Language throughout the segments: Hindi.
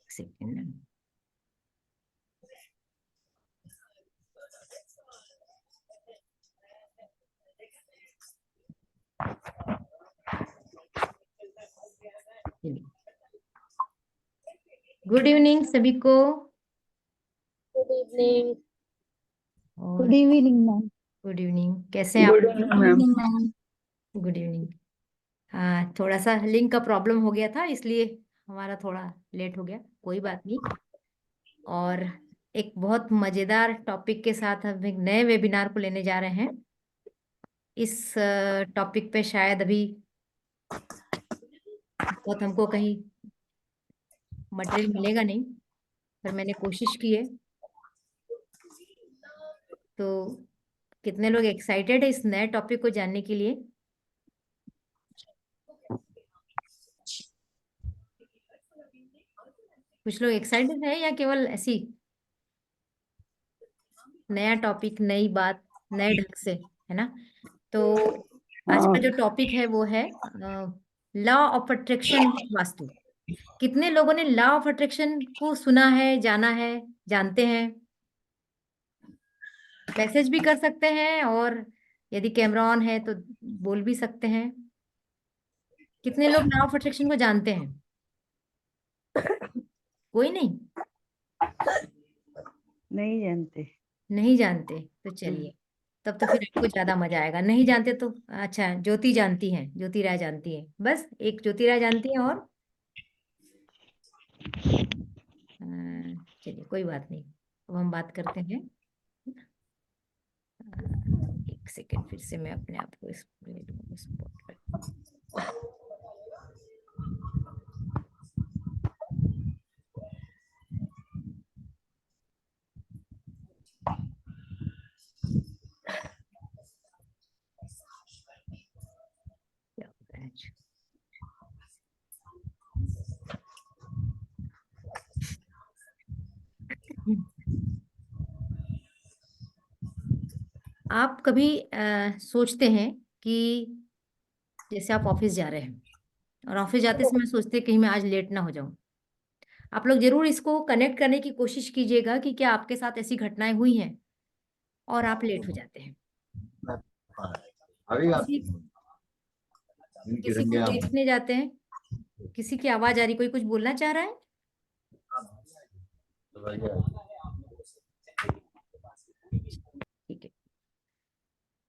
सेकेंड। गुड इवनिंग सभी को। Good evening. और good evening ma'am. Good evening, कैसे हैं आप? Good evening ma'am. Good evening. हाँ, थोड़ा सा लिंक का प्रॉब्लम हो गया था, इसलिए हमारा थोड़ा लेट हो गया, कोई बात नहीं। और एक बहुत मजेदार टॉपिक के साथ हम एक नए वेबिनार को लेने जा रहे हैं। इस टॉपिक पे शायद अभी बहुत हमको कहीं मटेरियल मिलेगा नहीं, पर मैंने कोशिश की है। तो कितने लोग एक्साइटेड है इस नए टॉपिक को जानने के लिए? कुछ लोग एक्साइटेड है या केवल ऐसी नया टॉपिक, नई बात, नए ढंग से, है ना? तो आज का जो टॉपिक है वो है लॉ ऑफ अट्रैक्शन वास्तु। कितने लोगों ने लॉ ऑफ अट्रैक्शन को सुना है, जाना है, जानते हैं? मैसेज भी कर सकते हैं और यदि कैमरा ऑन है तो बोल भी सकते हैं। कितने लोग लॉ ऑफ अट्रैक्शन को जानते हैं? कोई नहीं? नहीं जानते। नहीं जानते तो चलिए, तब तो फिर आपको ज्यादा मजा आएगा। नहीं जानते तो अच्छा, ज्योति जानती हैं, ज्योति राय जानती है, बस एक ज्योति राय जानती है। और चलिए कोई बात नहीं, अब हम बात करते हैं। एक सेकेंड, फिर से मैं अपने आप को इस स्पॉट पर। आप कभी सोचते हैं कि जैसे आप ऑफिस जा रहे हैं और ऑफिस जाते समय सोचते हैं कहीं मैं आज लेट ना हो जाऊं। आप लोग जरूर इसको कनेक्ट करने की कोशिश कीजिएगा कि क्या आपके साथ ऐसी घटनाएं हुई हैं और आप लेट हो जाते हैं। किसी किसी को देखने जाते हैं, किसी की आवाज आ रही, कोई कुछ बोलना चाह रहा है? ठीक है।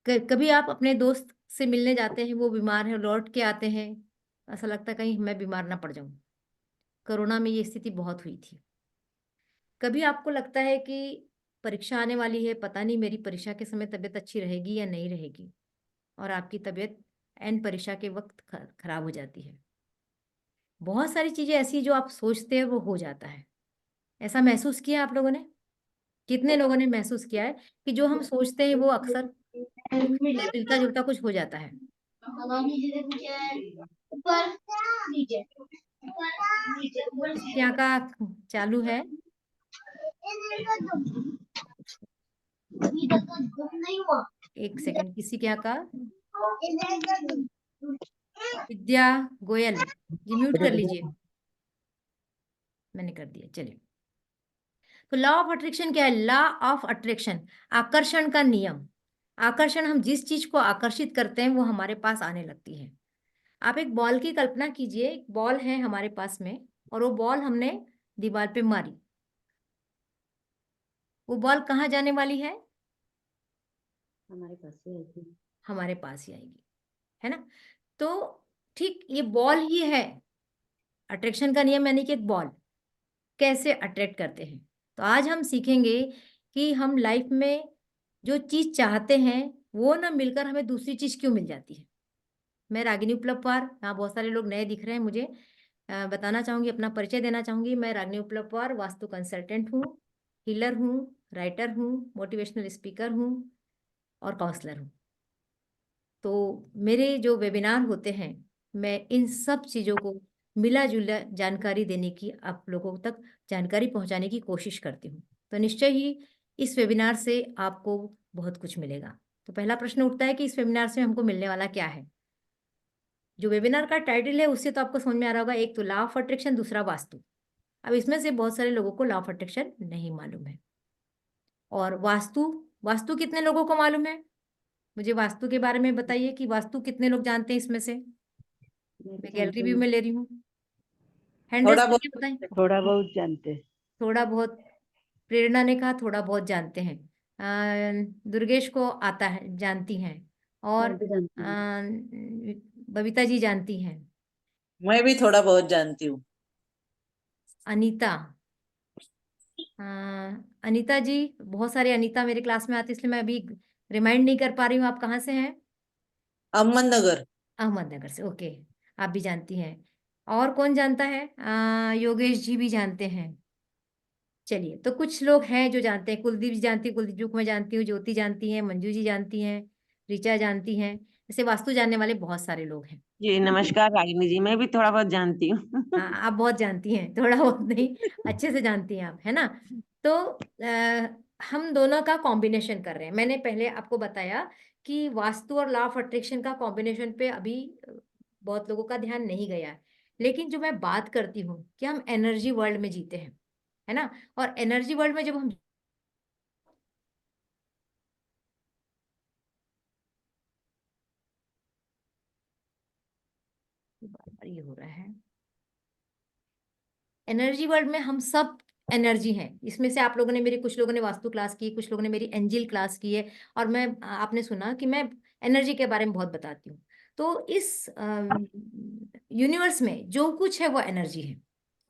कभी आप अपने दोस्त से मिलने जाते हैं, वो बीमार है, लौट के आते हैं, ऐसा लगता है कहीं मैं बीमार ना पड़ जाऊं। कोरोना में ये स्थिति बहुत हुई थी। कभी आपको लगता है कि परीक्षा आने वाली है, पता नहीं मेरी परीक्षा के समय तबीयत अच्छी रहेगी या नहीं रहेगी, और आपकी तबीयत एंड परीक्षा के वक्त खराब हो जाती है। बहुत सारी चीजें ऐसी जो आप सोचते हैं वो हो जाता है। ऐसा महसूस किया आप लोगों ने? कितने लोगों ने महसूस किया है कि जो हम सोचते हैं वो अक्सर मिलता जुलता कुछ हो जाता है? यहाँ का चालू है। एक सेकंड, किसी के यहाँ का? विद्या गोयल जी, म्यूट कर लीजिए। मैंने कर दिया, चलिए। तो लॉ ऑफ अट्रैक्शन क्या है? लॉ ऑफ अट्रैक्शन, आकर्षण का नियम। आकर्षण, हम जिस चीज को आकर्षित करते हैं वो हमारे पास आने लगती है। आप एक बॉल की कल्पना कीजिए, एक बॉल है हमारे पास में, और वो बॉल हमने दीवार पे मारी। वो बॉल कहाँ जाने वाली है? हमारे पास ही आएगी। हमारे पास ही आएगी, है ना? तो ठीक ये बॉल ही है। अट्रैक्शन का नियम यानी कि एक बॉल कैसे अट्रैक्ट करते हैं। तो आज हम सीखेंगे कि हम लाइफ में जो चीज चाहते हैं वो ना मिलकर हमें दूसरी चीज क्यों मिल जाती है। मैं रागिनी उपलब्धवार, यहाँ बहुत सारे लोग नए दिख रहे हैं मुझे, बताना चाहूंगी, अपना परिचय देना चाहूंगी। मैं रागिनी उपलब्धवार वास्तु कंसल्टेंट हूँ, हीलर हूँ, राइटर हूँ, मोटिवेशनल स्पीकर हूँ और काउंसलर हूँ। तो मेरे जो वेबिनार होते हैं, मैं इन सब चीज़ों को मिला जुला जानकारी देने की, आप लोगों तक जानकारी पहुंचाने की कोशिश करती हूँ। तो निश्चय ही इस वेबिनार से आपको बहुत कुछ मिलेगा। तो पहला प्रश्न उठता है कि इस वेबिनार से हमको मिलने वाला क्या है? जो वेबिनार का टाइटल है उससे तो आपको समझ में आ रहा होगा, एक तो लॉ ऑफ अट्रैक्शन, दूसरा वास्तु। अब इसमें से बहुत सारे लोगों को लॉ ऑफ अट्रैक्शन नहीं मालूम है। और वास्तु, वास्तु कितने लोगों को मालूम है? मुझे वास्तु के बारे में बताइए कि वास्तु कितने लोग जानते हैं इसमें से। मैं गैलरी व्यू में ले रही हूँ, हैंड रेस थोड़ा करके बहुत बताएं। थोड़ा बहुत जानते हैं। थोड़ा बहुत, प्रेरणा ने कहा थोड़ा बहुत जानते हैं। दुर्गेश को आता है, जानती हैं। और मैं भी जानती हूँ। बबीता जी जानती हैं। मैं भी थोड़ा बहुत जानती हूँ। अनीता, अनीता जी, बहुत सारे अनीता मेरे क्लास में आती, इसलिए मैं अभी रिमाइंड नहीं कर पा रही हूँ आप कहाँ से हैं। अहमदनगर। अहमदनगर से, ओके। आप भी जानती हैं। और कौन जानता है? योगेश जी भी जानते हैं। चलिए, तो कुछ लोग हैं जो जानते हैं। कुलदीप जी जानती है, कुलदीप जी को मैं जानती हूँ, ज्योति जानती है, मंजू जी जानती हैं, ऋचा जानती हैं। ऐसे वास्तु जानने वाले बहुत सारे लोग हैं। जी नमस्कार रागिनी जी, मैं भी थोड़ा बहुत जानती हूँ। हाँ, आप बहुत जानती हैं, थोड़ा बहुत नहीं, अच्छे से जानती हैं आप, है ना। तो हम दोनों का कॉम्बिनेशन कर रहे हैं। मैंने पहले आपको बताया कि वास्तु और लॉ ऑफ अट्रैक्शन का कॉम्बिनेशन पे अभी बहुत लोगों का ध्यान नहीं गया है। लेकिन जो मैं बात करती हूँ कि हम एनर्जी वर्ल्ड में जीते हैं, है ना। और एनर्जी वर्ल्ड में जब हम बार बार ये हो रहा है, एनर्जी वर्ल्ड में हम सब एनर्जी हैं। इसमें से आप लोगों ने, मेरे कुछ लोगों ने वास्तु क्लास की, कुछ लोगों ने मेरी एंजिल क्लास की है। और मैं, आपने सुना कि मैं एनर्जी के बारे में बहुत बताती हूँ। तो इस यूनिवर्स में जो कुछ है वो एनर्जी है।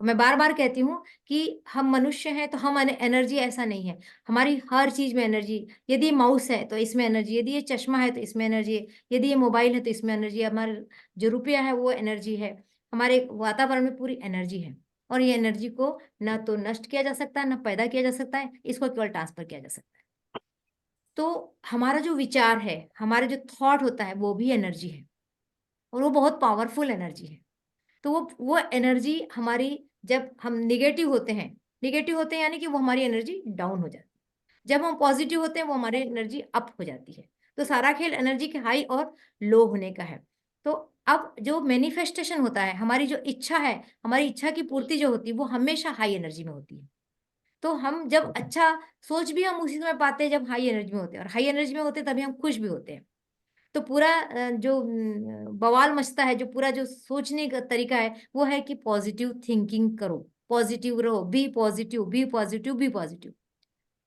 मैं बार बार कहती हूँ कि हम मनुष्य हैं तो हम एनर्जी, ऐसा नहीं है। हमारी हर चीज में एनर्जी। यदि माउस है तो इसमें एनर्जी, यदि ये चश्मा है तो इसमें एनर्जी है, यदि ये मोबाइल है तो इसमें एनर्जी है, हमारा जो रुपया है वो एनर्जी है, हमारे वातावरण में पूरी एनर्जी है। और ये एनर्जी को ना तो नष्ट किया जा सकता है, ना पैदा किया जा सकता है, इसको केवल ट्रांसफर किया जा सकता है। तो हमारा जो विचार है, हमारा जो थॉट होता है, वो भी एनर्जी है। और वो बहुत पावरफुल एनर्जी है। तो वो एनर्जी हमारी, जब हम निगेटिव होते हैं, निगेटिव होते हैं यानी कि वो हमारी एनर्जी डाउन हो जाती है। जब हम पॉजिटिव होते हैं वो हमारी एनर्जी अप हो जाती है। तो सारा खेल एनर्जी के हाई और लो होने का है। तो अब जो मैनिफेस्टेशन होता है, हमारी जो इच्छा है, हमारी इच्छा की पूर्ति जो होती है, वो हमेशा हाई एनर्जी में होती है। तो हम जब अच्छा सोच भी हम उसी समय पाते हैं जब हाई एनर्जी में होते हैं, और हाई एनर्जी में होते हैं तभी हम खुश भी होते हैं। तो पूरा जो बवाल मचता है, जो पूरा जो सोचने का तरीका है, वो है कि पॉजिटिव थिंकिंग करो, पॉजिटिव रहो, be positive, be positive, be positive.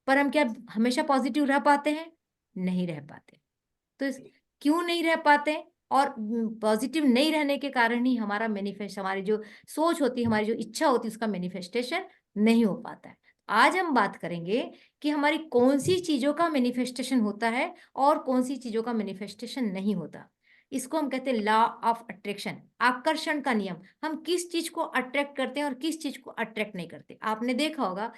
पर हम क्या हमेशा पॉजिटिव रह पाते हैं? नहीं रह पाते। तो क्यों नहीं रह पाते? और पॉजिटिव नहीं रहने के कारण ही हमारा मैनिफेस्ट, हमारी जो सोच होती है, हमारी जो इच्छा होती है, उसका मैनिफेस्टेशन नहीं हो पाता है। आज हम बात करेंगे कि हमारी कौन सी चीजों का मैनिफेस्टेशन होता है और कौन सी चीजों का मैनिफेस्टेशन नहीं होता। इसको हम कहते हैं लॉ ऑफ अट्रैक्शन, आकर्षण का नियम। हम किस चीज को अट्रैक्ट करते हैं और किस चीज को अट्रैक्ट नहीं करते। आपने देखा होगा,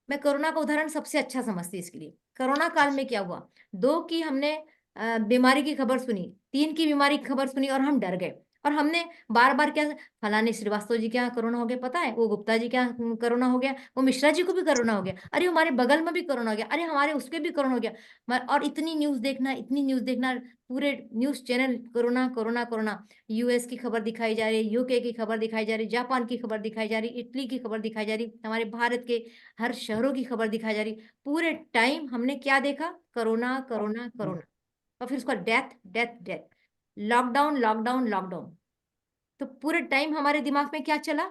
मैं कोरोना का उदाहरण सबसे अच्छा समझती हूँ इसके लिए। कोरोना काल में क्या हुआ, दो की हमने बीमारी की खबर सुनी, तीन की बीमारी की खबर सुनी और हम डर गए। और हमने बार बार क्या, फलाने श्रीवास्तव जी क्या कोरोना हो गया पता है, वो गुप्ता जी क्या कोरोना हो गया, वो मिश्रा जी को भी कोरोना हो गया, अरे हमारे बगल में भी कोरोना हो गया, अरे हमारे उसके भी कोरोना हो गया। और इतनी न्यूज देखना, इतनी न्यूज देखना, पूरे news channel corona corona corona. US की खबर दिखाई जा रही, यूके की खबर दिखाई जा रही, जापान की खबर दिखाई जा रही, इटली की खबर दिखाई जा रही, हमारे भारत के हर शहरों की खबर दिखाई जा रही। पूरे टाइम हमने क्या देखा? Corona corona corona. और फिर उसका death death death, lockdown lockdown lockdown. तो पूरे टाइम हमारे दिमाग में क्या चला?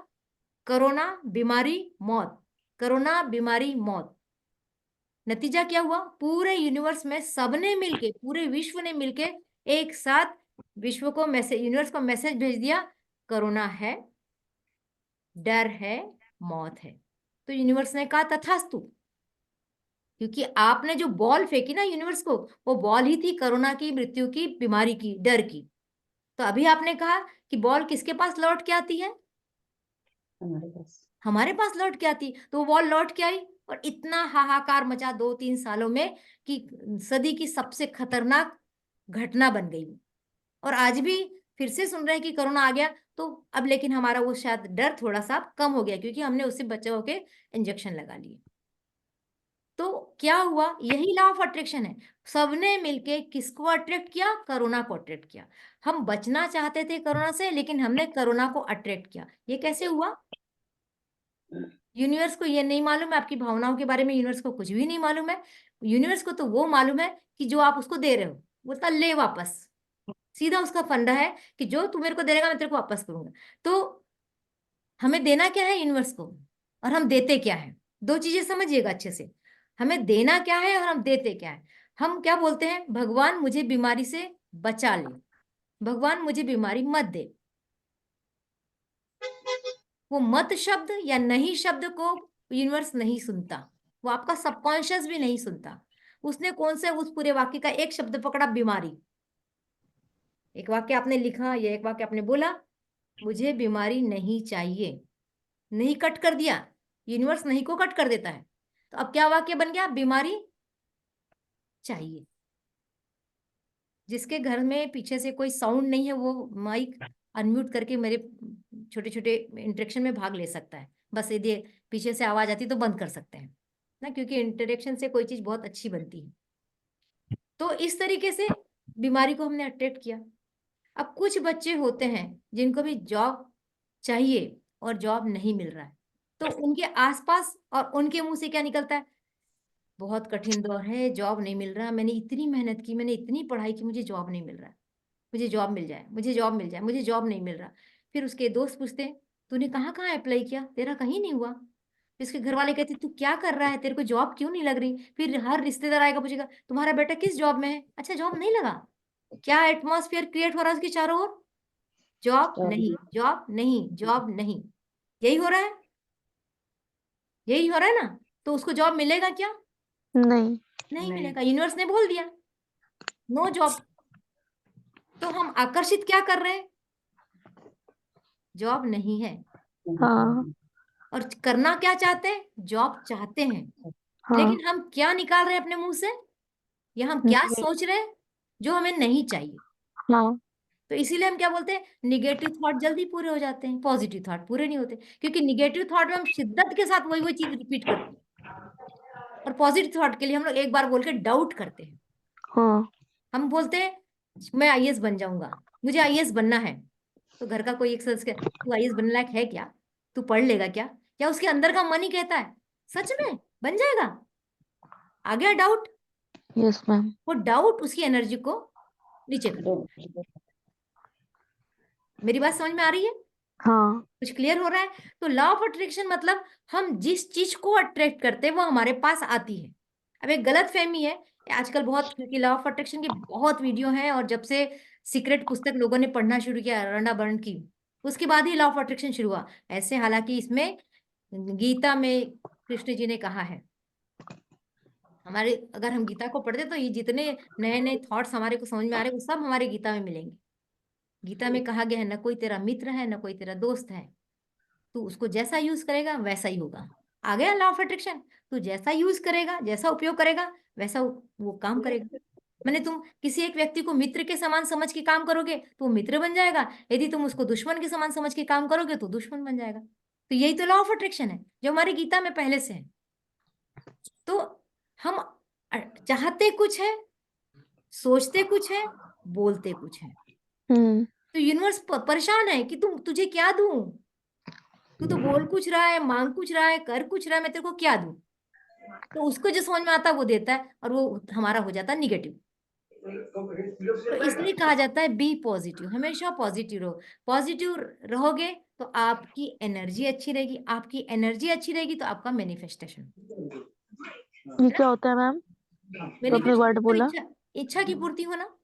कोरोना, बीमारी, मौत, कोरोना, बीमारी, मौत। नतीजा क्या हुआ? पूरे यूनिवर्स में सबने मिलके, पूरे विश्व ने मिलके एक साथ विश्व को मैसेज, यूनिवर्स को मैसेज भेज दिया, कोरोना है, डर है, मौत है। तो यूनिवर्स ने कहा तथास्तु। क्योंकि आपने जो बॉल फेंकी ना यूनिवर्स को, वो बॉल ही थी कोरोना की, मृत्यु की, बीमारी की, डर की। तो अभी आपने कहा कि बॉल किसके पास लौट के आती है? हमारे पास। हमारे पास लौट के आती। तो वो बॉल लौट के आई और इतना हाहाकार मचा 2-3 सालों में कि सदी की सबसे खतरनाक घटना बन गई। और आज भी फिर से सुन रहे हैं कि कोरोना आ गया। तो अब लेकिन हमारा वो शायद डर थोड़ा सा कम हो गया, क्योंकि हमने उससे बचाव के इंजेक्शन लगा लिए। तो क्या हुआ, यही लॉ ऑफ अट्रैक्शन है। सबने मिलके किसको अट्रैक्ट किया, कोरोना को अट्रैक्ट किया। हम बचना चाहते थे कोरोना से, लेकिन हमने कोरोना को अट्रैक्ट किया। ये कैसे हुआ? यूनिवर्स को ये नहीं मालूम है आपकी भावनाओं के बारे में, यूनिवर्स को कुछ भी नहीं मालूम है। यूनिवर्स को तो वो मालूम है कि जो आप उसको दे रहे हो, बोलता ले वापस। सीधा उसका फंडा है कि जो तू मेरे को दे देगा मैं तेरे को वापस करूंगा। तो हमें देना क्या है यूनिवर्स को, और हम देते क्या है? दो चीजें समझिएगा अच्छे से। हमें देना क्या है और हम देते क्या है। हम क्या बोलते हैं, भगवान मुझे बीमारी से बचा ले, भगवान मुझे बीमारी मत दे। वो मत शब्द या नहीं शब्द को यूनिवर्स नहीं सुनता, वो आपका सबकॉन्शियस भी नहीं सुनता। उसने कौन से उस पूरे वाक्य का एक शब्द पकड़ा, बीमारी। एक वाक्य आपने लिखा या एक वाक्य आपने बोला, मुझे बीमारी नहीं चाहिए, नहीं कट कर दिया। यूनिवर्स नहीं को कट कर देता है। तो अब क्या वाक्य बन गया, बीमारी चाहिए। जिसके घर में पीछे से कोई साउंड नहीं है वो माइक अनम्यूट करके मेरे छोटे छोटे इंटरेक्शन में भाग ले सकता है। बस यदि पीछे से आवाज आती तो बंद कर सकते हैं ना, क्योंकि इंटरेक्शन से कोई चीज बहुत अच्छी बनती है। तो इस तरीके से बीमारी को हमने अट्रैक्ट किया। अब कुछ बच्चे होते हैं जिनको भी जॉब चाहिए और जॉब नहीं मिल रहा है, तो उनके आसपास और उनके मुंह से क्या निकलता है, बहुत कठिन दौर है, जॉब नहीं मिल रहा, मैंने इतनी मेहनत की, मैंने इतनी पढ़ाई की, मुझे जॉब नहीं मिल रहा है, मुझे जॉब मिल जाए, मुझे जॉब मिल जाए, मुझे जॉब नहीं मिल रहा। फिर उसके दोस्त पूछते हैं तूने कहाँ कहाँ अप्लाई किया, तेरा कहीं नहीं हुआ। फिर उसके घर वाले कहते तू क्या कर रहा है, तेरे को जॉब क्यों नहीं लग रही। फिर हर रिश्तेदार आएगा पूछेगा तुम्हारा बेटा किस जॉब में है, अच्छा जॉब नहीं लगा। क्या एटमॉस्फेयर क्रिएट हो रहा है उसके चारों ओर, जॉब नहीं, जॉब नहीं, जॉब नहीं। यही हो रहा है, यही हो रहा है ना। तो उसको जॉब मिलेगा क्या, नहीं। नहीं मिलेगा। यूनिवर्स ने बोल दिया नो जॉब। तो हम आकर्षित क्या कर रहे हैं, जॉब नहीं है। हाँ और करना क्या चाहते हैं, जॉब चाहते हैं। हाँ लेकिन हम क्या निकाल रहे हैं अपने मुंह से, या हम क्या नहीं, सोच रहे हैं जो हमें नहीं चाहिए। हाँ तो इसीलिए हम क्या बोलते हैं, निगेटिव थॉट जल्दी पूरे हो जाते हैं, पॉजिटिव थॉट पूरे नहीं होते। क्योंकि निगेटिव थॉट में हम शिद्दत के साथ वही वही चीज रिपीट करते हैं, और पॉजिटिव थॉट के लिए हम लोग एक बार बोल के डाउट करते हैं। हाँ हम बोलते हैं मैं आईएएस बन जाऊंगा, मुझे आईएएस बनना है। तो घर का कोई एक सदस्य, तू आईएएस बनने लायक है क्या, तू पढ़ लेगा क्या, या उसके अंदर का मन ही कहता है सच में बन जाएगा। आ गया डाउट। Yes ma'am. वो डाउट उसकी एनर्जी को नीचे कर देता है। मेरी बात समझ में आ रही है, हाँ कुछ क्लियर हो रहा है? तो लॉ ऑफ अट्रैक्शन मतलब हम जिस चीज को अट्रैक्ट करते हैं वो हमारे पास आती है। अब एक गलत फहमी है आजकल बहुत, क्योंकि लॉ ऑफ अट्रैक्शन की बहुत वीडियो हैं, और जब से सीक्रेट पुस्तक लोगों ने पढ़ना शुरू किया रंडा बर्न की, उसके बाद ही लॉ ऑफ अट्रैक्शन शुरू हुआ ऐसे। हालांकि इसमें गीता में कृष्ण जी ने कहा है, हमारे अगर हम गीता को पढ़ते तो ये जितने नए नए थॉट्स हमारे को समझ में आ रहे हैं वो सब हमारे गीता में मिलेंगे। गीता में कहा गया है, न कोई तेरा मित्र है न कोई तेरा दोस्त है, तू उसको जैसा यूज करेगा वैसा ही होगा। आ गया लॉ ऑफ अट्रैक्शन। तू जैसा यूज करेगा, जैसा उपयोग करेगा, वैसा वो काम करेगा। मैंने तुम किसी एक व्यक्ति को मित्र के समान समझ के काम करोगे तो वो मित्र बन जाएगा, यदि तुम उसको दुश्मन के समान समझ के काम करोगे तो दुश्मन बन जाएगा। तो यही तो लॉ ऑफ अट्रैक्शन है जो हमारी गीता में पहले से है। तो हम चाहते कुछ है, सोचते कुछ है, बोलते कुछ है। हम्म। तो यूनिवर्स परेशान है कि तुझे क्या दूं, तू तो बोल कुछ रहा है, मांग कुछ रहा है, कर कुछ रहा है, मैं तेरे को क्या दूं। तो उसको जो समझ में आता है वो देता है, और वो हमारा हो जाता है निगेटिव। तो इसलिए कहा जाता है बी पॉजिटिव, हमेशा पॉजिटिव रहो। पॉजिटिव रहोगे तो आपकी एनर्जी अच्छी रहेगी, आपकी एनर्जी अच्छी रहेगी तो आपका मैनिफेस्टेशन, ये है क्या ना। होता है मैम, जो आपने मैनिफेस्टेशन वर्ड मतलब बोला? इच्छा, इच्छा की पूर्ति होना।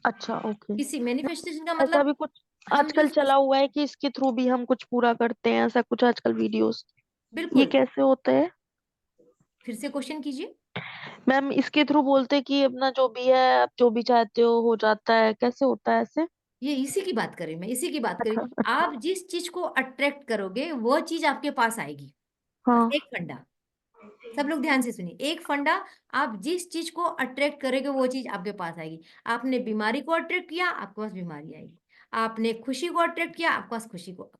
अच्छा ओके। किसी मैनिफेस्टेशन का ऐसा मतलब भी कुछ हम जो आजकल चला हुआ है कि इसके थ्रू भी हम कुछ पूरा करते हैं, ऐसा कुछ आजकल वीडियोस, ये बिल्कुल। कैसे होता है फिर से क्वेश्चन कीजिए। मैम? इसके थ्रू बोलते हैं कि अपना जो भी है आप जो भी चाहते हो जाता है, कैसे होता है ऐसे? ये इसी की बात करें, मैं इसी की बात करें। अच्छा। आप जिस चीज को अट्रैक्ट करोगे वो चीज आपके पास आएगी। हाँ एक फंडा, सब लोग ध्यान से सुनिए, एक फंडा, आप जिस चीज को अट्रैक्ट करेंगे वो चीज आपके पास आएगी। आपने बीमारी को अट्रैक्ट किया, आपके पास बीमारी आएगी। आपने खुशी को अट्रैक्ट किया, आपके पास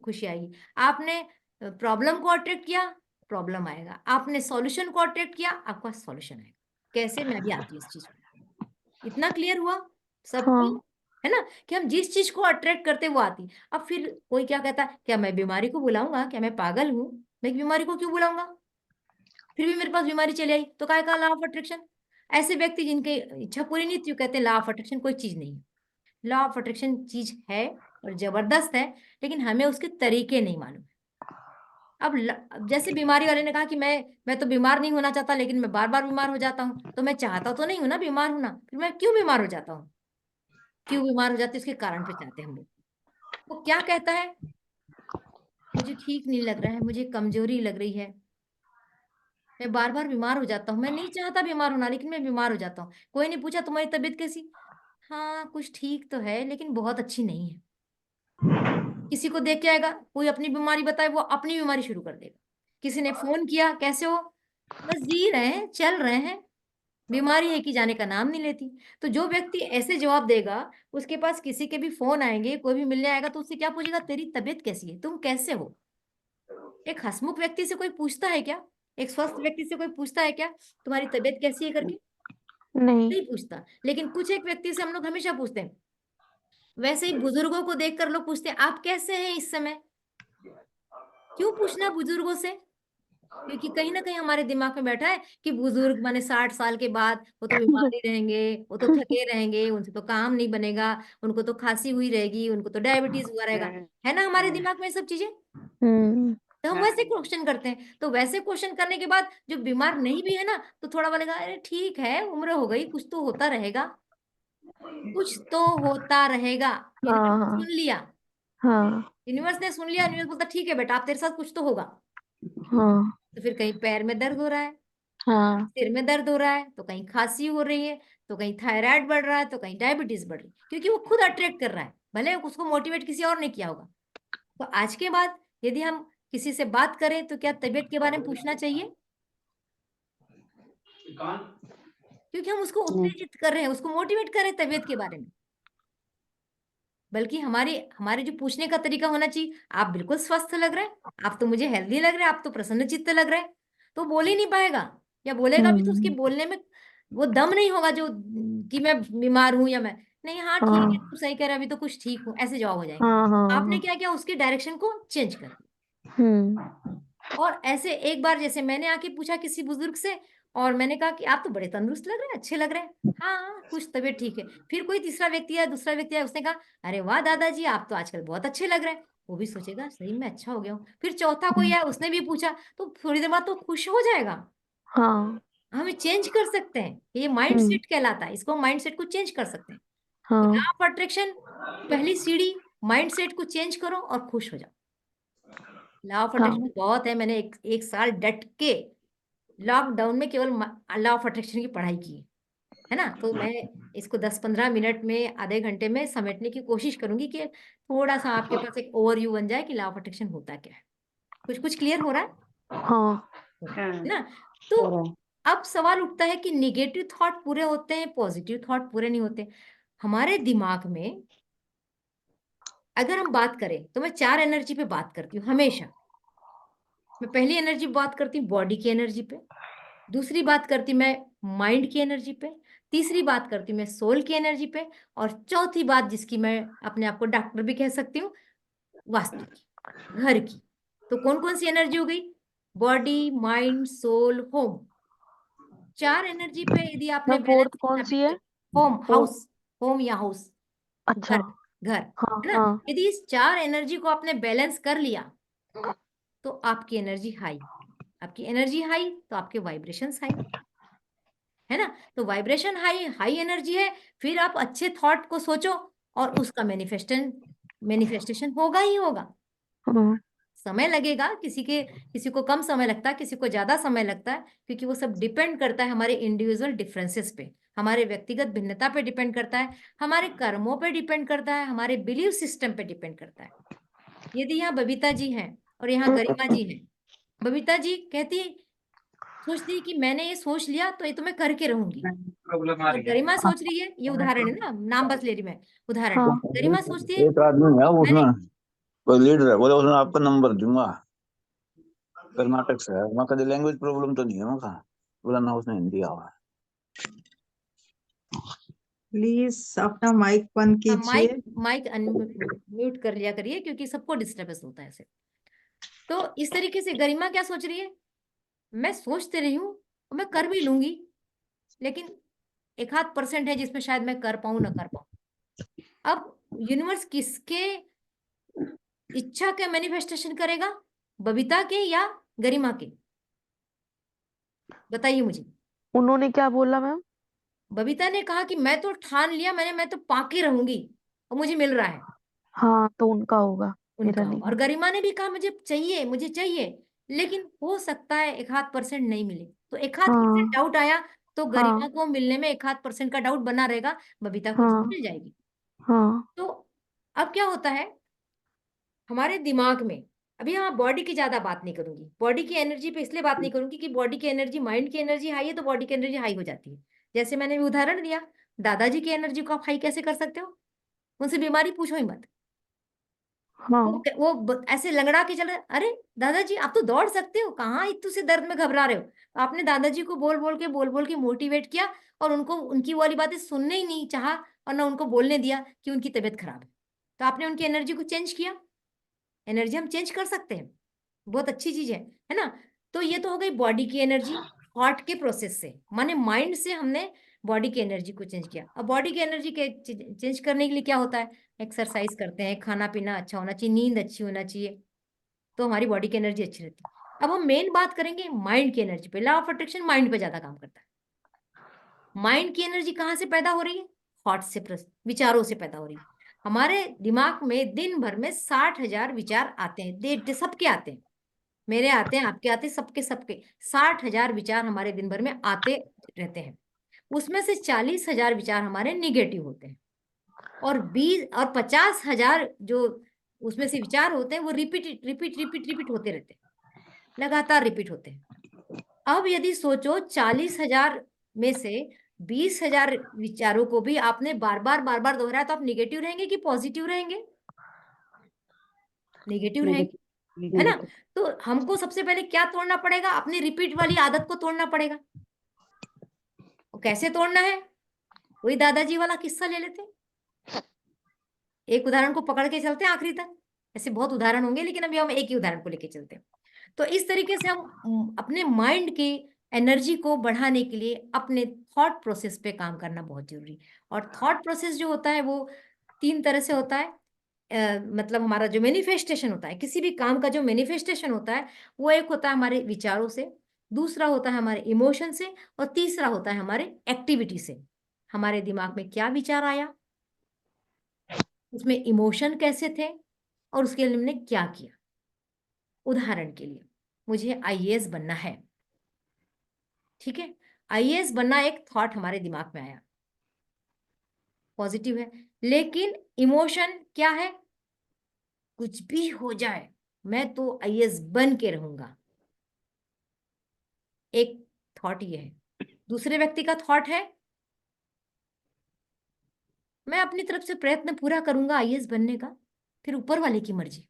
खुशी आएगी। आपने प्रॉब्लम को अट्रैक्ट किया, प्रॉब्लम आएगा। आपने सॉल्यूशन को अट्रैक्ट किया, आपका सॉल्यूशन आएगा। कैसे, मैं भी आती हूँ इस चीज में। इतना क्लियर हुआ सबको, हाँ है ना, कि हम जिस चीज को अट्रैक्ट करते वो आती। अब फिर कोई क्या कहता है, क्या मैं बीमारी को बुलाऊंगा, क्या मैं पागल हूँ, मैं बीमारी को क्यों बुलाऊंगा, फिर भी मेरे पास बीमारी चली आई, तो काय का लॉ ऑफ अट्रैक्शन। ऐसे व्यक्ति जिनकी इच्छा पूरी नहीं थी, वो कहते हैं लॉ ऑफ अट्रैक्शन कोई चीज नहीं है। लॉ ऑफ अट्रैक्शन चीज है और जबरदस्त है, लेकिन हमें उसके तरीके नहीं मालूम। अब जैसे बीमारी वाले ने कहा कि मैं तो बीमार नहीं होना चाहता, लेकिन मैं बार बार बीमार हो जाता हूँ, तो मैं चाहता तो नहीं हूं ना बीमार होना, फिर मैं क्यों बीमार हो जाता हूँ, क्यों बीमार हो जाते हैं, उसके कारण पे चाहते हैं हम लोग। वो क्या कहता है, मुझे ठीक नहीं लग रहा है, मुझे कमजोरी लग रही है, मैं बार बार बीमार हो जाता हूँ, मैं नहीं चाहता बीमार होना, लेकिन मैं बीमार हो जाता हूँ। कोई नहीं पूछा तुम्हारी तबीयत कैसी, हाँ कुछ ठीक तो है, लेकिन बहुत अच्छी नहीं है। किसी को देख के आएगा, कोई अपनी बीमारी बताए, वो अपनी बीमारी शुरू कर देगा। किसी ने फोन किया, कैसे हो, बस जी रहे हैं, चल रहे हैं, बीमारी है कि जाने का नाम नहीं लेती। तो जो व्यक्ति ऐसे जवाब देगा, उसके पास किसी के भी फोन आएंगे, कोई भी मिलने आएगा, तो उससे क्या पूछेगा, तेरी तबीयत कैसी है, तुम कैसे हो। एक हंसमुख व्यक्ति से कोई पूछता है क्या, एक स्वस्थ व्यक्ति से कोई पूछता है क्या तुम्हारी तबीयत कैसी है करके, नहीं। नहीं पूछता। लेकिन कुछ एक व्यक्ति से हम लोग हमेशा पूछते हैं। वैसे ही बुजुर्गों को देखकर लोग पूछते हैं आप कैसे हैं इस समय। क्यों पूछना बुजुर्गों से, क्योंकि कहीं ना कहीं हमारे दिमाग में बैठा है कि बुजुर्ग माने 60 साल के बाद वो तो बीमार ही रहेंगे, वो तो थके रहेंगे, उनसे तो काम नहीं बनेगा, उनको तो खांसी हुई रहेगी, उनको तो डायबिटीज हुआ रहेगा, है ना हमारे दिमाग में ये सब चीजें। हम्म। तो हम वैसे क्वेश्चन करते हैं, तो वैसे क्वेश्चन करने के बाद जो बीमार नहीं भी है ना, तो थोड़ा बोलेगा अरे ठीक है, उम्र हो गई, कुछ तो होता रहेगा, कुछ तो होता रहेगा। यूनिवर्स हाँ ने हाँ सुन लिया, हाँ यूनिवर्स ने सुन लिया, यूनिवर्स बोलता ठीक है बेटा, आप तेरे साथ कुछ तो होगा। हाँ तो फिर कहीं पैर में दर्द हो रहा है, हाँ सिर में दर्द हो रहा है, तो कहीं खांसी हो रही है, तो कहीं थायराइड बढ़ रहा है, तो कहीं डायबिटीज बढ़ रही है, क्योंकि वो खुद अट्रैक्ट कर रहा है, भले उसको मोटिवेट किसी और ने किया होगा। तो आज के बाद यदि हम किसी से बात करें, तो क्या तबीयत के बारे में पूछना चाहिए, क्योंकि हम उसको उत्तेजित कर रहे हैं, उसको मोटिवेट कर रहे हैं तबीयत के बारे में। बल्कि हमारे हमारे जो पूछने का तरीका होना चाहिए, आप बिल्कुल स्वस्थ लग रहे हैं, आप तो मुझे हेल्दी लग रहे हैं, आप तो प्रसन्न चित्त लग रहे हैं, तो बोल ही नहीं पाएगा, या बोलेगा भी तो उसके बोलने में वो दम नहीं होगा, जो कि मैं बीमार हूं या मैं नहीं, हाँ ठीक है हाँ तू सही कह रहा है, अभी तो कुछ ठीक हूँ, ऐसे जवाब हो जाएंगे। हाँ हाँ आपने हाँ। क्या किया, उसके डायरेक्शन को चेंज कर दिया। हम्म। और ऐसे एक बार जैसे मैंने आके पूछा किसी बुजुर्ग से, और मैंने कहा कि आप तो बड़े तंदुरुस्त लग रहे हैं, अच्छे लग रहे हैं, हाँ कुछ तबीयत ठीक है। फिर कोई तीसरा व्यक्ति आया, दूसरा व्यक्ति आया, उसने कहा अरे वाह दादाजी आप तो आजकल बहुत अच्छे लग रहे हैं, वो भी सोचेगा सही में अच्छा हो गया हूँ। फिर चौथा कोई आया, उसने भी पूछा, तो थोड़ी देर बाद तो खुश हो जाएगा। हाँ। हमें चेंज कर सकते हैं, ये माइंड हम्म। सेट कहलाता है, इसको माइंड सेट को चेंज कर सकते हैं। तो हाँ लॉ ऑफ अट्रैक्शन पहली सीढ़ी, माइंड सेट को चेंज करो और खुश हो जाओ। लॉ ऑफ अट्रैक्शन हाँ बहुत है, मैंने एक साल डट के लॉकडाउन में केवल लॉ ऑफ अट्रैक्शन की पढ़ाई की है ना। तो मैं इसको 10-15 मिनट में, आधे घंटे में समेटने की कोशिश करूंगी कि थोड़ा सा आपके पास एक ओवरव्यू बन जाए कि लॉ ऑफ अट्रैक्शन होता क्या है। कुछ कुछ क्लियर हो रहा है, हाँ हो रहा है ना। तो अब सवाल उठता है कि निगेटिव थॉट पूरे होते हैं, पॉजिटिव थॉट पूरे नहीं होते हमारे दिमाग में। अगर हम बात करें तो मैं 4 एनर्जी पे बात करती हूँ हमेशा। मैं पहली एनर्जी बात करती हूँ बॉडी की एनर्जी पे, दूसरी बात करती मैं माइंड की एनर्जी पे, तीसरी बात करती मैं सोल की एनर्जी पे, और चौथी बात जिसकी मैं अपने आप को डॉक्टर भी कह सकती हूँ, वास्तु की, घर की। तो कौन कौन सी एनर्जी हो गई, body mind soul home. 4 energy पे यदि आपने मैम बैलेंस फोर्थ कौन सी स्थापित है? कर, होम फोर्थ। हाउस, होम या हाउस, अच्छा। घर, घर, हाँ है ना। हाँ। यदि इस 4 एनर्जी को आपने बैलेंस कर लिया, तो आपकी एनर्जी हाई, आपकी एनर्जी हाई तो आपके वाइब्रेशंस हाई, है ना। तो वाइब्रेशन हाई, हाई एनर्जी है, फिर आप अच्छे थॉट को सोचो और उसका मैनिफेस्टेशन होगा ही होगा। हम्म। समय लगेगा, किसी को कम समय लगता है, किसी को ज्यादा समय लगता है, क्योंकि वो सब डिपेंड करता है हमारे इंडिविजुअल डिफरेंसेस पे, हमारे व्यक्तिगत भिन्नता पे डिपेंड करता है, हमारे कर्मों पे डिपेंड करता है, हमारे बिलीव सिस्टम पे डिपेंड करता है। यदि यहाँ बबीता जी हैं और यहाँ गरिमा जी हैं, बबीता जी कहती, सोचती है कि मैंने ये सोच लिया तो ये तो मैं करके रहूंगी, प्रॉब्लम आ और रही है। गरिमा सोच रही है, ये उदाहरण है ना, नाम बस ले रही मैं, उदाहरण। हाँ गरिमा सोचती है एक आदमी है मैंने, उसमें, कोई लीडर है, बोले उसने आपका नंबर दूंगा, कर्नाटक से है। वहाँ कभी लैंग्वेज प्रॉब्लम तो नहीं है वहाँ का, बोला ना उसने हिंदी आवा। प्लीज अपना माइक बंद कीजिए। माइक माइक म्यूट कर लिया करिए, क्योंकि सबको डिस्टर्बेंस होता है ऐसे। तो इस तरीके से गरिमा क्या सोच रही है, मैं सोचते रही हूँ और मैं कर भी लूंगी, लेकिन 1-8% है जिसमें शायद मैं कर पाऊं ना कर पाऊं। अब यूनिवर्स किसके इच्छा के मैनिफेस्टेशन करेगा, बबीता के या गरिमा के? बताइए मुझे। उन्होंने क्या बोला मैम? बबीता ने कहा कि मैं तो ठान लिया मैंने, मैं तो पाके रहूंगी और मुझे मिल रहा है, हाँ, तो उनका होगा, मेरा उनका। नहीं और है। गरिमा ने भी कहा मुझे चाहिए मुझे चाहिए, लेकिन हो सकता है 1-8% नहीं मिले। तो 1-8% हाँ डाउट आया, तो गरिमा हाँ को मिलने में 1-8% का डाउट बना रहेगा, बबीता को हाँ मिल जाएगी। हाँ तो अब क्या होता है हमारे दिमाग में, अभी यहाँ बॉडी की ज्यादा बात नहीं करूंगी, बॉडी की एनर्जी पे इसलिए बात नहीं करूंगी कि बॉडी की एनर्जी, माइंड की एनर्जी हाई है तो बॉडी की एनर्जी हाई हो जाती है। जैसे मैंने भी उदाहरण दिया, दादाजी की एनर्जी को आप हाई कैसे कर सकते हो, उनसे बीमारी पूछो ही मत। हाँ ऐसे लंगड़ा के चले, अरे दादाजी आप तो दौड़ सकते हो, कहाँ इतने से दर्द में घबरा रहे हो। तो आपने दादाजी को बोल बोल के मोटिवेट किया, और उनको उनकी वाली बातें सुनने ही नहीं चाहा, और ना उनको बोलने दिया कि उनकी तबीयत खराब है। तो आपने उनकी एनर्जी को चेंज किया। एनर्जी हम चेंज कर सकते हैं, बहुत अच्छी चीज है ना। तो ये तो हो गई बॉडी की एनर्जी, थॉट के प्रोसेस से, माने माइंड से हमने बॉडी की एनर्जी को चेंज किया। अब बॉडी की एनर्जी के चेंज करने के लिए क्या होता है, एक्सरसाइज करते हैं, खाना पीना अच्छा होना चाहिए, नींद अच्छी होना चाहिए, तो हमारी बॉडी की एनर्जी अच्छी रहती है। अब हम मेन बात करेंगे माइंड की एनर्जी पे। लॉ ऑफ अट्रैक्शन माइंड पे ज्यादा काम करता है। माइंड की एनर्जी कहाँ से पैदा हो रही है, थॉट से, विचारों से पैदा हो रही है। हमारे दिमाग में दिन भर में 60,000 विचार आते हैं, सबके आते हैं, मेरे आते हैं, आपके आते हैं, सबके सबके 60,000 विचार हमारे दिन भर में आते रहते हैं। उसमें से 40,000 विचार हमारे निगेटिव होते हैं, और 50,000 जो उसमें से विचार होते हैं वो रिपीट रिपीट रिपीट रिपीट होते रहते हैं, लगातार रिपीट होते हैं। अब यदि सोचो 40,000 में से 20,000 विचारों को भी आपने बार बार दोहराया, तो आप निगेटिव रहेंगे कि पॉजिटिव रहेंगे? निगेटिव रहेंगे, है ना। तो हमको सबसे पहले क्या तोड़ना पड़ेगा, अपनी रिपीट वाली आदत को तोड़ना पड़ेगा। और कैसे तोड़ना है, वही दादाजी वाला किस्सा ले लेते हैं, एक उदाहरण को पकड़ के चलते हैं आखिरी तक। ऐसे बहुत उदाहरण होंगे, लेकिन अभी हम एक ही उदाहरण को लेके चलते हैं। तो इस तरीके से हम अपने माइंड की एनर्जी को बढ़ाने के लिए अपने थॉट प्रोसेस पे काम करना बहुत जरूरी है। और थॉट प्रोसेस जो होता है वो 3 तरह से होता है। मतलब हमारा जो मैनिफेस्टेशन होता है, किसी भी काम का जो मैनिफेस्टेशन होता है, वो एक होता है हमारे विचारों से, दूसरा होता है हमारे इमोशन से, और तीसरा होता है हमारे एक्टिविटी से। हमारे दिमाग में क्या विचार आया, उसमें इमोशन कैसे थे, और उसके लिए हमने क्या किया। उदाहरण के लिए मुझे आईएएस बनना है, ठीक है, आईएएस बनना एक थॉट हमारे दिमाग में आया, पॉजिटिव है, लेकिन इमोशन क्या है, कुछ भी हो जाए मैं तो आईएएस बन के रहूंगा। एक थॉट ये है। दूसरे व्यक्ति का थॉट है, मैं अपनी तरफ से प्रयत्न पूरा करूंगा आईएएस बनने का, फिर ऊपर वाले की मर्जी।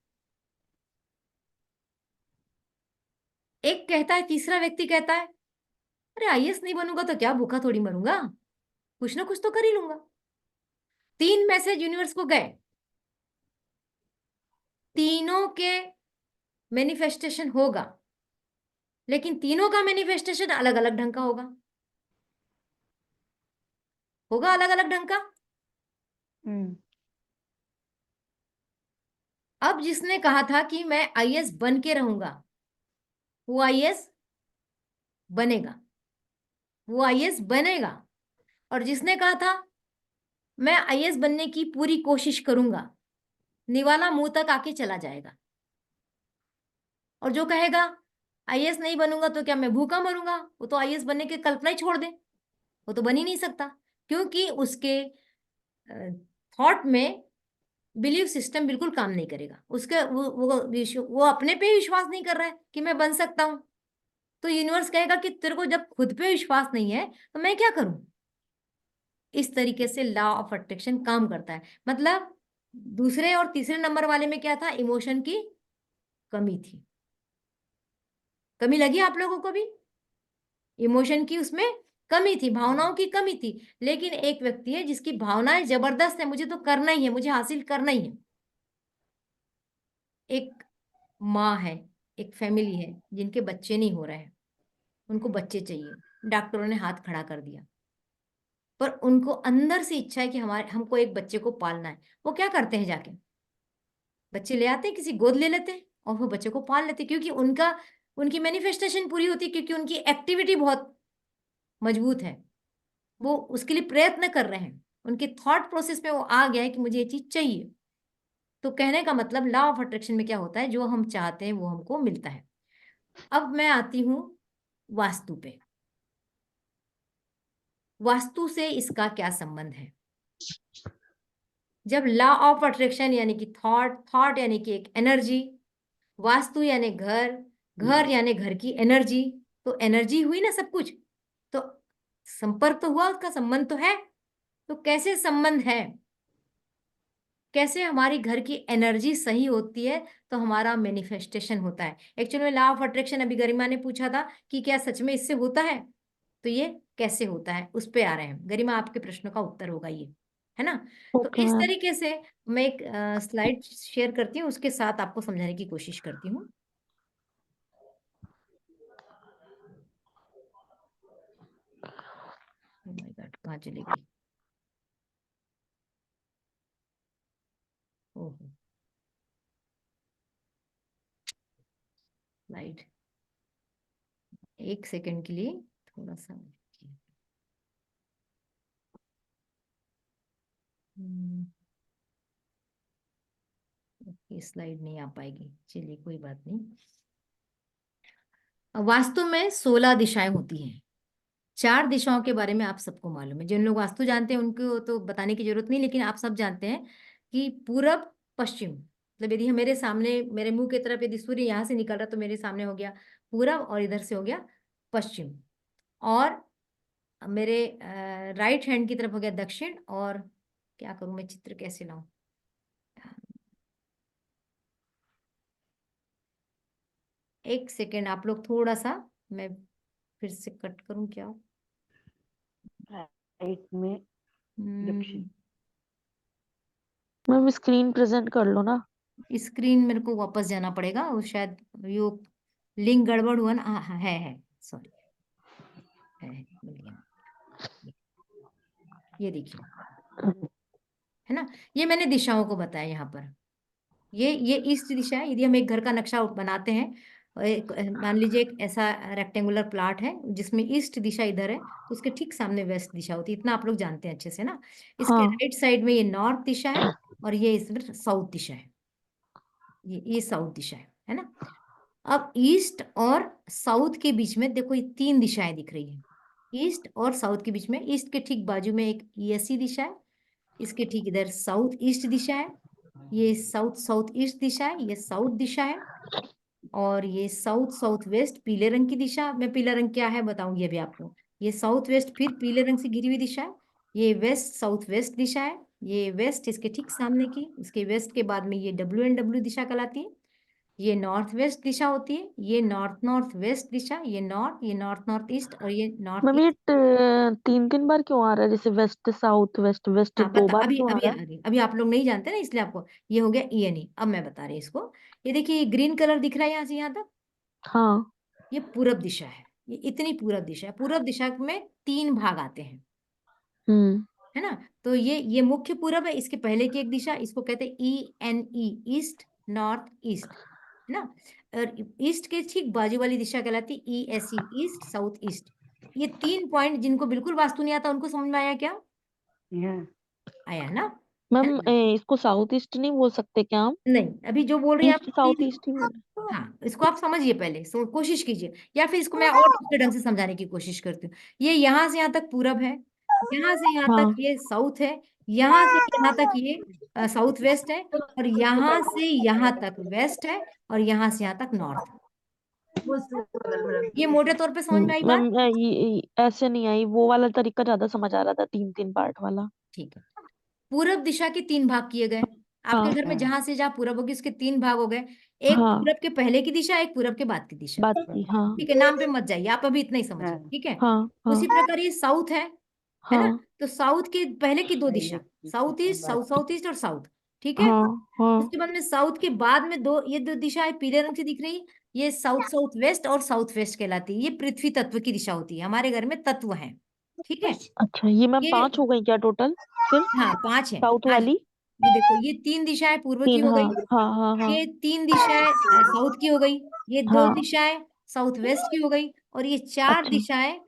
एक कहता है, तीसरा व्यक्ति कहता है, अरे आईएएस नहीं बनूंगा तो क्या, भूखा थोड़ी मरूंगा, कुछ ना कुछ तो कर ही लूंगा। 3 मैसेज यूनिवर्स को गए, तीनों के मैनिफेस्टेशन होगा, लेकिन तीनों का मैनिफेस्टेशन अलग अलग ढंग का होगा अलग अलग ढंग का। अब जिसने कहा था कि मैं आईएएस बन के रहूंगा, वो आईएएस बनेगा, वो आईएएस बनेगा। और जिसने कहा था मैं आईएएस बनने की पूरी कोशिश करूंगा, निवाला मुंह तक आके चला जाएगा। और जो कहेगा आईएएस नहीं बनूंगा तो क्या मैं भूखा मरूंगा, वो तो आईएएस बनने की कल्पना ही छोड़ दे, वो तो बन ही नहीं सकता, क्योंकि उसके थॉट में बिलीव सिस्टम बिल्कुल काम नहीं करेगा। उसके वो अपने पे विश्वास नहीं कर रहा है कि मैं बन सकता हूं। तो यूनिवर्स कहेगा कि तेरे को जब खुद पे विश्वास नहीं है तो मैं क्या करूं। इस तरीके से लॉ ऑफ अट्रैक्शन काम करता है। मतलब दूसरे और तीसरे नंबर वाले में क्या था, इमोशन की कमी थी। कमी लगी आप लोगों को भी? इमोशन की उसमें कमी थी, भावनाओं की कमी थी। लेकिन एक व्यक्ति है जिसकी भावनाएं जबरदस्त है, मुझे तो करना ही है, मुझे हासिल करना ही है। एक माँ है, एक फैमिली है जिनके बच्चे नहीं हो रहे हैं, उनको बच्चे चाहिए, डॉक्टरों ने हाथ खड़ा कर दिया, पर उनको अंदर से इच्छा है कि हमको एक बच्चे को पालना है। वो क्या करते हैं, जाके बच्चे ले आते हैं, किसी गोद ले लेते हैं और वो बच्चे को पाल लेते हैं, क्योंकि उनकी मैनिफेस्टेशन पूरी होती है, क्योंकि उनकी एक्टिविटी बहुत मजबूत है। वो उसके लिए प्रयत्न कर रहे हैं, उनके थॉट प्रोसेस में वो आ गया है कि मुझे ये चीज चाहिए। तो कहने का मतलब लॉ ऑफ अट्रैक्शन में क्या होता है, जो हम चाहते हैं वो हमको मिलता है। अब मैं आती हूं वास्तु पे। वास्तु से इसका क्या संबंध है? जब लॉ ऑफ अट्रैक्शन यानी कि थॉट यानी कि एक एनर्जी, वास्तु यानी घर, घर यानी घर की एनर्जी, तो एनर्जी हुई ना सब कुछ, तो संपर्क तो हुआ, उसका संबंध तो है। तो कैसे संबंध है, कैसे हमारी घर की एनर्जी सही होती है तो हमारा मैनिफेस्टेशन होता है। एक्चुअली में लॉ ऑफ अट्रैक्शन अभी गरिमा ने पूछा था कि क्या सच में इससे होता है, तो ये कैसे होता है उस पे आ रहे हैं। गरिमा, आपके प्रश्न का उत्तर होगा ये, है ना? तो ओके इस मैम। तरीके से मैं एक स्लाइड शेयर करती हूँ, उसके साथ आपको समझाने की कोशिश करती हूँ। Oh my God, कहाँ चली गई? ओहो, स्लाइड एक सेकंड के लिए थोड़ा सा ये स्लाइड नहीं आ पाएगी, चलिए कोई बात नहीं। वास्तु में 16 दिशाएं होती हैं। 4 दिशाओं के बारे में आप सबको मालूम है, जिन लोग वास्तु जानते हैं उनको तो बताने की जरूरत नहीं, लेकिन आप सब जानते हैं कि पूरब पश्चिम, मतलब यदि मेरे सामने, मेरे मुंह की तरफ यदि सूर्य यहाँ से निकल रहा तो मेरे सामने हो गया पूरब और इधर से हो गया पश्चिम, और मेरे राइट हैंड की तरफ हो गया दक्षिण। और क्या करूं मैं, चित्र कैसे लाऊं? एक सेकेंड आप लोग थोड़ा सा, मैं फिर से कट करूं क्या? राइट में दक्षिण। मैम स्क्रीन प्रेजेंट कर लो ना। स्क्रीन मेरे को वापस जाना पड़ेगा, और शायद यो लिंक गड़बड़ हुआ ना। हाँ, है सॉरी, है मिल गया। ये देखिए, है ना? ये मैंने दिशाओं को बताया यहाँ पर। ये ईस्ट दिशा है। यदि हम एक घर का नक्शा बनाते हैं, मान लीजिए एक ऐसा रेक्टेंगुलर प्लॉट है जिसमें ईस्ट दिशा इधर है, तो उसके ठीक सामने वेस्ट दिशा होती है। इतना आप लोग जानते हैं अच्छे से ना। इसके हाँ। राइट साइड में ये नॉर्थ दिशा है, और ये इसमें साउथ दिशा है। ये साउथ दिशा है ना? अब ईस्ट और साउथ के बीच में देखो, ये 3 दिशाएं दिख रही है। ईस्ट और साउथ के बीच में, ईस्ट के ठीक बाजू में एक ईएससी दिशा है, इसके ठीक इधर साउथ ईस्ट दिशा है, ये साउथ साउथ ईस्ट दिशा है, ये साउथ दिशा है, और ये साउथ साउथ वेस्ट पीले रंग की दिशा। मैं पीला रंग क्या है बताऊंगी अभी आपको। ये साउथ वेस्ट फिर पीले रंग से घिरी हुई दिशा है। ये वेस्ट साउथ वेस्ट दिशा है, ये वेस्ट इसके ठीक सामने की, इसके वेस्ट के बाद में ये WNW दिशा कहलाती है। ये नॉर्थ वेस्ट दिशा होती है, ये नॉर्थ नॉर्थ वेस्ट दिशा, ये नॉर्थ नॉर्थ ईस्ट, और ये नॉर्थ मैम ये ईस्ट। 3 3 बार क्यों आ रहा है, जैसे वेस्ट साउथ वेस्ट वेस्ट हाँ 2 बता, बार अभी क्यों आ अभी रहा आ है? रही, अभी आप लोग नहीं जानते ना, इसलिए आपको ये हो गया ENE। अब मैं बता रही हूँ इसको। ये देखिए, ये ग्रीन कलर दिख रहा है यहाँ से यहाँ तक, हाँ। ये पूरब दिशा है। ये इतनी पूरब दिशा है। पूरब दिशा में 3 भाग आते हैं, हम्म। है ना? तो ये मुख्य पूरब है। इसके पहले की एक दिशा, इसको कहते हैं ENE, ईस्ट नॉर्थ ईस्ट, है ना? और ईस्ट के ठीक बाजू वाली दिशा कहलाती है ESE, ईस्ट साउथ ईस्ट। ये 3 पॉइंट जिनको बिल्कुल वास्तु नहीं आता उनको समझ में आया क्या? यहाँ आया ना? है मैम ना? इसको साउथ ईस्ट नहीं बोल सकते क्या हम? नहीं, अभी जो बोल रही हैं ईस्ट साउथ आप, ईस्ट ही बोल। हाँ, इसको आप समझिए पहले, कोशिश कीजिए, या फिर इसको मैं और दूसरे ढंग से समझाने की कोशिश करती हूँ। ये यहाँ से यहाँ तक पूरब है, यहाँ से यहाँ तक हाँ। ये साउथ है, यहाँ से यहाँ तक ये साउथ वेस्ट है, और यहाँ से यहाँ तक वेस्ट है, और यहाँ से यहाँ तक नॉर्थ। ये मोटे तौर पे समझ में आई मैम बात? ऐसे नहीं आई, वो वाला तरीका ज्यादा समझ आ रहा था, 3 3 पार्ट वाला। ठीक है। पूरब दिशा के 3 भाग किए गए। आपके हाँ घर में जहां से जहां पूरब होगी उसके 3 भाग हो गए। एक हाँ पूरब के पहले की दिशा, एक पूरब के बाद की दिशा। बात की। हाँ ठीक है, नाम पे मत जाइए, आप अभी इतना ही समझिए। हाँ। ठीक है, हाँ हाँ उसी प्रकार ये साउथ है ना। हाँ तो साउथ के पहले की 2 दिशा, south east, south south east और साउथ। ठीक है, हाँ हाँ उसके बाद में साउथ के बाद में ये 2 दिशाएं पीले रंग से दिख रही, ये साउथ साउथ वेस्ट और साउथ वेस्ट कहलाती है। ये पृथ्वी तत्व की दिशा होती है, हमारे घर में तत्व है। ठीक है, अच्छा, ये मैम ये 5 हो गई क्या टोटल फिर? हाँ 5 है। साउथ आज वाली ये देखो, ये 3 दिशाएं पूर्व की 3। हो हाँ गई, हाँ हाँ हाँ ये 3 दिशाएं साउथ की हो गई, ये 2 हाँ। दिशाएं साउथ वेस्ट की हो गई, और ये 4 अच्छा दिशाएं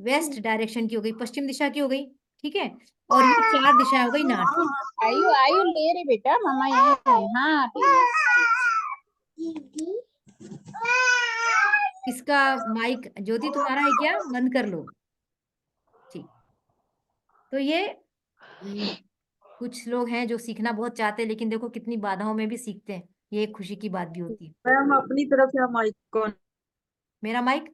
वेस्ट डायरेक्शन की हो गई, पश्चिम दिशा की हो गई। ठीक है, और ये 4 दिशाएं हो गई नॉर्थ की। आयु ले रही बेटा, मामा यहाँ है। हाँ इसका माइक ज्योति तुम्हारा है क्या? बंद कर लो। ठीक, तो ये कुछ लोग हैं जो सीखना बहुत चाहते हैं, लेकिन देखो कितनी बाधाओं में भी सीखते हैं, ये एक खुशी की बात भी होती है। मैम अपनी तरफ से आप माइक को मेरा माइक,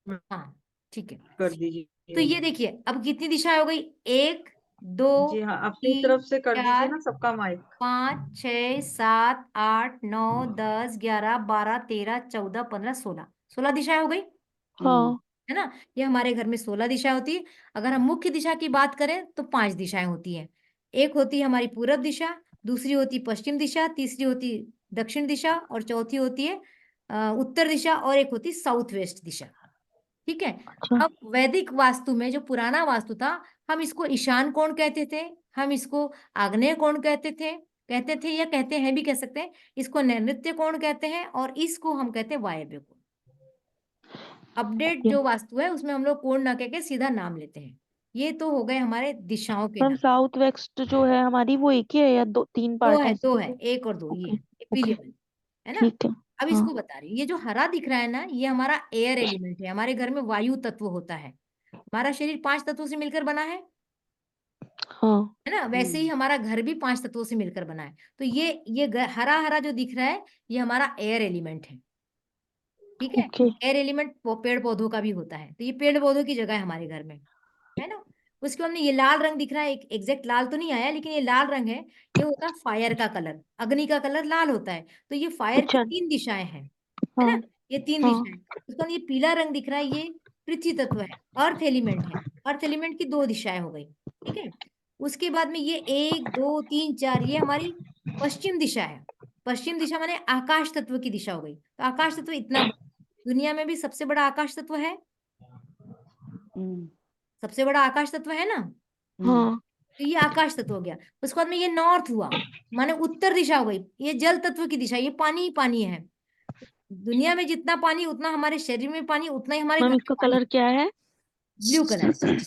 हाँ ठीक है। कर दीजिए। तो ये देखिए अब कितनी दिशाएं हो गई, 1 2 जी हाँ, अपनी 3 तरफ से कर दीजिए 4 ना सबका माइक। 5 6 7 8 9 10 11 12 13 14 15 16, 16 दिशाएं हो गई हाँ है ना। ये हमारे घर में 16 दिशाएं होती है। अगर हम मुख्य दिशा की बात करें तो 5 दिशाएं होती हैं। एक होती है हमारी पूरब दिशा, दूसरी होती पश्चिम दिशा, तीसरी होती दक्षिण दिशा, और चौथी होती है उत्तर दिशा, और एक होती साउथ वेस्ट दिशा। ठीक है, अच्छा अब वैदिक वास्तु में जो पुराना वास्तु था, हम इसको ईशान कोण कहते थे, हम इसको आग्नेय कोण कहते थे या कहते हैं भी कह सकते हैं, इसको नैऋत्य कोण कहते हैं, और इसको हम कहते हैं वायव्य कोण। Update okay. जो वास्तु है उसमें हम लोग कोण ना कह के सीधा नाम लेते हैं। ये तो हो गए हमारे दिशाओं के मैम नाम। साउथ वेस्ट जो है हमारी वो एक ही है या 3 पार्ट है दो इसके? है, 1 और 2 ये ओके है ओके पीरियड, है ना। ठीक है। अब हाँ इसको बता रही हूँ, ये जो हरा दिख रहा है ना, ये हमारा एयर एलिमेंट है। हमारे घर में वायु तत्व होता है। हमारा शरीर 5 तत्वों से मिलकर बना हाँ है ना। वैसे ही हमारा घर भी 5 तत्वों से मिलकर बना है। तो ये हरा हरा जो दिख रहा है, ये हमारा एयर एलिमेंट है। ठीक है, ओके एयर एलिमेंट पेड़ पौधों का भी होता है, तो ये पेड़ पौधों की जगह है हमारे घर में, है ना। उसके बाद में ये लाल रंग दिख रहा है, एक एग्जैक्ट लाल तो नहीं आया, लेकिन ये लाल रंग है। ये होता है फायर का कलर, अग्नि का कलर लाल होता है। तो ये फायर की किचन। 3 दिशाएं हैं, है हाँ ना। ये 3 हाँ दिशाएं। उसके बाद ये पीला रंग दिख रहा है, ये पृथ्वी तत्व है, अर्थ एलिमेंट है। अर्थ एलिमेंट की 2 दिशाएं हो गई। ठीक है, उसके बाद में ये 1 2 3 4, ये हमारी पश्चिम दिशा है। पश्चिम दिशा माने आकाश तत्व की दिशा हो गई। तो आकाश तत्व इतना बड़ा, दुनिया में भी सबसे बड़ा आकाश तत्व है, सबसे बड़ा आकाश तत्व है ना। हाँ तो ये आकाश तत्व हो गया। उसके बाद में ये नॉर्थ हुआ, माने उत्तर दिशा हो गई। ये जल तत्व की दिशा, ये पानी ही पानी है। दुनिया में जितना पानी, उतना हमारे शरीर में पानी, उतना ही हमारे घर मैम में इसका पानी। कलर क्या है? Blue colour.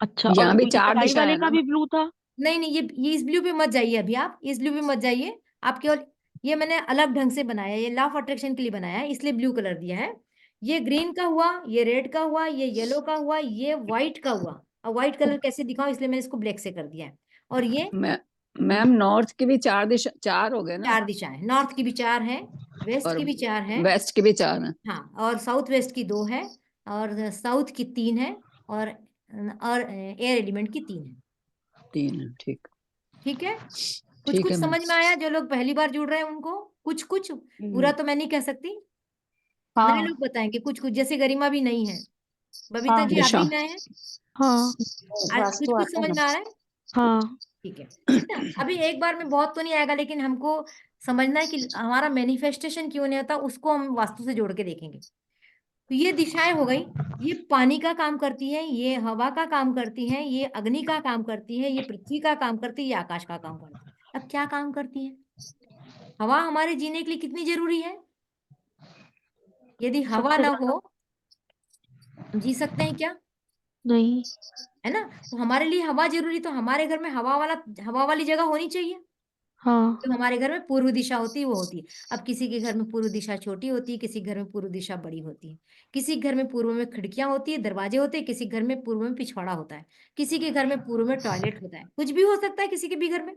अच्छा, और यहाँ भी ये 4 कढ़ाई दिशा वाले है का ना। भी ब्लू था? नहीं नहीं, ये इस ब्लू पे मत जाइए अभी, आप इस ब्लू पे मत जाइए। आप केवल, ये मैंने अलग ढंग से बनाया है, ये लॉ ऑफ अट्रैक्शन के लिए बनाया है, इसलिए ब्लू कलर दिया है। ये ग्रीन का हुआ, ये रेड का हुआ, ये येलो का हुआ, ये व्हाइट का हुआ। और व्हाइट कलर कैसे दिखाऊं, इसलिए मैंने इसको ब्लैक से कर दिया है। और ये मैम नॉर्थ की भी 4 दिशा, 4 हो गए ना। 4 दिशाएं, नॉर्थ की भी 4 है, वेस्ट और की भी 4 है, वेस्ट की भी 4 है। हाँ, और साउथ वेस्ट की 2 है, और साउथ की 3 है, और एयर एलिमेंट की 3 है। 3 है, ठीक। ठीक है, कुछ ठीक कुछ है मैम। समझ में आया? जो लोग पहली बार जुड़ रहे हैं उनको कुछ कुछ, पूरा तो मैं नहीं कह सकती, नए लोग बताएंगे कुछ कुछ, जैसे गरिमा भी नहीं है, बबीता जी आप दिशा। भी नए हैं, हाँ आज कुछ कुछ समझ में आ रहा है। हाँ ठीक है ना? अभी एक बार में बहुत तो नहीं आएगा, लेकिन हमको समझना है कि हमारा मैनिफेस्टेशन क्यों नहीं होता, उसको हम वास्तु से जोड़ के देखेंगे। तो ये दिशाएं हो गई, ये पानी का काम करती है, ये हवा का काम करती है, ये अग्नि का काम करती है, ये पृथ्वी का काम करती है, ये आकाश का काम करती है। अब क्या काम करती है? हवा हमारे जीने के लिए कितनी जरूरी है? यदि हवा सबसे ना ज्यादा। हो, हम जी सकते हैं क्या? नहीं। है ना। तो हमारे लिए हवा जरूरी, तो हमारे घर में हवा वाली जगह होनी चाहिए। हाँ जो हमारे घर में पूर्व दिशा होती है वो होती है। अब किसी के घर में पूर्व दिशा छोटी होती है, किसी घर में पूर्व दिशा बड़ी होती है, किसी घर में पूर्व में खिड़कियां होती है, दरवाजे होते हैं, किसी घर में पूर्व में पिछवाड़ा होता है, किसी के घर में पूर्व में टॉयलेट होता है, कुछ भी हो सकता है किसी के भी घर में,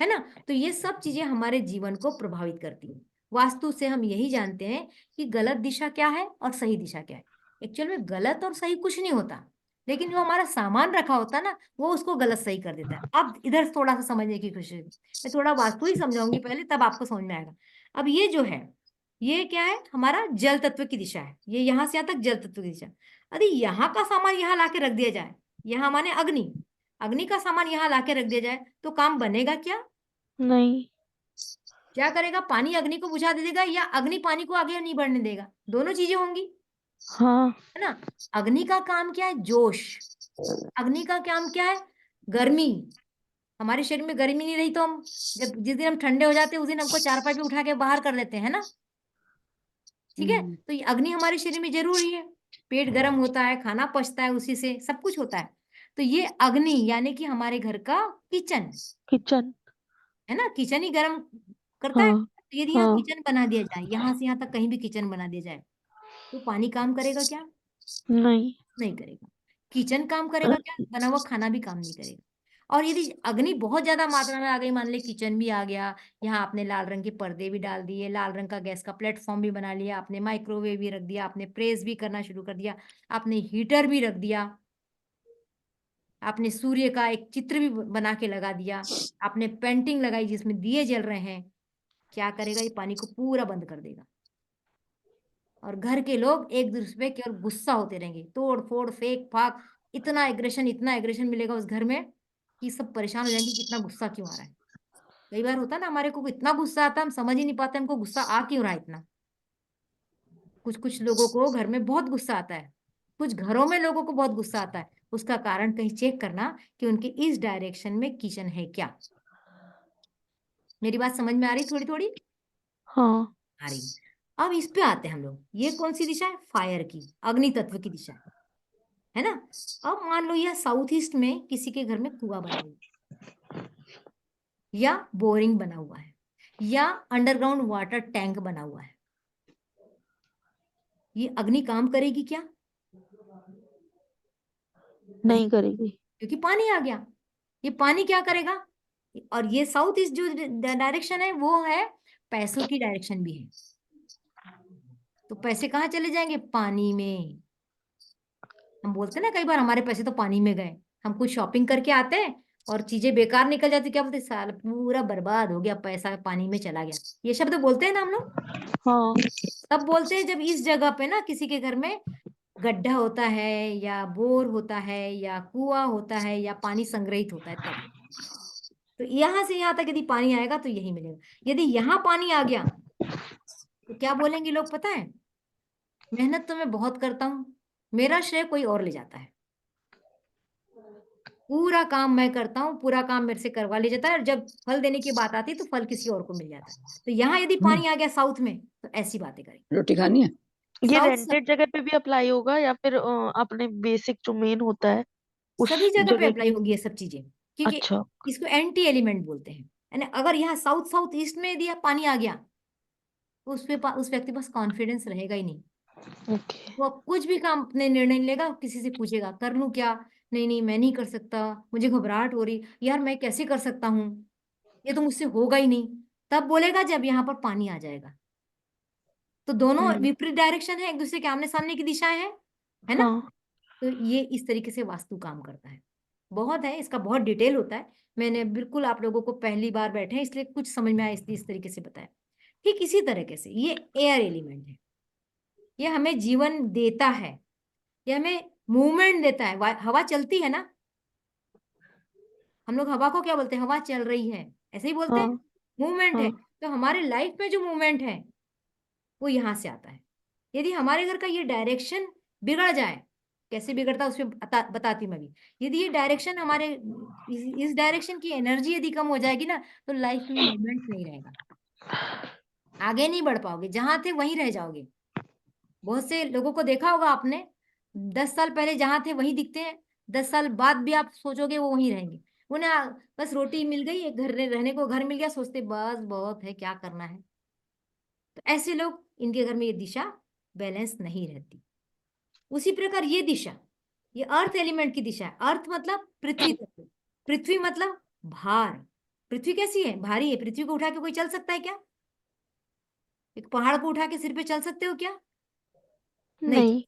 है ना। तो ये सब चीजें हमारे जीवन को प्रभावित करती है। वास्तु से हम यही जानते हैं कि गलत दिशा क्या है और सही दिशा क्या है। एक्चुअल में गलत और सही कुछ नहीं होता, लेकिन जो हमारा सामान रखा होता है ना, वो उसको गलत सही कर देता है। अब इधर थोड़ा सा समझने की कोशिश, मैं थोड़ा वास्तविक समझाऊंगी पहले, तब आपको समझ में आएगा। अब ये जो है, ये क्या है, हमारा जल तत्व की दिशा है। ये यहां से यहाँ तक जल तत्व की दिशा। यदि यहाँ का सामान यहाँ लाके रख दिया जाए, यहाँ माने अग्नि, अग्नि का सामान यहाँ लाके रख दिया जाए, तो काम बनेगा क्या? नहीं। क्या करेगा? पानी अग्नि को बुझा दे देगा, या अग्नि पानी को आगे नहीं बढ़ने देगा? दोनों चीजें होंगी, हाँ। है ना। अग्नि का काम क्या है? जोश। अग्नि का काम क्या है? गर्मी। हमारे शरीर में गर्मी नहीं रही तो हम, जब जिस दिन हम ठंडे हो जाते हैं उस दिन हमको चारपाई पे उठा के बाहर कर लेते हैं ना, ठीक है। तो ये अग्नि हमारे शरीर में जरूरी है, पेट गर्म होता है, खाना पचता है, उसी से सब कुछ होता है। तो ये अग्नि यानी कि हमारे घर का किचन, किचन। है ना, किचन ही गर्म करता है। हाँ। तो यदि यहाँ हाँ। किचन बना दिया जाए, यहाँ से यहाँ तक कहीं भी किचन बना दिया जाए, तो पानी काम करेगा क्या? नहीं। नहीं करेगा। किचन काम करेगा क्या? बना हुआ खाना भी काम नहीं करेगा। और यदि अग्नि बहुत ज्यादा मात्रा में आ गई, मान ले किचन भी आ गया, यहाँ आपने लाल रंग के पर्दे भी डाल दिए, लाल रंग का गैस का प्लेटफॉर्म भी बना लिया, आपने माइक्रोवेव भी रख दिया, आपने प्रेस भी करना शुरू कर दिया, आपने हीटर भी रख दिया, आपने सूर्य का एक चित्र भी बना के लगा दिया, आपने पेंटिंग लगाई जिसमें दिए जल रहे हैं, क्या करेगा? ये पानी को पूरा बंद कर देगा। और घर के लोग एक दूसरे पे केवल गुस्सा होते रहेंगे, तोड़ फोड़ फेंक फाक, इतना एग्रेशन मिलेगा उस घर में कि सब परेशान हो जाएंगे कि इतना गुस्सा क्यों आ रहा है। कई बार होता है ना, हमारे को इतना गुस्सा आता है, हम समझ ही नहीं पाते हमको गुस्सा आ क्यों रहा है इतना। कुछ कुछ लोगों को घर में बहुत गुस्सा आता है, कुछ घरों में लोगों को बहुत गुस्सा आता है। उसका कारण कहीं चेक करना कि उनके इस डायरेक्शन में किचन है क्या। मेरी बात समझ में आ रही? थोड़ी थोड़ी हाँ। आ रही। अब इस पे आते हैं हम लोग। ये कौन सी दिशा है? फायर की, अग्नि तत्व की दिशा है ना। अब मान लो यह साउथ ईस्ट में किसी के घर में कुआं बना हुआ है, या बोरिंग बना हुआ है, या अंडरग्राउंड वाटर टैंक बना हुआ है। ये अग्नि काम करेगी क्या? नहीं करेगी। क्योंकि पानी आ गया। ये पानी क्या करेगा? और ये साउथ ईस्ट जो डायरेक्शन है वो है पैसों की डायरेक्शन भी है। तो पैसे कहाँ चले जाएंगे? पानी में। हम बोलते हैं ना कई बार हमारे पैसे तो पानी में गए, हम कुछ शॉपिंग करके आते हैं और चीजें बेकार निकल जाती, क्या बोलते? साल पूरा बर्बाद हो गया, पैसा पानी में चला गया। ये शब्द बोलते हैं ना हम लोग। हाँ। तब बोलते हैं जब इस जगह पे ना किसी के घर में गड्ढा होता है, या बोर होता है, या कुआं होता है, या पानी संग्रहित होता है, तब। तो यहां से यहां तक यदि पानी आएगा तो यही मिलेगा। यदि यहाँ पानी आ गया तो क्या बोलेंगे लोग पता है? मेहनत तो मैं बहुत करता हूँ, मेरा श्रेय कोई और ले जाता है। पूरा काम मैं करता हूँ, पूरा काम मेरे से करवा लिया जाता है, और जब फल देने की बात आती है तो फल किसी और को मिल जाता है। तो यहाँ यदि पानी आ गया साउथ में, तो ऐसी बातें करेंगे। रोटी खानी है? ये साउथ रेंटेड जगह पे भी अप्लाई होगा या फिर अपने बेसिक जो मेन होता है उस सभी जगह पे जगह अप्लाई की? होंगी ये सब चीजें, क्योंकि अच्छा। इसको एंटी एलिमेंट बोलते हैं। यानी अगर यहाँ साउथ साउथ ईस्ट में यदि पानी आ गया तो उस व्यक्ति के पास कॉन्फिडेंस रहेगा ही नहीं। ओके। वो अब कुछ भी काम अपने निर्णय नहीं लेगा, किसी से पूछेगा कर लूं क्या, नहीं नहीं मैं नहीं कर सकता, मुझे घबराहट हो रही, यार मैं कैसे कर सकता हूँ, ये तो मुझसे होगा ही नहीं। तब बोलेगा जब यहाँ पर पानी आ जाएगा। तो दोनों विपरीत डायरेक्शन है, एक दूसरे के आमने सामने की दिशाएं हैं, है ना। हाँ। तो ये इस तरीके से वास्तु काम करता है। बहुत है, इसका बहुत डिटेल होता है। मैंने बिल्कुल आप लोगों को पहली बार बैठे हैं इसलिए कुछ समझ में आया, इस तरीके से बताया। ठीक इसी तरीके से ये एयर एलिमेंट है, ये हमें जीवन देता है, ये हमें मूवमेंट देता है। हवा चलती है ना, हम लोग हवा को क्या बोलते हैं? हवा चल रही है, ऐसे ही बोलते हैं। हाँ। मूवमेंट है। हाँ। तो हमारे लाइफ में जो मूवमेंट है वो यहाँ से आता है। यदि हमारे घर का ये डायरेक्शन बिगड़ जाए, कैसे बिगड़ता है उसमें बताती हूँ मैं भी। यदि ये डायरेक्शन हमारे इस डायरेक्शन की एनर्जी यदि कम हो जाएगी ना, तो लाइफ में मूवमेंट नहीं रहेगा, आगे नहीं बढ़ पाओगे, जहां थे वहीं रह जाओगे। बहुत से लोगों को देखा होगा आपने, 10 साल पहले जहां थे वहीं दिखते हैं, 10 साल बाद भी आप सोचोगे वो वहीं रहेंगे। उन्हें बस रोटी मिल गई, एक घर रहने को घर मिल गया, सोचते बस बहुत है, क्या करना है। तो ऐसे लोग, इनके घर में ये दिशा बैलेंस नहीं रहती। उसी प्रकार ये दिशा, ये अर्थ एलिमेंट की दिशा है। अर्थ मतलब पृथ्वी तत्व, पृथ्वी मतलब भार। पृथ्वी कैसी है? भारी है। पृथ्वी को उठा के कोई चल सकता है क्या? एक पहाड़ को उठा के सिर पे चल सकते हो क्या? नहीं। नहीं।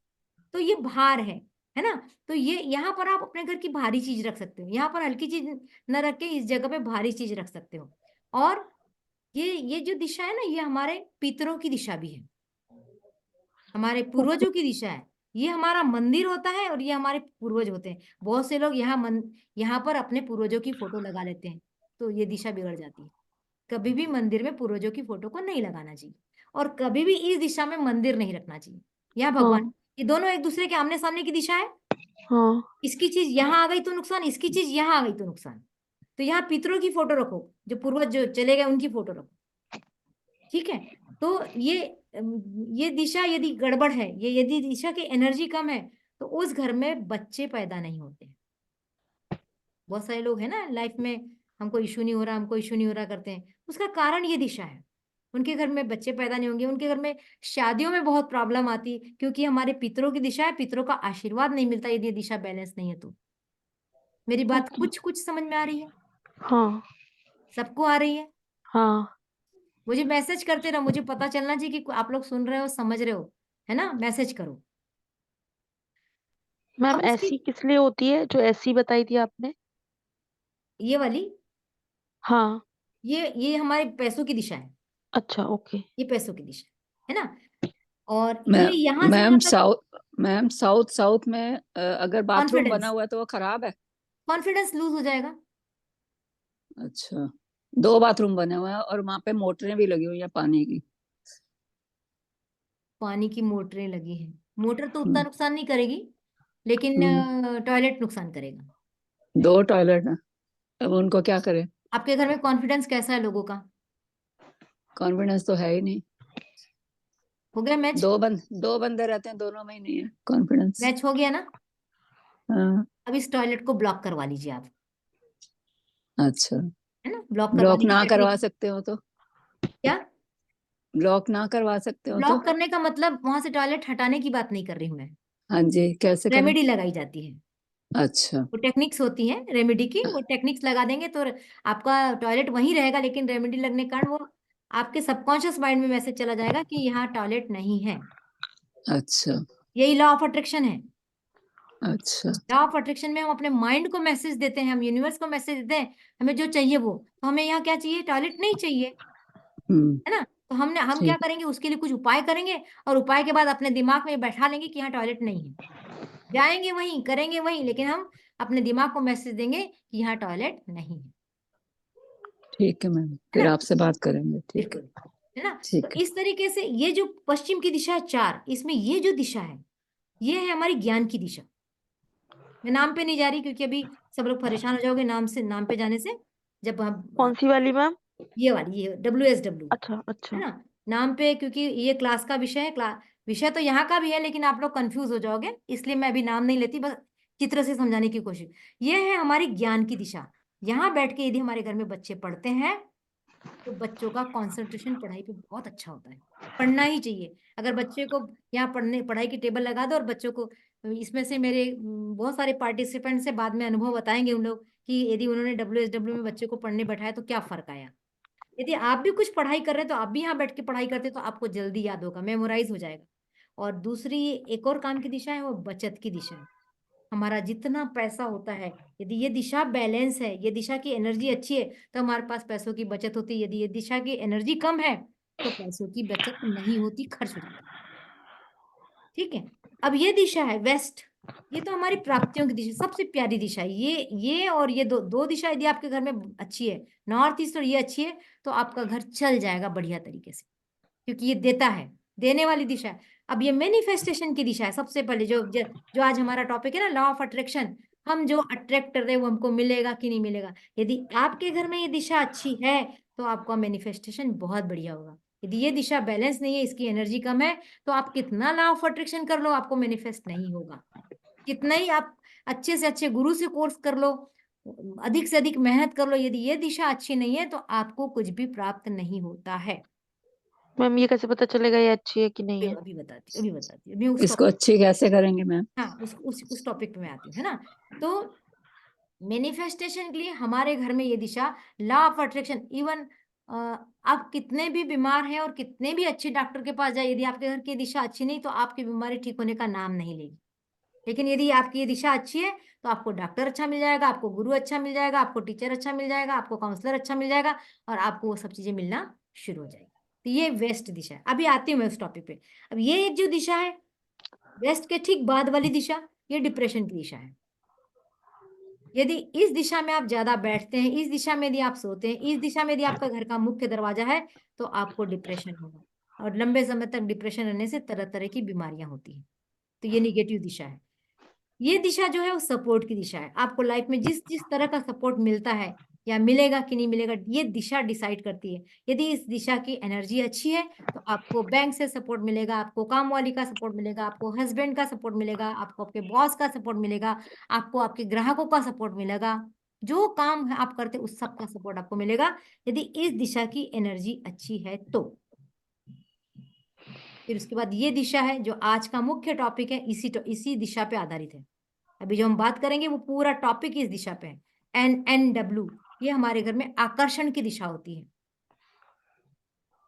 तो ये भार है। है ना। तो ये यहाँ पर आप अपने घर की भारी चीज रख सकते हो, यहाँ पर हल्की चीज न रख के इस जगह पे भारी चीज रख सकते हो। और ये जो दिशा है ना, ये हमारे पितरों की दिशा भी है, हमारे पूर्वजों की दिशा है। ये हमारा मंदिर होता है और ये हमारे पूर्वज होते हैं। बहुत से लोग यहाँ पर अपने पूर्वजों की फोटो लगा लेते हैं, तो ये दिशा बिगड़ जाती है। कभी भी मंदिर में पूर्वजों की फोटो को नहीं लगाना चाहिए, और कभी भी इस दिशा में मंदिर नहीं रखना चाहिए। यहाँ भगवान, हाँ ये दोनों एक दूसरे के आमने सामने की दिशा है। हाँ इसकी चीज यहाँ आ गई तो नुकसान, इसकी चीज यहाँ आ गई तो नुकसान। तो यहाँ पितरों की फोटो रखो, जो पूर्वज जो चले गए उनकी फोटो रखो, ठीक है। तो ये दिशा यदि गड़बड़ है, ये यदि दिशा की एनर्जी कम है, तो उस घर में बच्चे पैदा नहीं होते। बहुत सारे लोग हैं ना लाइफ में, हमको इशू नहीं हो रहा, हमको इशू नहीं हो रहा करते हैं, उसका कारण ये दिशा है। उनके घर में बच्चे पैदा नहीं होंगे, उनके घर में शादियों में बहुत प्रॉब्लम आती, क्योंकि हमारे पितरों की दिशा है, पितरों का आशीर्वाद नहीं मिलता यदि ये दिशा बैलेंस नहीं है तो। मेरी बात कुछ कुछ समझ में आ रही है? हाँ सबको आ रही है? हाँ। मुझे मैसेज करते रहो, मुझे पता चलना चाहिए कि आप लोग सुन रहे हो, समझ रहे हो, है ना। मैसेज करो। मैम अब इसकी ऐसी किस लिए होती है जो ऐसी बताई थी आपने? ये वाली, हाँ। ये हमारे पैसों की दिशा है, अच्छा ओके। ये पैसों की दिशा है ना। और ये मैम यहाँ से मैम यहाँ तक साउथ साउथ में अगर बाथरूम बना कॉन्फिडेंस, हुआ है तो वो खराब है। कॉन्फिडेंस लूज हो जाएगा। अच्छा, 2 बाथरूम बने हुए हैं और वहां पे मोटरें भी लगी हुई है पानी की। पानी की मोटरें लगी हैं, मोटर तो उतना हम्म, नुकसान नहीं करेगी, लेकिन टॉयलेट नुकसान करेगा। 2 टॉयलेट है, अब उनको क्या करें? आपके घर में कॉन्फिडेंस कैसा है लोगों का? कॉन्फिडेंस तो है ही नहीं। हो गया मैच? 2 बंदे रहते हैं, दोनों में ही नहीं है कॉन्फिडेंस। मैच हो गया ना। हाँ। अब इस टॉयलेट को ब्लॉक करवा लीजिए आप, अच्छा, है ना। ब्लॉक ब्लॉक करवाने की ना करवा टेक्निक सकते हो तो? क्या? ब्लॉक ना करवा सकते हो तो? ब्लॉक करने का मतलब वहां से टॉयलेट हटाने की बात नहीं कर रही हूँ मैं, हाँ जी, कैसे करें? रेमेडी लगाई जाती है। अच्छा। वो टेक्निक्स होती हैं रेमेडी की, वो टेक्निक्स लगा देंगे तो आपका टॉयलेट वहीं रहेगा, लेकिन रेमेडी लगने के कारण वो आपके सबकॉन्शियस माइंड में मैसेज चला जाएगा कि यहाँ टॉयलेट नहीं है। अच्छा। यही लॉ ऑफ अट्रैक्शन है। अच्छा। लॉ ऑफ अट्रैक्शन में हम अपने माइंड को मैसेज देते हैं, हम यूनिवर्स को मैसेज देते हैं, हमें जो चाहिए वो। तो हमें यहाँ क्या चाहिए? टॉयलेट नहीं चाहिए, हम्म। है ना। तो हम क्या ठीक। करेंगे, उसके लिए कुछ उपाय करेंगे, और उपाय के बाद अपने दिमाग में बैठा लेंगे कि यहाँ टॉयलेट नहीं है। जाएंगे वहीं, करेंगे वहीं, लेकिन हम अपने दिमाग को मैसेज देंगे कि यहाँ टॉयलेट नहीं है। ठीक है मैम, है फिर ना। आपसे बात करेंगे। ठीक बिल्कुल, है ना। तो ठीक है। इस तरीके से ये जो पश्चिम की दिशा है 4, इसमें ये जो दिशा है, ये है हमारी ज्ञान की दिशा। मैं नाम पे नहीं जा रही, क्योंकि अभी सब लोग परेशान हो जाओगे नाम पे जाने से। जब हम कौन सी वाली मैम? ये वाली, ये WSW, अच्छा अच्छा। है ना, नाम पे, क्योंकि ये क्लास का विषय है। विषय तो यहाँ का भी है, लेकिन आप लोग कंफ्यूज हो जाओगे, इसलिए मैं अभी नाम नहीं लेती, बस चित्र से समझाने की कोशिश। ये है हमारी ज्ञान की दिशा। यहाँ बैठ के यदि हमारे घर में बच्चे पढ़ते हैं, तो बच्चों का कंसंट्रेशन पढ़ाई पे बहुत अच्छा होता है। पढ़ना ही चाहिए। अगर बच्चे को यहाँ पढ़ाई की टेबल लगा दो, और बच्चों को, इसमें से मेरे बहुत सारे पार्टिसिपेंट से बाद में अनुभव बताएंगे उन लोग कि यदि उन्होंने WSW में बच्चे को पढ़ने बैठाया तो क्या फर्क आया। यदि आप भी कुछ पढ़ाई कर रहे हैं, तो आप भी यहाँ बैठ के पढ़ाई करते, तो आपको जल्दी याद होगा, मेमोराइज हो जाएगा। और दूसरी एक और काम की दिशा है, वो बचत की दिशा है। हमारा जितना पैसा होता है, यदि ये दिशा बैलेंस है, ये दिशा की एनर्जी अच्छी है, तो हमारे पास पैसों की बचत होती है। यदि ये दिशा की एनर्जी कम है, तो पैसों की बचत नहीं होती, खर्च हो जाता है। ठीक है। अब ये दिशा है वेस्ट, ये तो हमारी प्राप्तियों की दिशा, सबसे प्यारी दिशा है ये और ये दो दिशा यदि आपके घर में अच्छी है, नॉर्थ ईस्ट और ये अच्छी है, तो आपका घर चल जाएगा बढ़िया तरीके से, क्योंकि ये देता है, देने वाली दिशा है। अब ये मैनिफेस्टेशन की दिशा है। सबसे पहले जो आज हमारा टॉपिक है ना, लॉ ऑफ अट्रैक्शन, हम जो अट्रैक्ट कर रहे हैं वो हमको मिलेगा कि नहीं मिलेगा। यदि आपके घर में ये दिशा अच्छी है, तो आपका मैनिफेस्टेशन बहुत बढ़िया होगा। यदि ये दिशा बैलेंस नहीं है, इसकी एनर्जी कम है, तो आप कितना लॉ ऑफ अट्रैक्शन कर लो, आपको मैनिफेस्ट नहीं होगा। कितना ही आप अच्छे से अच्छे गुरु से कोर्स कर लो, अधिक से अधिक मेहनत कर लो, यदि ये दिशा अच्छी नहीं है, तो आपको कुछ भी प्राप्त नहीं होता है। मैम ये कैसे पता चलेगा ये अच्छी है कि नहीं है? अभी बताती हूँ, अभी उस इसको टॉपिक, अच्छी कैसे करेंगे मैम? हाँ उस टॉपिक पे मैं आती हूँ, है ना। तो मैनिफेस्टेशन के लिए हमारे घर में ये दिशा, लॉ ऑफ अट्रैक्शन, इवन आप कितने भी बीमार हैं और कितने भी अच्छे डॉक्टर के पास जाए, यदि आपके घर की दिशा अच्छी नहीं, तो आपकी बीमारी ठीक होने का नाम नहीं लेगी। लेकिन यदि आपकी ये दिशा अच्छी है तो आपको डॉक्टर अच्छा मिल जाएगा, आपको गुरु अच्छा मिल जाएगा, आपको टीचर अच्छा मिल जाएगा, आपको काउंसलर अच्छा मिल जाएगा और आपको वो सब चीजें मिलना शुरू हो जाएगी। तो ये वेस्ट दिशा है। अभी आती हूँ मैं उस टॉपिक पे। अब ये एक जो दिशा है वेस्ट के ठीक बाद वाली दिशा, ये डिप्रेशन की दिशा है। यदि इस दिशा में आप ज्यादा बैठते हैं, इस दिशा में यदि आप सोते हैं, इस दिशा में यदि आपका घर का मुख्य दरवाजा है तो आपको डिप्रेशन होगा और लंबे समय तक डिप्रेशन रहने से तरह तरह की बीमारियां होती हैं। तो ये निगेटिव दिशा है। ये दिशा जो है वो सपोर्ट की दिशा है। आपको लाइफ में जिस जिस तरह का सपोर्ट मिलता है या मिलेगा कि नहीं मिलेगा, ये दिशा डिसाइड करती है। यदि इस दिशा की एनर्जी अच्छी है तो आपको बैंक से सपोर्ट मिलेगा, आपको काम वाली का सपोर्ट मिलेगा, आपको हस्बैंड का सपोर्ट मिलेगा, आपको आपके बॉस का सपोर्ट मिलेगा, आपको आपके ग्राहकों का सपोर्ट मिलेगा, जो काम है आप करते उस सब का सपोर्ट आपको मिलेगा यदि इस दिशा की एनर्जी अच्छी है तो। फिर उसके बाद ये दिशा है जो आज का मुख्य टॉपिक है, इसी दिशा पे आधारित है। अभी जो हम बात करेंगे वो पूरा टॉपिक इस दिशा पे है। NNW, ये हमारे घर में आकर्षण की दिशा होती है।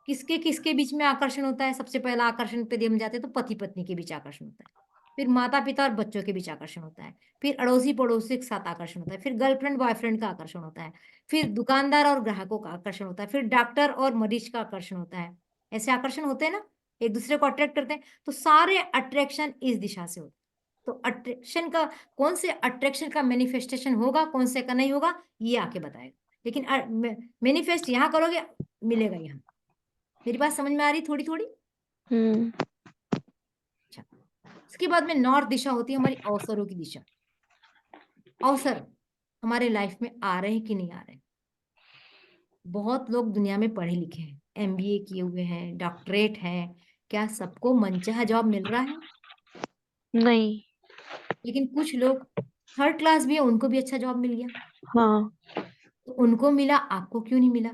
किसके किसके बीच में आकर्षण होता है? सबसे पहला आकर्षण पे हम जाते हैं तो पति पत्नी के बीच आकर्षण होता है, फिर माता पिता और बच्चों के बीच आकर्षण होता है, फिर अड़ोसी पड़ोसी के साथ आकर्षण होता है, फिर गर्लफ्रेंड बॉयफ्रेंड का आकर्षण होता है, फिर दुकानदार और ग्राहकों का आकर्षण होता है, फिर डॉक्टर और मरीज का आकर्षण होता है। ऐसे आकर्षण होते हैं ना, एक दूसरे को अट्रैक्ट करते हैं। तो सारे अट्रैक्शन इस दिशा से होते हैं। तो अट्रैक्शन का कौन से अट्रैक्शन का मैनिफेस्टेशन होगा, कौन से का नहीं होगा, ये आके बताएगा। लेकिन मैनिफेस्ट यहाँ करोगे मिलेगा यहाँ। मेरी बात समझ में आ रही थोड़ी थोड़ी? अच्छा, इसके बाद में नॉर्थ दिशा होती है हमारी अवसरों की दिशा। अवसर हमारे लाइफ में आ रहे हैं कि नहीं आ रहे? बहुत लोग दुनिया में पढ़े लिखे हैं, MBA किए हुए हैं, डॉक्टरेट है, क्या सबको मनचाहा जॉब मिल रहा है? नहीं। लेकिन कुछ लोग थर्ड क्लास भी है, उनको भी अच्छा जॉब मिल गया। हाँ। तो उनको मिला, आपको क्यों नहीं मिला?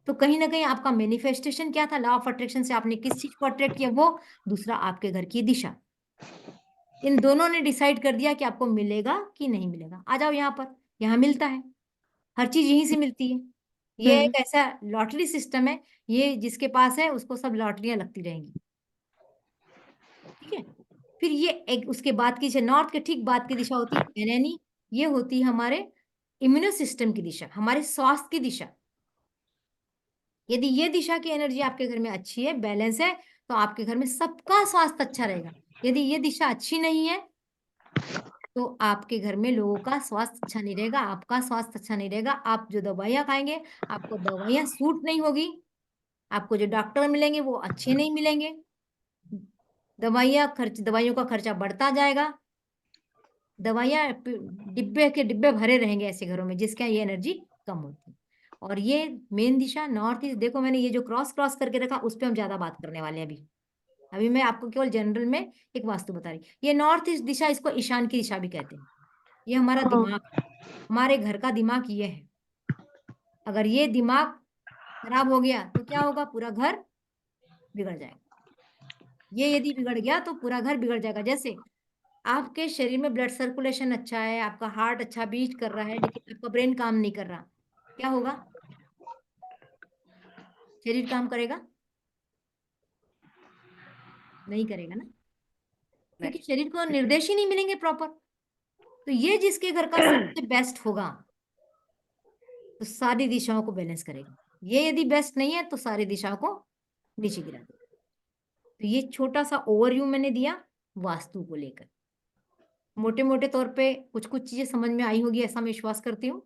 तो कहीं ना कहीं आपका मैनिफेस्टेशन क्या था? लॉ ऑफ अट्रैक्शन से आपने किस चीज को अट्रैक्ट किया? वो दूसरा आपके घर की दिशा। इन दोनों ने डिसाइड कर दिया कि आपको मिलेगा कि नहीं मिलेगा। आ जाओ यहाँ पर, यहाँ मिलता है, हर चीज यहीं से मिलती है। ये एक ऐसा लॉटरी सिस्टम है, ये जिसके पास है उसको सब लॉटरियां लगती रहेंगी। ठीक है। फिर ये एक उसके बाद की नॉर्थ के ठीक बाद की दिशा होती है NNE। ये होती है हमारे इम्यूनो सिस्टम की दिशा, हमारे स्वास्थ्य की दिशा। यदि ये दिशा की एनर्जी आपके घर में अच्छी है, बैलेंस है, तो आपके घर में सबका स्वास्थ्य अच्छा रहेगा। यदि ये दिशा अच्छी नहीं है तो आपके घर में लोगों का स्वास्थ्य अच्छा नहीं रहेगा, आपका स्वास्थ्य अच्छा नहीं रहेगा। आप जो दवाइयां खाएंगे आपको दवाइयां सूट नहीं होगी, आपको जो डॉक्टर मिलेंगे वो अच्छे नहीं मिलेंगे, दवाइयों का खर्चा बढ़ता जाएगा, दवाइयां डिब्बे के डिब्बे भरे रहेंगे ऐसे घरों में जिसके यहाँ ये एनर्जी कम होती है। और ये मेन दिशा नॉर्थ ईस्ट, देखो मैंने ये जो क्रॉस क्रॉस करके रखा उस पर हम ज्यादा बात करने वाले हैं। अभी मैं आपको केवल जनरल में एक वास्तु बता रही। ये नॉर्थ ईस्ट दिशा, इसको ईशान की दिशा भी कहते हैं। ये हमारा दिमाग, हमारे घर का दिमाग ये है। अगर ये दिमाग खराब हो गया तो क्या होगा? पूरा घर बिगड़ जाएगा। ये यदि बिगड़ गया तो पूरा घर बिगड़ जाएगा। जैसे आपके शरीर में ब्लड सर्कुलेशन अच्छा है, आपका हार्ट अच्छा बीट कर रहा है, लेकिन आपका ब्रेन काम नहीं कर रहा, क्या होगा? शरीर काम करेगा? नहीं करेगा ना, क्योंकि शरीर को निर्देश ही नहीं मिलेंगे प्रॉपर। तो ये जिसके घर का सबसे बेस्ट होगा तो सारी दिशाओं को बैलेंस करेगा। ये यदि बेस्ट नहीं है तो सारी दिशाओं को नीचे गिरा देगा। तो ये छोटा सा ओवरव्यू मैंने दिया वास्तु को लेकर। मोटे मोटे तौर पे कुछ कुछ चीजें समझ में आई होगी ऐसा मैं विश्वास करती हूँ।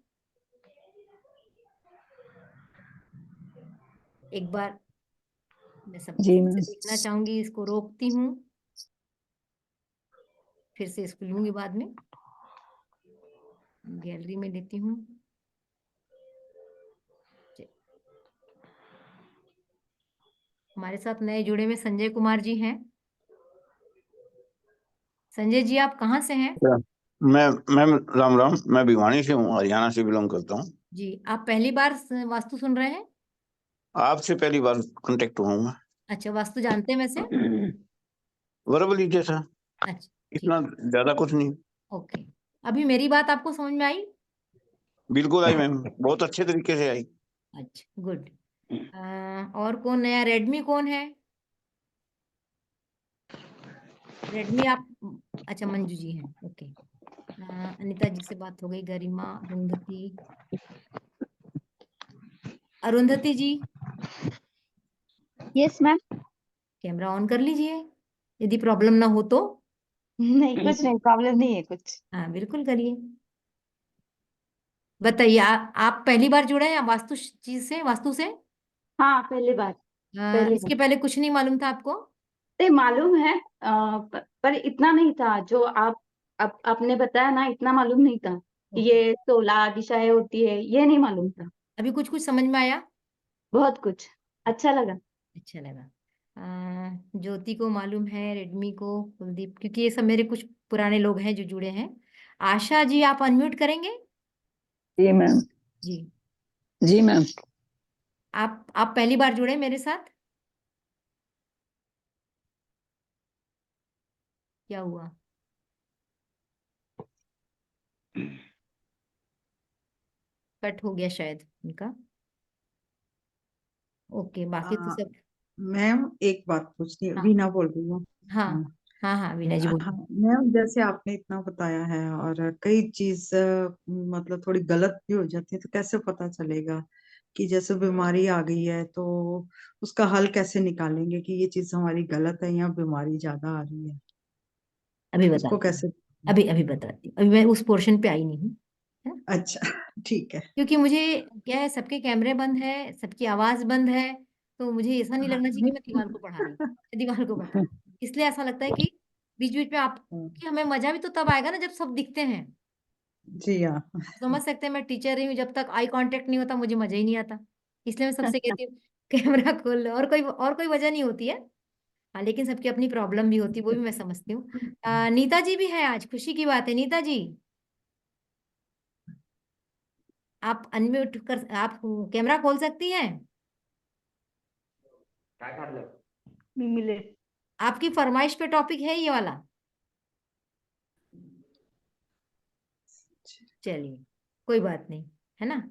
एक बार मैं सब जी से मैम। देखना चाहूंगी, इसको रोकती हूँ, फिर से इसको लूंगी बाद में, गैलरी में लेती हूँ। हमारे साथ नए जुड़े हुए संजय कुमार जी हैं। संजय जी आप कहाँ से हैं? मैं राम राम, मैं भिवानी से हूँ, हरियाणा से बिलोंग करता हूँ। जी, आप पहली बार वास्तु सुन रहे हैं? आपसे पहली बार कांटेक्ट हुआ हूँ मैं। अच्छा, वास्तु जानते हैं वैसे? वर्बली जैसा, अच्छा, ठीक, इतना ज्यादा कुछ नहीं। ओके। अभी मेरी बात आपको समझ में आई? बिल्कुल आई मैम, बहुत अच्छे तरीके से आई। अच्छा, गुड। और कौन नया? रेडमी कौन है? रेडमी आप अच्छा मंजू जी हैं, ओके। अनिता जी से बात हो गई, गरिमा, अरुंधति, अरुंधति जी यस मैम। कैमरा ऑन कर लीजिए, यदि प्रॉब्लम ना हो तो। नहीं कुछ नहीं, प्रॉब्लम नहीं है कुछ। हाँ बिल्कुल करिए। बताइए, आप पहली बार जुड़े हैं वास्तु चीज से, वास्तु से? हाँ पहली बार। पहली इसके बार पहले कुछ नहीं मालूम था आपको? नहीं मालूम है, पर इतना नहीं था जो आपने बताया ना, इतना मालूम नहीं था कि ओके। ये 16 दिशाएं होती है, ये नहीं मालूम था। अभी कुछ कुछ समझ में आया? बहुत कुछ अच्छा लगा। अच्छा लगा। ज्योति को मालूम है, रेडमी को, कुलदीप, क्योंकि ये सब मेरे कुछ पुराने लोग हैं जो जुड़े हैं। आशा जी आप अनम्यूट करेंगे? जी मैम। जी जी मैम। आप पहली बार जुड़े मेरे साथ? क्या हुआ? कट हो गया शायद उनका। ओके, बाकी तो सब। मैम एक बात पूछनी है, हाँ वीना बोल रही हूँ। हाँ हाँ हाँ हाँ वीना जी हाँ बोलिए। मैम, जैसे आपने इतना बताया है और कई चीज मतलब थोड़ी गलत भी हो जाती है, तो कैसे पता चलेगा कि जैसे बीमारी आ गई है तो उसका हल कैसे निकालेंगे कि ये चीज हमारी गलत है या बीमारी ज्यादा आ रही है, अभी उसको बताती हूँ, कैसे? अभी बताती हूँ, अभी मैं उस पोर्शन पे आई नहीं हूँ, है ना? अच्छा ठीक है। क्योंकि मुझे क्या है, सबके कैमरे बंद है, सबकी आवाज बंद है, तो मुझे ऐसा नहीं हाँ, लगना चाहिए कि मैं दीवार को पढ़ा रही हूँ, दीवार को बता रही हूँ। इसलिए ऐसा लगता है कि बीच बीच में आप, कि हमें मजा भी तो तब आएगा ना जब सब दिखते हैं। जी हाँ। समझ सकते हैं, मैं टीचर रही हूँ, जब तक आई कांटेक्ट नहीं होता मुझे मजा ही नहीं आता। इसलिए मैं सबसे कहती हूँ कैमरा खोल लो, और कोई वजह नहीं होती है। हाँ लेकिन सबकी अपनी प्रॉब्लम भी होती है, वो भी मैं समझती हूँ। नीता जी भी है आज, खुशी की बात है। नीता जी आप अनम्यूट कर, आप कैमरा खोल सकती हैं? मिले। आपकी फरमाइश पे टॉपिक है ये वाला। चलिए कोई बात नहीं, है ना?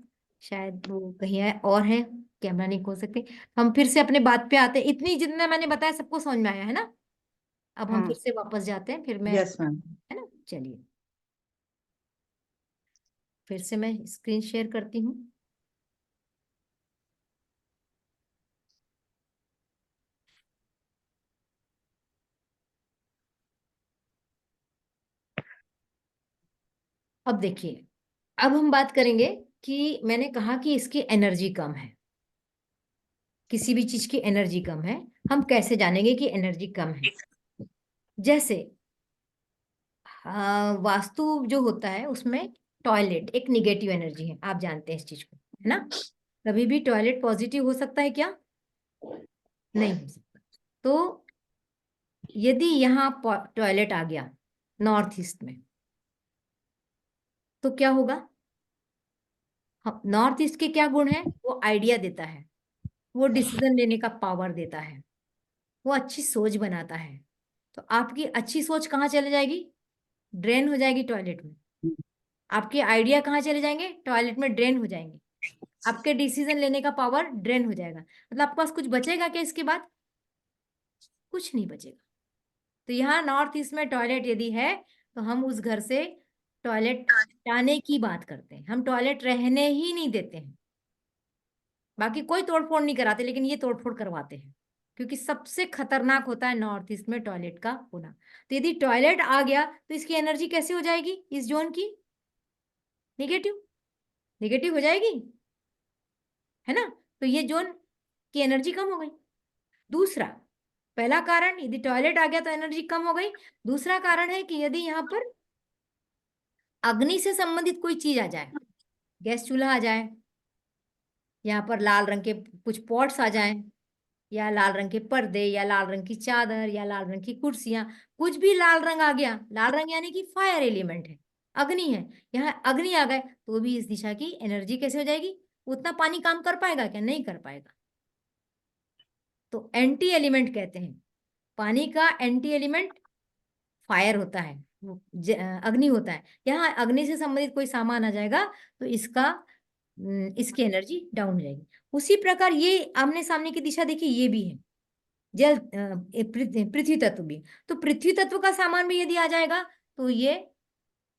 शायद वो कहीं है और है, कैमरा नहीं खोल सकते। हम फिर से अपने बात पे आते हैं, इतनी जितना मैंने बताया सबको समझ में आया है ना? अब हम हाँ। फिर से वापस जाते हैं, फिर मैं, यस मैम। है ना? चलिए फिर से मैं स्क्रीन शेयर करती हूँ। अब देखिए, अब हम बात करेंगे कि मैंने कहा कि इसकी एनर्जी कम है, किसी भी चीज की एनर्जी कम है, हम कैसे जानेंगे कि एनर्जी कम है? जैसे वास्तु जो होता है उसमें टॉयलेट एक निगेटिव एनर्जी है, आप जानते हैं इस चीज को, है ना? कभी भी टॉयलेट पॉजिटिव हो सकता है क्या? नहीं हो सकता। तो यदि यहाँ टॉयलेट आ गया नॉर्थ ईस्ट में, तो क्या होगा? नॉर्थ ईस्ट के क्या गुण है? वो आइडिया देता है, वो डिसीजन लेने का पावर देता है, वो अच्छी सोच बनाता है। तो आपकी अच्छी सोच कहाँ चले जाएगी? ड्रेन हो जाएगी टॉयलेट में। आपके आइडिया कहाँ चले जाएंगे? टॉयलेट में ड्रेन हो जाएंगे। आपके डिसीजन लेने का पावर ड्रेन हो जाएगा। मतलब आपके पास कुछ बचेगा क्या इसके बाद? कुछ नहीं बचेगा। तो यहाँ नॉर्थ ईस्ट में टॉयलेट यदि है, तो हम उस घर से टॉयलेट हटाने की बात करते हैं, हम टॉयलेट रहने ही नहीं देते हैं। बाकी कोई तोड़फोड़ नहीं कराते, लेकिन ये तोड़फोड़ करवाते हैं, क्योंकि सबसे खतरनाक होता है नॉर्थ ईस्ट में टॉयलेट का होना। तो यदि टॉयलेट आ गया तो इसकी एनर्जी कैसे हो जाएगी इस जोन की? निगेटिव, निगेटिव हो जाएगी, है ना? तो ये जोन की एनर्जी कम हो गई। दूसरा, पहला कारण यदि टॉयलेट आ गया तो एनर्जी कम हो गई। दूसरा कारण है कि यदि यहाँ पर अग्नि से संबंधित कोई चीज आ जाए, गैस चूल्हा आ जाए, यहाँ पर लाल रंग के कुछ पॉट्स आ जाएं, या लाल रंग के पर्दे, या लाल रंग की चादर, या लाल रंग की कुर्सियां, कुछ भी लाल रंग आ गया, लाल रंग यानी कि फायर एलिमेंट है, अग्नि है, यहाँ अग्नि आ गए, तो भी इस दिशा की एनर्जी कैसे हो जाएगी? उतना पानी काम कर पाएगा क्या? नहीं कर पाएगा। तो एंटी एलिमेंट कहते हैं, पानी का एंटी एलिमेंट फायर होता है, अग्नि होता है। यहाँ अग्नि से संबंधित कोई सामान आ जाएगा तो इसकी एनर्जी डाउन हो जाएगी। उसी प्रकार ये आमने सामने की दिशा देखिए, ये भी है, जल पृथ्वी तत्व भी। तो पृथ्वी तत्व का सामान भी यदि आ जाएगा तो ये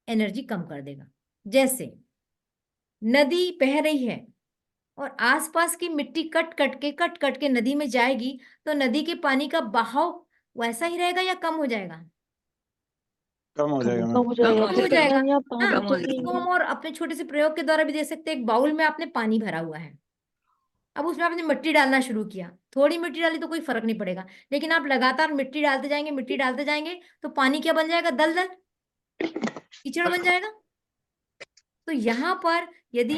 एनर्जी कम कर देगा। जैसे नदी बह रही है और आसपास की मिट्टी कट कट के नदी में जाएगी, तो नदी के पानी का बहाव वैसा ही रहेगा या कम हो जाएगा? कम हो जाएगा कम मैम। हो जाएगा कम फिर हो तो जाएगा। मैम यहाँ हाँ, पानी कम तो हो नहीं इसको है। हम और अपने छोटे से प्रयोग के द्वारा भी देख सकते हैं। एक बाउल में आपने पानी भरा हुआ है, अब उसमें आपने मिट्टी डालना शुरू किया, थोड़ी मिट्टी डाली तो कोई फर्क नहीं पड़ेगा, लेकिन आप लगातार मिट्टी डालते जाएंगे तो पानी क्या बन जाएगा? दलदल, कीचड़ बन जाएगा। तो यहाँ पर यदि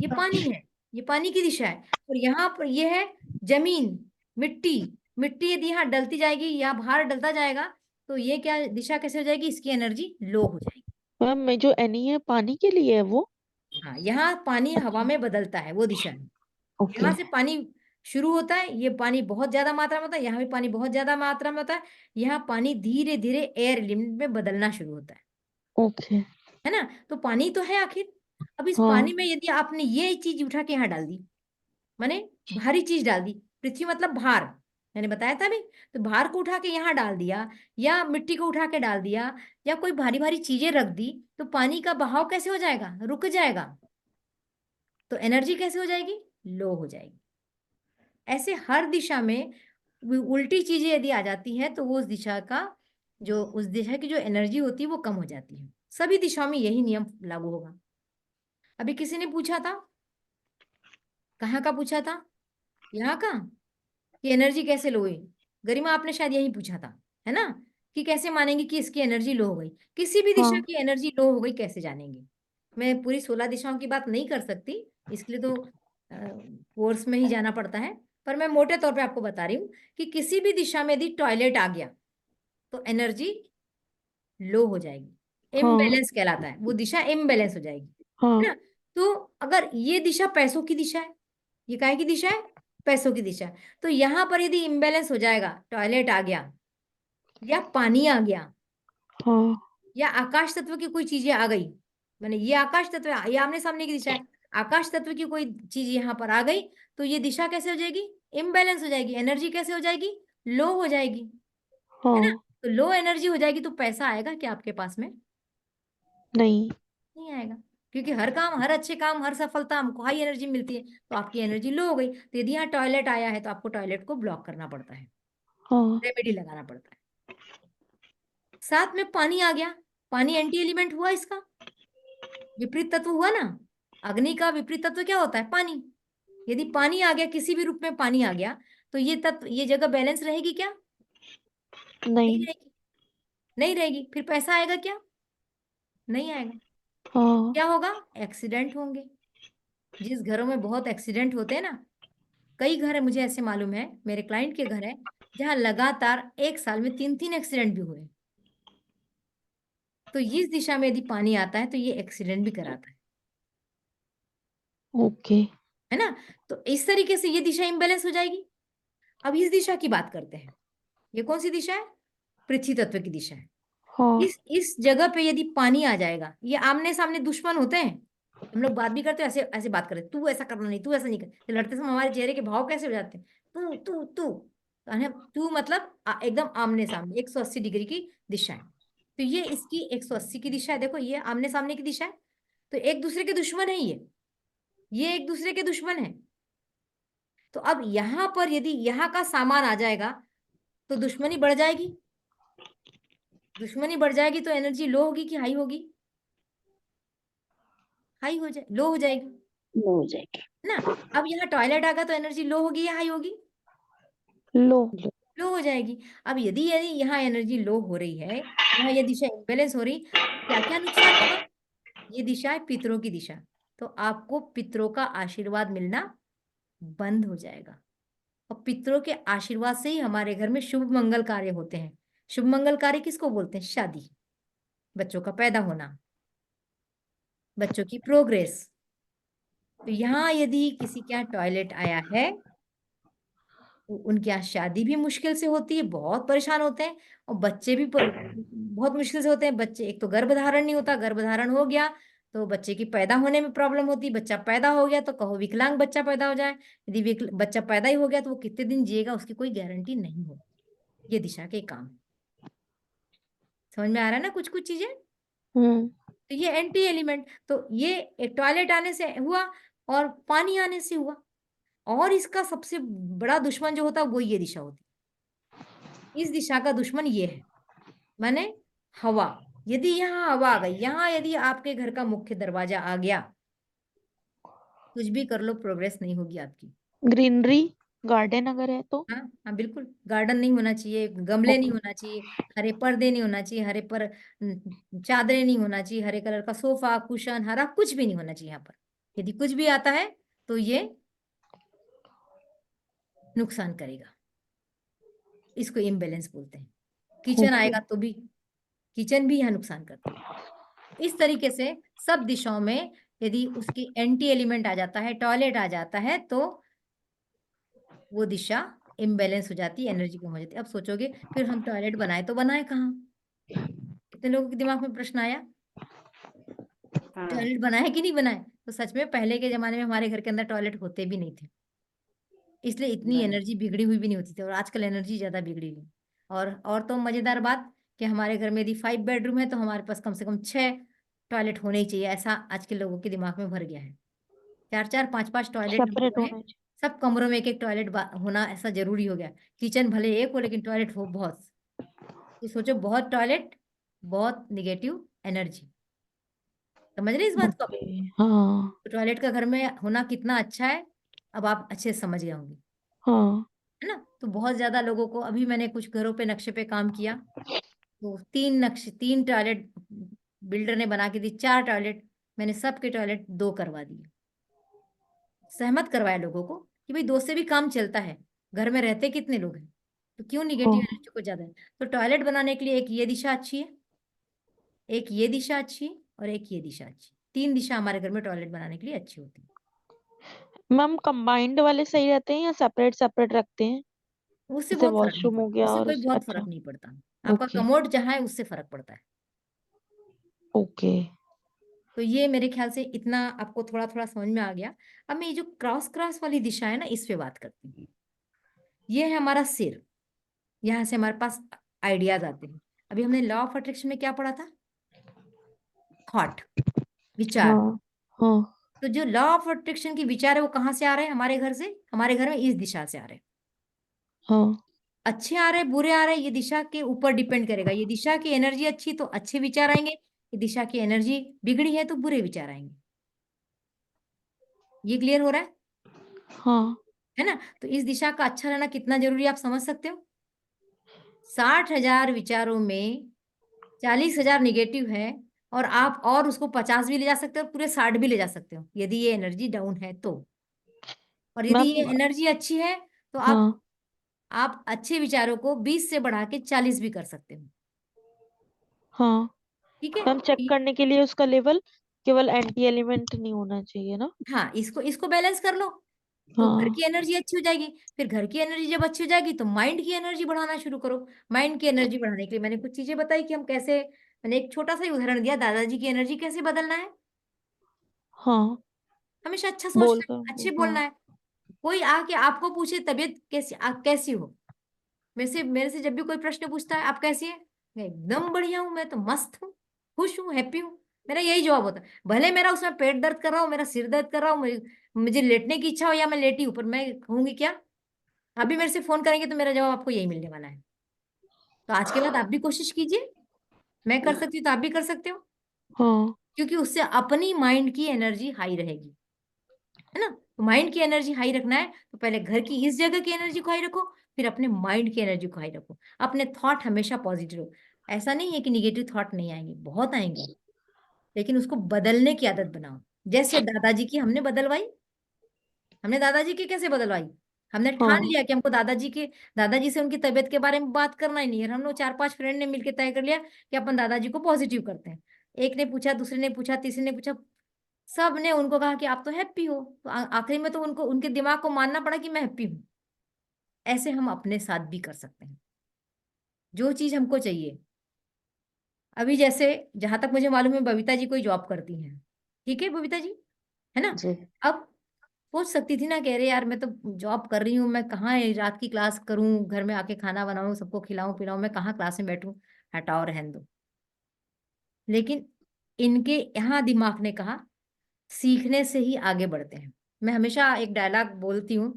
ये पानी है, ये पानी की दिशा है, और यहाँ पर ये है जमीन, मिट्टी। मिट्टी यदि यहाँ डलती जाएगी या भार डलता जाएगा तो ये क्या दिशा कैसे हो जाएगी? इसकी एनर्जी लो हो जाएगी। मैम मैं जो एनी है पानी के लिए है वो। हाँ, यहाँ पानी हवा में बदलता है, वो दिशा है। ओके। यहाँ से पानी शुरू होता है, ये पानी बहुत ज्यादा मात्रा में होता है, यहाँ भी पानी बहुत ज्यादा मात्रा में होता है, यहाँ पानी धीरे धीरे एयर एलिमेंट में बदलना शुरू होता ओके। है ना। तो पानी तो है आखिर। अब इस हाँ। पानी में यदि आपने ये चीज उठा के यहाँ डाल दी, माने भारी चीज डाल दी, पृथ्वी मतलब भार, मैंने बताया था अभी, तो भार को उठा के यहाँ डाल दिया, या मिट्टी को उठा के डाल दिया, या कोई भारी भारी चीजें रख दी, तो पानी का बहाव कैसे हो जाएगा? रुक जाएगा। तो एनर्जी कैसे हो जाएगी? लो हो जाएगी। ऐसे हर दिशा में उल्टी चीजें यदि आ जाती हैं तो वो उस दिशा की जो एनर्जी होती है वो कम हो जाती है। सभी दिशाओं में यही नियम लागू होगा। अभी किसी ने पूछा था, कहाँ का पूछा था? यहाँ का, कि एनर्जी कैसे लो हुई? गरिमा आपने शायद यही पूछा था, है ना, कि कैसे मानेंगे कि इसकी एनर्जी लो हो गई? किसी भी दिशा हाँ। की एनर्जी लो हो गई कैसे जानेंगे? मैं पूरी 16 दिशाओं की बात नहीं कर सकती, इसके लिए तो कोर्स में ही जाना पड़ता है, पर मैं मोटे तौर पे आपको बता रही हूँ कि किसी भी दिशा में यदि टॉयलेट आ गया तो एनर्जी लो हो जाएगी। हाँ। इम्बैलेंस कहलाता है, वो दिशा इम्बैलेंस हो जाएगी, हाँ। है ना। तो अगर ये दिशा पैसों की दिशा है, ये काहे की दिशा है? पैसों की दिशा है। तो यहाँ पर यदि इम्बैलेंस हो जाएगा, टॉयलेट आ गया या पानी आ गया हाँ। या आकाश तत्व की कोई चीजें आ गई, मैंने ये आकाश तत्व है, ये आमने सामने की दिशा है, आकाश तत्व की कोई चीज यहाँ पर आ गई, तो ये दिशा कैसे हो जाएगी? इम्बैलेंस हो जाएगी। एनर्जी कैसे हो जाएगी? लो हो जाएगी, है ना। हाँ। तो लो एनर्जी हो जाएगी तो पैसा आएगा क्या आपके पास में? नहीं। नहीं आएगा, क्योंकि हर काम, हर अच्छे काम, हर सफलता हमको हाई एनर्जी मिलती है, तो आपकी एनर्जी लो हो गई। तो यदि यहाँ टॉयलेट आया है तो आपको टॉयलेट को ब्लॉक करना पड़ता है, हाँ। रेमेडी लगाना पड़ता है। साथ में पानी आ गया, पानी एंटी एलिमेंट हुआ, इसका विपरीत तत्व हुआ ना। अग्नि का विपरीत तत्व क्या होता है? पानी। यदि पानी आ गया, किसी भी रूप में पानी आ गया, तो ये तत्व, ये जगह बैलेंस रहेगी क्या? नहीं नहीं। रहेगी, नहीं रहेगी। फिर पैसा आएगा क्या? नहीं आएगा। हाँ। क्या होगा? एक्सीडेंट होंगे। जिस घरों में बहुत एक्सीडेंट होते हैं ना, कई घर है मुझे ऐसे मालूम है, मेरे क्लाइंट के घर है, जहां लगातार एक साल में 3-3 एक्सीडेंट भी हुए। तो इस दिशा में यदि पानी आता है तो ये एक्सीडेंट भी कराता ओके। है ना। तो इस तरीके से ये दिशा इम्बैलेंस हो जाएगी। अब इस दिशा की बात करते हैं। ये कौन सी दिशा है? पृथ्वी तत्व की दिशा है। हाँ। इस जगह पे यदि पानी आ जाएगा, ये आमने सामने दुश्मन होते हैं, हम लोग बात भी करते हैं, ऐसे ऐसे बात करते, तू ऐसा करना नहीं, तू ऐसा नहीं कर, तो लड़ते समय हमारे चेहरे के भाव कैसे हो जाते हैं? तू तू तू, तू मतलब एकदम आमने सामने 180 डिग्री की दिशा है। तो ये इसकी 180 की दिशा है, देखो ये आमने सामने की दिशा है, तो एक दूसरे के दुश्मन है ये एक दूसरे के दुश्मन है। तो अब यहां पर यदि यहाँ का सामान आ जाएगा तो दुश्मनी बढ़ जाएगी। दुश्मनी बढ़ जाएगी तो एनर्जी लो होगी कि हाई होगी? हाई हो जाए, लो हो जाएगी, लो हो जाएगी। है ना। अब यहाँ टॉयलेट आ गया तो एनर्जी लो होगी या हाई होगी? लो। लो हो जाएगी। अब यदि यदि यहाँ एनर्जी लो हो रही है, यहाँ ये दिशा इम्बैलेंस हो रही, क्या क्या नुकसान होगा? ये दिशा है पितरों की दिशा, तो आपको पितरों का आशीर्वाद मिलना बंद हो जाएगा। और पितरों के आशीर्वाद से ही हमारे घर में शुभ मंगल कार्य होते हैं। शुभ मंगल कार्य किसको बोलते हैं? शादी, बच्चों का पैदा होना, बच्चों की प्रोग्रेस। तो यहाँ यदि किसी के यहाँ टॉयलेट आया है तो उनके यहाँ शादी भी मुश्किल से होती है, बहुत परेशान होते हैं, और बच्चे भी बहुत मुश्किल से होते हैं। बच्चे, एक तो गर्भधारण नहीं होता, गर्भधारण हो गया तो बच्चे की पैदा होने में प्रॉब्लम होती है। बच्चा पैदा हो गया तो कहो विकलांग बच्चा पैदा हो जाए, यदि बच्चा पैदा ही हो गया तो वो कितने दिन जिएगा उसकी कोई गारंटी नहीं हो। ये दिशा के काम। समझ में आ रहा है ना कुछ कुछ चीजें। तो ये एंटी एलिमेंट, तो ये एक टॉयलेट आने से हुआ और पानी आने से हुआ, और इसका सबसे बड़ा दुश्मन जो होता है वो ये दिशा होती है। इस दिशा का दुश्मन ये है, माने हवा। यदि यहाँ हवा आ गई, यहाँ यदि आपके घर का मुख्य दरवाजा आ गया, कुछ भी कर लो प्रोग्रेस नहीं होगी आपकी। ग्रीनरी गार्डन अगर है तो? हाँ हाँ बिल्कुल, गार्डन नहीं होना चाहिए, गमले नहीं ओके। होना चाहिए, हरे पर्दे नहीं होना चाहिए, हरे पर चादरें नहीं होना चाहिए, हरे कलर का सोफा कुशन हरा कुछ भी नहीं होना चाहिए यहाँ पर। यदि कुछ भी आता है तो ये नुकसान करेगा, इसको इम्बैलेंस बोलते हैं। Kitchen okay. आएगा तो भी, किचन भी यहाँ नुकसान करता है। इस तरीके से सब दिशाओं में यदि उसकी एंटी एलिमेंट आ जाता है, टॉयलेट आ जाता है, तो वो दिशा इम्बैलेंस हो जाती है, एनर्जी कम हो जाती है। अब सोचोगे फिर हम टॉयलेट बनाए तो बनाए कहाँ? कितने लोगों के दिमाग में प्रश्न आया, हाँ टॉयलेट बनाए कि नहीं बनाए? तो सच में पहले के जमाने में हमारे घर के अंदर टॉयलेट होते भी नहीं थे, इसलिए इतनी नहीं एनर्जी बिगड़ी हुई भी नहीं होती थी। और आजकल एनर्जी ज्यादा बिगड़ी हुई। और तो मजेदार बात कि हमारे घर में यदि 5 बेडरूम है तो हमारे पास कम से कम 6 टॉयलेट होने ही चाहिए, ऐसा आज के लोगों के दिमाग में भर गया है। 4 4 5 5 टॉयलेट सेपरेट जो है, होना चाहिए। सब कमरों में एक एक टॉयलेट होना ऐसा जरूरी हो गया। किचन भले एक हो लेकिन टॉयलेट हो बहुत। तो सोचो, बहुत टॉयलेट बहुत निगेटिव एनर्जी। समझ रहे इस बात को? ओके। हाँ तो टॉयलेट का घर में होना कितना अच्छा है, अब आप अच्छे से समझ गए होंगे, हाँ। है ना। तो बहुत ज्यादा लोगों को, अभी मैंने कुछ घरों पे नक्शे पे काम किया, तो 3 टॉयलेट बिल्डर ने बना के दी, 4 टॉयलेट, मैंने सबके टॉयलेट 2 करवा दिए। सहमत करवाया लोगों को कि भाई 2 से भी काम चलता है, घर में रहते कितने लोग हैं, तो क्यों निगेटिव हाँ। एनर्जी को ज्यादा है। तो टॉयलेट बनाने के लिए एक ये दिशा अच्छी है, एक ये दिशा अच्छी है, और एक ये दिशा अच्छी है। 3 दिशा हमारे घर में टॉयलेट बनाने के लिए अच्छी होती है। मैम कंबाइंड वाले सही रहते हैं या सेपरेट सेपरेट रखते हैं? उससे जैसे बहुत फर्क नहीं वॉशरूम हो पड़ता, गया उससे और कोई उस बहुत फर्क अच्छा। नहीं पड़ता। आपका ओके। कमोड जहाँ है उससे फर्क पड़ता है। ओके। तो ये मेरे ख्याल से इतना आपको थोड़ा थोड़ा समझ में आ गया। अब मैं ये जो क्रॉस क्रॉस वाली दिशा है ना, इस पे बात करती हूँ। ये है हमारा सिर, यहाँ से हमारे पास आइडियाज आते हैं। अभी हमने लॉ ऑफ अट्रैक्शन में क्या पढ़ा था? थॉट, विचार। हाँ हाँ तो जो लॉ ऑफ अट्रैक्शन की विचार है वो कहाँ से आ रहे हैं? हमारे घर से, हमारे घर में इस दिशा से आ रहे हैं। हाँ। अच्छे आ रहे हैं बुरे आ रहे हैं, ये दिशा के ऊपर डिपेंड करेगा। ये दिशा की एनर्जी अच्छी तो अच्छे विचार आएंगे, ये दिशा की एनर्जी बिगड़ी है तो बुरे विचार आएंगे। ये क्लियर हो रहा हाँ। है ना? तो इस दिशा का अच्छा रहना कितना जरूरी है आप समझ सकते हो। 60,000 विचारों में 40,000 निगेटिव है, और आप और उसको 50 भी ले जा सकते हो और पूरे 60 भी ले जा सकते हो, यदि ये एनर्जी डाउन है तो। और यदि ये मैम। एनर्जी अच्छी है तो हाँ आप अच्छे विचारों को 20 से बढ़ा के 40 भी कर सकते हो। हाँ। ठीक है? मैम चेक करने के लिए उसका लेवल केवल एंटी एलिमेंट नहीं होना चाहिए ना? हाँ, इसको इसको बैलेंस कर लो तो घर हाँ की एनर्जी अच्छी हो जाएगी। फिर घर की एनर्जी जब अच्छी हो जाएगी तो माइंड की एनर्जी बढ़ाना शुरू करो। माइंड की एनर्जी बढ़ाने के लिए मैंने कुछ चीजें बताई कि हम कैसे, मैंने एक छोटा सा ही उदाहरण दिया, दादाजी की एनर्जी कैसे बदलना है। हाँ। हमेशा अच्छा सोचना बोलकर है, अच्छे बोलना हाँ। है। कोई आके आपको पूछे तबीयत कैसी, आप कैसी हो, मेरे से जब भी कोई प्रश्न पूछता है आप कैसी है, मैं एकदम बढ़िया हूँ, मैं तो मस्त हूँ, खुश हूँ, हैप्पी हूँ, मेरा यही जवाब होता है। भले मेरा उसमें पेट दर्द कर रहा हो, मेरा सिर दर्द कर रहा हो, मुझे लेटने की इच्छा हो या मैं लेटी हूँ, पर मैं कहूंगी क्या, अभी मेरे से फोन करेंगे तो मेरा जवाब आपको यही मिलने वाला है। तो आज के बाद आप भी कोशिश कीजिए, मैं कर सकती हूँ तो आप भी कर सकते हो, हाँ। क्योंकि उससे अपनी माइंड की एनर्जी हाई रहेगी, है ना। तो माइंड की एनर्जी हाई रखना है तो पहले घर की इस जगह की एनर्जी को हाई रखो, फिर अपने माइंड की एनर्जी को हाई रखो। अपने थॉट हमेशा पॉजिटिव रहो। ऐसा नहीं है कि निगेटिव थॉट नहीं आएंगे, बहुत आएंगे, लेकिन उसको बदलने की आदत बनाओ। जैसे दादाजी की हमने बदलवाई, हमने दादाजी की कैसे बदलवाई, हमने ठान हाँ। लिया कि हमको दादाजी से उनकी तबीयत के बारे में बात करना ही नहीं है। हम लोग 4 5 फ्रेंड ने मिलकर तय कर लिया कि अपन दादाजी को पॉजिटिव करते हैं। एक ने पूछा, दूसरे ने पूछा, तीसरे ने पूछा, सब ने उनको कहा कि आप तो हैप्पी हो, तो आखिरी में तो उनको उनके दिमाग को मानना पड़ा कि मैं हैप्पी हूँ। ऐसे हम अपने साथ भी कर सकते हैं जो चीज हमको चाहिए। अभी जैसे जहां तक मुझे मालूम है बबीता जी कोई जॉब करती हैं, ठीक है बबीता जी, है ना। जी। अब सोच सकती थी ना, कह रहे यार मैं तो जॉब कर रही हूँ, मैं कहाँ रात की क्लास करूँ, घर में आके खाना बनाऊँ, सबको खिलाऊं पिलाऊं, मैं कहाँ क्लास में बैठूं, हटाओ रहने दो। लेकिन इनके यहाँ दिमाग ने कहा सीखने से ही आगे बढ़ते हैं। मैं हमेशा एक डायलॉग बोलती हूँ,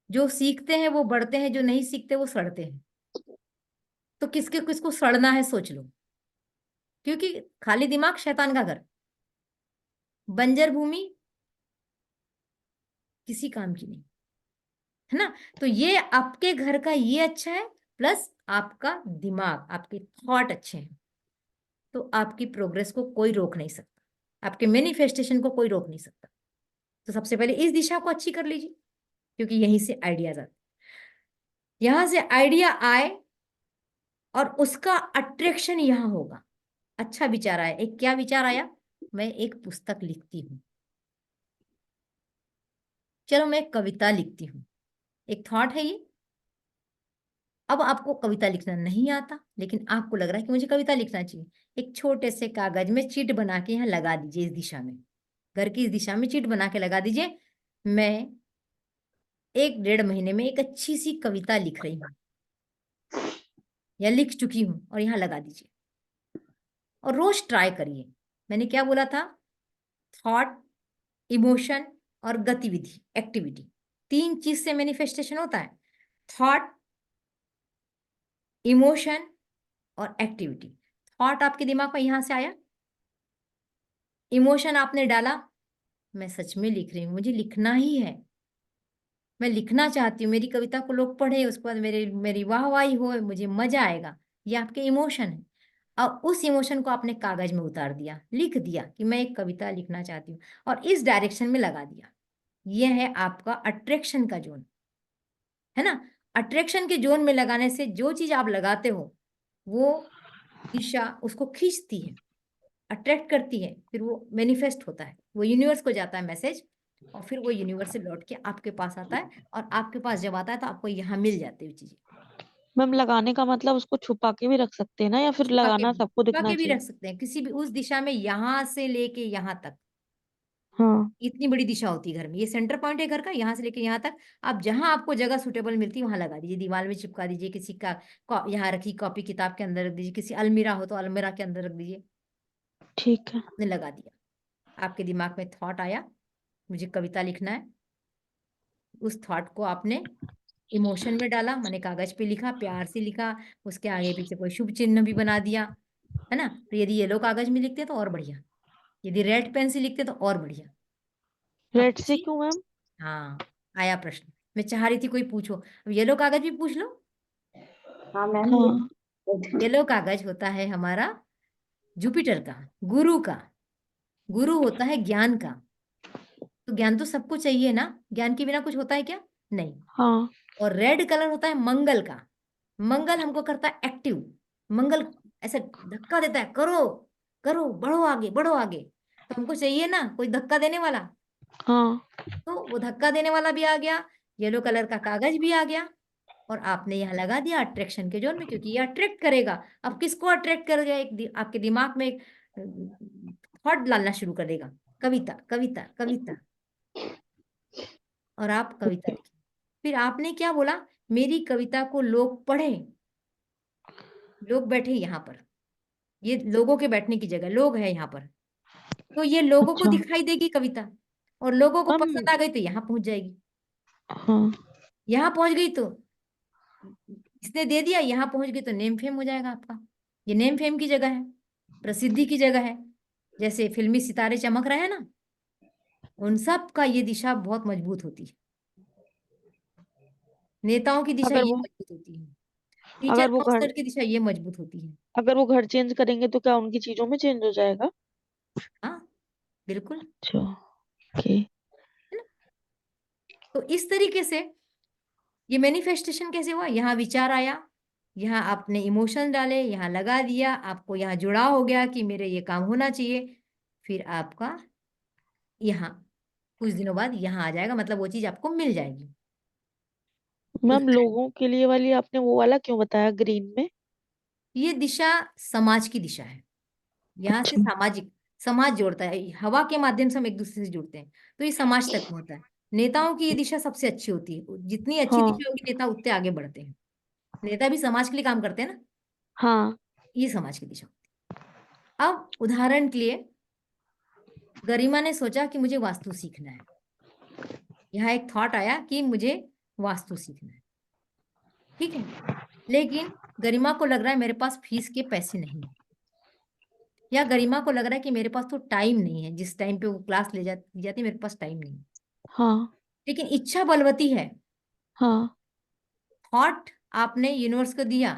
जो सीखते हैं वो बढ़ते हैं, जो नहीं सीखते वो सड़ते हैं। तो किसके किसको सड़ना है सोच लो, क्योंकि खाली दिमाग शैतान का घर, बंजर भूमि किसी काम की नहीं, है ना। तो ये आपके घर का ये अच्छा है, प्लस आपका दिमाग, आपके थॉट अच्छे हैं, तो आपकी प्रोग्रेस को कोई रोक नहीं सकता, आपके मैनिफेस्टेशन को कोई रोक नहीं सकता। तो सबसे पहले इस दिशा को अच्छी कर लीजिए, क्योंकि यहीं से आइडियाज आते, यहां से आइडिया आए और उसका अट्रैक्शन यहां होगा। अच्छा विचार आया, एक क्या विचार आया, मैं एक पुस्तक लिखती हूँ, चलो मैं एक कविता लिखती हूँ, एक थॉट है ये। अब आपको कविता लिखना नहीं आता, लेकिन आपको लग रहा है कि मुझे कविता लिखना चाहिए, एक छोटे से कागज में चिट बना के यहाँ लगा दीजिए, इस दिशा में, घर की इस दिशा में चिट बना के लगा दीजिए, मैं 1-1.5 महीने में एक अच्छी सी कविता लिख रही हूँ या लिख चुकी हूँ, और यहाँ लगा दीजिए और रोज ट्राई करिए। मैंने क्या बोला था, थॉट, इमोशन और गतिविधि, एक्टिविटी, 3 चीज से मैनिफेस्टेशन होता है, थॉट, इमोशन और एक्टिविटी। थॉट आपके दिमाग में यहां से आया, इमोशन आपने डाला, मैं सच में लिख रही हूँ, मुझे लिखना ही है, मैं लिखना चाहती हूँ, मेरी कविता को लोग पढ़े, उसके बाद मेरी वाहवाही हो, मुझे मजा आएगा, ये आपके इमोशन है। और उस इमोशन को आपने कागज में उतार दिया, लिख दिया कि मैं एक कविता लिखना चाहती हूँ, और इस डायरेक्शन में लगा दिया। यह है आपका अट्रैक्शन का जोन, है ना। अट्रैक्शन के जोन में लगाने से जो चीज आप लगाते हो वो दिशा उसको खींचती है, अट्रैक्ट करती है, फिर वो मैनिफेस्ट होता है, वो यूनिवर्स को जाता है मैसेज, और फिर वो यूनिवर्स से लौट के आपके पास आता है, और आपके पास जब आता है तो आपको यहाँ मिल जाती है चीजें। मैम लगाने का मतलब उसको छुपा के भी रख सकते हैं ना, या फिर लगाना सबको छुपा दिखना के भी चाहिए? रख सकते हैं, किसी भी उस दिशा में, यहाँ से लेके यहाँ तक, हाँ। इतनी बड़ी दिशा होती है घर में, ये सेंटर पॉइंट है घर का, यहाँ से लेके यहाँ तक। आप जहां आपको जगह सुटेबल मिलती है वहां लगा दीजिए, दीवार में चिपका दीजिए, किसी का यहाँ रखी कॉपी किताब के अंदर रख दीजिए, किसी अलमीरा हो तो अलमीरा के अंदर रख दीजिए। ठीक है। आपने लगा दिया, आपके दिमाग में थॉट आया, मुझे कविता लिखना है, उस थॉट को आपने इमोशन में डाला, मैंने कागज पे लिखा, प्यार से लिखा, उसके आगे पीछे कोई शुभ चिन्ह भी बना दिया, है ना। तो यदि येलो कागज में लिखते तो और बढ़िया, यदि रेड पेन से लिखते तो और बढ़िया। अब रेड से किसी, क्यों मैम? हाँ आया प्रश्न, मैं चाह रही थी कोई पूछो, अब येलो कागज भी पूछ लो। हाँ मैम हाँ। येलो कागज होता है हमारा जुपिटर का, गुरु का, गुरु होता है ज्ञान का, तो ज्ञान तो सबको चाहिए ना, ज्ञान के बिना कुछ होता है क्या, नहीं। हाँ। और रेड कलर होता है मंगल का, मंगल हमको करता है एक्टिव, मंगल ऐसे धक्का देता है, करो करो, बढ़ो आगे बढ़ो आगे, तो हमको चाहिए ना कोई धक्का देने वाला, हाँ। तो वो धक्का देने वाला भी आ गया, येलो कलर का कागज भी आ गया, और आपने यहाँ लगा दिया अट्रैक्शन के जोन में, क्योंकि ये अट्रैक्ट करेगा। अब किसको अट्रैक्ट करेगा, आपके दिमाग में एक थॉट डालना शुरू कर देगा, कविता कविता कविता, और आप कविता लिखें। फिर आपने क्या बोला, मेरी कविता को लोग पढ़ें, लोग बैठे यहाँ पर, ये लोगों के बैठने की जगह, लोग है यहाँ पर, तो ये लोगों को अच्छा। दिखाई देगी कविता, और लोगों को मैम। पसंद आ गई तो यहाँ पहुंच जाएगी, हाँ। यहाँ पहुंच गई तो इसने दे दिया, यहाँ पहुंच गई तो नेम फेम हो जाएगा आपका। ये नेम फेम की जगह है, प्रसिद्धि की जगह है, जैसे फिल्मी सितारे चमक रहे हैं ना, उन सब का ये दिशा बहुत मजबूत होती है, नेताओं की दिशा अगर ये वो मजबूत होती है, टीचर अगर वो घर काउंसलर की दिशा ये मजबूत होती है। अगर वो घर चेंज करेंगे तो क्या उनकी चीजों में चेंज हो जाएगा? हाँ बिल्कुल, अच्छा। ओके। है ना। तो इस तरीके से ये मैनिफेस्टेशन कैसे हुआ, यहाँ विचार आया, यहाँ आपने इमोशन डाले, यहाँ लगा दिया, आपको यहाँ जुड़ाव हो गया कि मेरे ये काम होना चाहिए, फिर आपका यहाँ कुछ दिनों बाद यहाँ आ जाएगा, मतलब वो चीज आपको मिल जाएगी। मैम लोगों के लिए वाली आपने वो वाला क्यों बताया ग्रीन में? ये दिशा समाज की दिशा है, यहाँ से अच्छा। सामाजिक, समाज जोड़ता है, हवा के माध्यम से हम एक दूसरे से जुड़ते हैं, तो ये समाज तक होता है। नेताओं की ये दिशा सबसे अच्छी होती है, जितनी अच्छी हाँ दिशा होगी नेता उतने आगे बढ़ते हैं। नेता भी समाज के लिए काम करते हैं ना, हाँ ये समाज की दिशा होती है। अब उदाहरण के लिए गरिमा ने सोचा कि मुझे वास्तु सीखना है, यहाँ एक थॉट आया कि मुझे वास्तु सीखना है, ठीक है, लेकिन गरिमा को लग रहा है मेरे पास फीस के पैसे नहीं है, या गरिमा को लग रहा है कि मेरे पास तो टाइम नहीं है, जिस टाइम पे वो क्लास ले जाती मेरे पास टाइम नहीं है, हाँ लेकिन इच्छा बलवती है। हाँ थॉट आपने यूनिवर्स को दिया,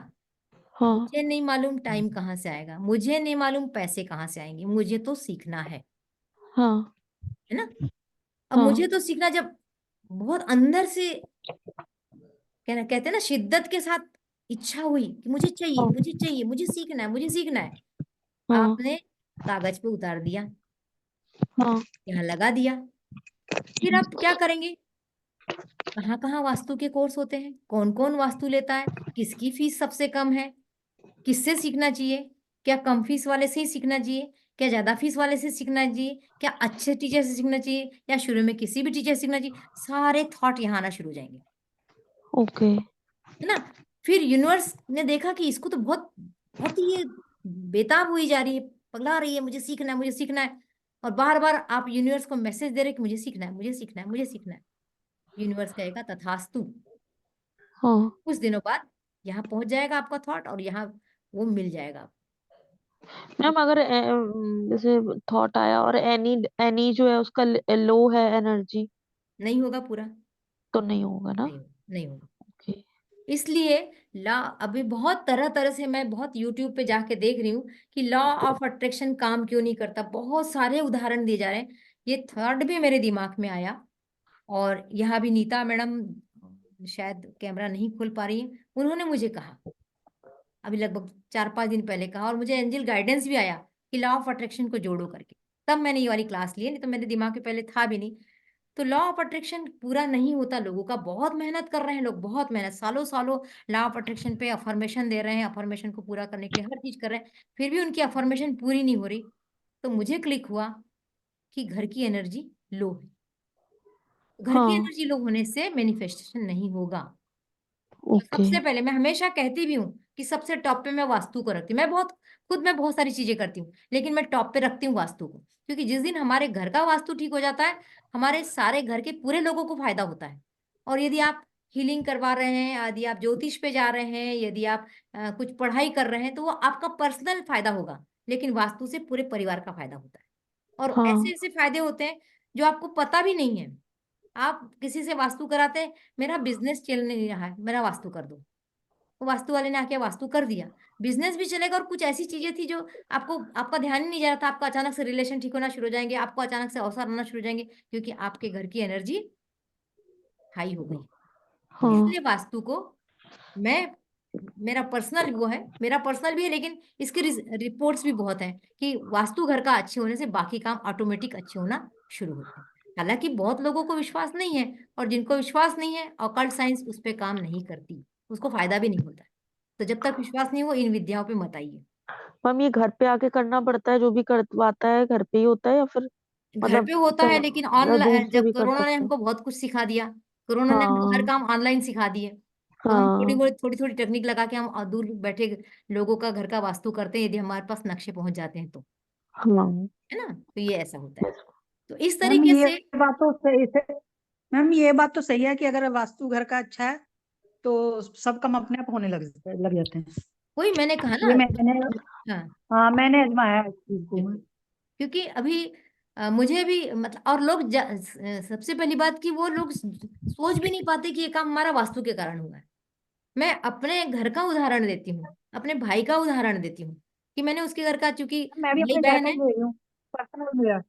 हाँ मुझे नहीं मालूम टाइम कहाँ से आएगा, मुझे नहीं मालूम पैसे कहाँ से आएंगे, मुझे तो सीखना हाँ है ना। अब हाँ मुझे तो सीखना, जब बहुत अंदर से कहते हैं ना, शिद्दत के साथ इच्छा हुई कि मुझे चाहिए, मुझे चाहिए, मुझे सीखना है, मुझे सीखना है, हाँ आपने कागज पे उतार दिया, हाँ यहाँ लगा दिया, फिर आप क्या करेंगे, कहाँ कहाँ वास्तु के कोर्स होते हैं, कौन कौन वास्तु लेता है, किसकी फीस सबसे कम है, किससे सीखना चाहिए, क्या कम फीस वाले से ही सीखना चाहिए, क्या ज्यादा फीस वाले से सीखना चाहिए, क्या अच्छे टीचर से सीखना चाहिए, या शुरू में किसी भी टीचर से सीखना चाहिए, सारे थॉट यहाँ आना शुरू हो जाएंगे, ओके है ना। फिर यूनिवर्स ने देखा कि इसको तो बहुत बहुत ही ये बेताब हुई जा रही है, पगला रही है, मुझे सीखना है, मुझे सीखना है, और बार बार आप यूनिवर्स को मैसेज दे रहे कि मुझे सीखना है, मुझे सीखना है, मुझे सीखना है। यूनिवर्स कहेगा तथास्तु, हाँ कुछ दिनों बाद यहाँ पहुंच जाएगा आपका थॉट, और यहाँ वो मिल जाएगा। मैम, अगर जैसे थॉट आया और एनी एनी जो है उसका लो है एनर्जी, नहीं होगा पूरा, तो नहीं होगा ना। नहीं होगा। ओके इसलिए लॉ, अभी बहुत तरह तरह से मैं बहुत यूट्यूब पे जाके देख रही हूँ कि लॉ ऑफ अट्रैक्शन काम क्यों नहीं करता, बहुत सारे उदाहरण दिए जा रहे हैं। ये थर्ड भी मेरे दिमाग में आया, और यहाँ भी नीता मैडम, शायद कैमरा नहीं खोल पा रही है, उन्होंने मुझे कहा अभी लगभग 4-5 दिन पहले कहा, और मुझे एंजल गाइडेंस भी आया कि लॉ ऑफ अट्रैक्शन को जोड़ो करके, तब मैंने ये वाली क्लास ली है, नहीं तो मेरे दिमाग में पहले था भी नहीं। तो लॉ ऑफ अट्रैक्शन पूरा नहीं होता लोगों का, बहुत मेहनत कर रहे हैं लोग, बहुत मेहनत, सालों सालों लॉ ऑफ अट्रैक्शन पे अफर्मेशन दे रहे हैं, अफर्मेशन को पूरा करने के लिए हर चीज कर रहे हैं, फिर भी उनकी अफर्मेशन पूरी नहीं हो रही। तो मुझे क्लिक हुआ कि घर की एनर्जी लो है, घर की हाँ एनर्जी लो होने से मैनिफेस्टेशन नहीं होगा। तो ओके सबसे पहले, मैं हमेशा कहती भी हूँ कि सबसे टॉप पे मैं वास्तु को रखती हूँ, मैं बहुत सारी चीजें करती हूँ, लेकिन मैं टॉप पे रखती हूँ वास्तु को, क्योंकि जिस दिन हमारे घर का वास्तु ठीक हो जाता है, हमारे सारे घर के पूरे लोगों को फायदा होता है। और यदि आप हीलिंग करवा रहे हैं, यदि आप ज्योतिष पे जा रहे हैं, यदि आप कुछ पढ़ाई कर रहे हैं, तो वो आपका पर्सनल फायदा होगा, लेकिन वास्तु से पूरे परिवार का फायदा होता है। और हाँ ऐसे ऐसे फायदे होते हैं जो आपको पता भी नहीं है। आप किसी से वास्तु कराते हैं, मेरा बिजनेस चल नहीं रहा है, मेरा वास्तु कर दो, वो वास्तु वाले ने आके वास्तु कर दिया, बिजनेस भी चलेगा। और कुछ ऐसी चीजें थी जो आपका ध्यान ही नहीं जा रहा था, आपका अचानक से रिलेशन ठीक होना शुरू हो जाएंगे, आपको अचानक से अवसर आना शुरू हो जाएंगे, क्योंकि आपके घर की एनर्जी हाई हो गई। हाँ इसलिए वास्तु को मैं, मेरा पर्सनल भी है, लेकिन इसके रिपोर्ट्स भी बहुत हैं कि वास्तु घर का अच्छे होने से बाकी काम ऑटोमेटिक अच्छे होना शुरू होते हैं। हालांकि बहुत लोगों को विश्वास नहीं है, और जिनको विश्वास नहीं है, ऑकल्ट साइंस उस पर काम नहीं करती, उसको फायदा भी नहीं होता है। तो जब तक विश्वास नहीं हो, इन विद्याओं पे मत आइए। मैम, ये घर पे आके करना पड़ता है, जो भी करवाता है घर पे ही होता है या फिर घर मतलब पे होता है, लेकिन दूर ऑनलाइन, से जब भी कर कोरोना ने सकते हैं। हमको बहुत कुछ सिखा दिया, कोरोना ने हमको हर हाँ काम ऑनलाइन सिखा दिए, तो हम हाँ थोड़ी थोड़ी टेक्निक लगा के हम दूर बैठे लोगों का घर का वास्तु करते हैं, यदि हमारे पास नक्शे पहुंच जाते हैं तो, हाँ है ना। तो ये ऐसा होता है। तो इस मैम तरीके ये से बात तो सही से मैम ये बात तो सही है कि अगर वास्तु घर का अच्छा है तो सब काम अपने आप होने लग जाते हैं। वही मैंने कहा ना। ये मैंने हाँ, हाँ मैंने आजमाया है इस चीज को। बिल्कुल, क्योंकि अभी मुझे भी मतलब, और लोग सबसे पहली बात कि वो लोग सोच भी नहीं पाते कि ये काम हमारा वास्तु के कारण हुआ है। मैं अपने घर का उदाहरण देती हूँ, अपने भाई का उदाहरण देती हूँ, कि मैंने उसके घर का, चूंकि मैं भी भाई अपने घर बहन का है। ही दे रही हूँ पर्सनल मेरा।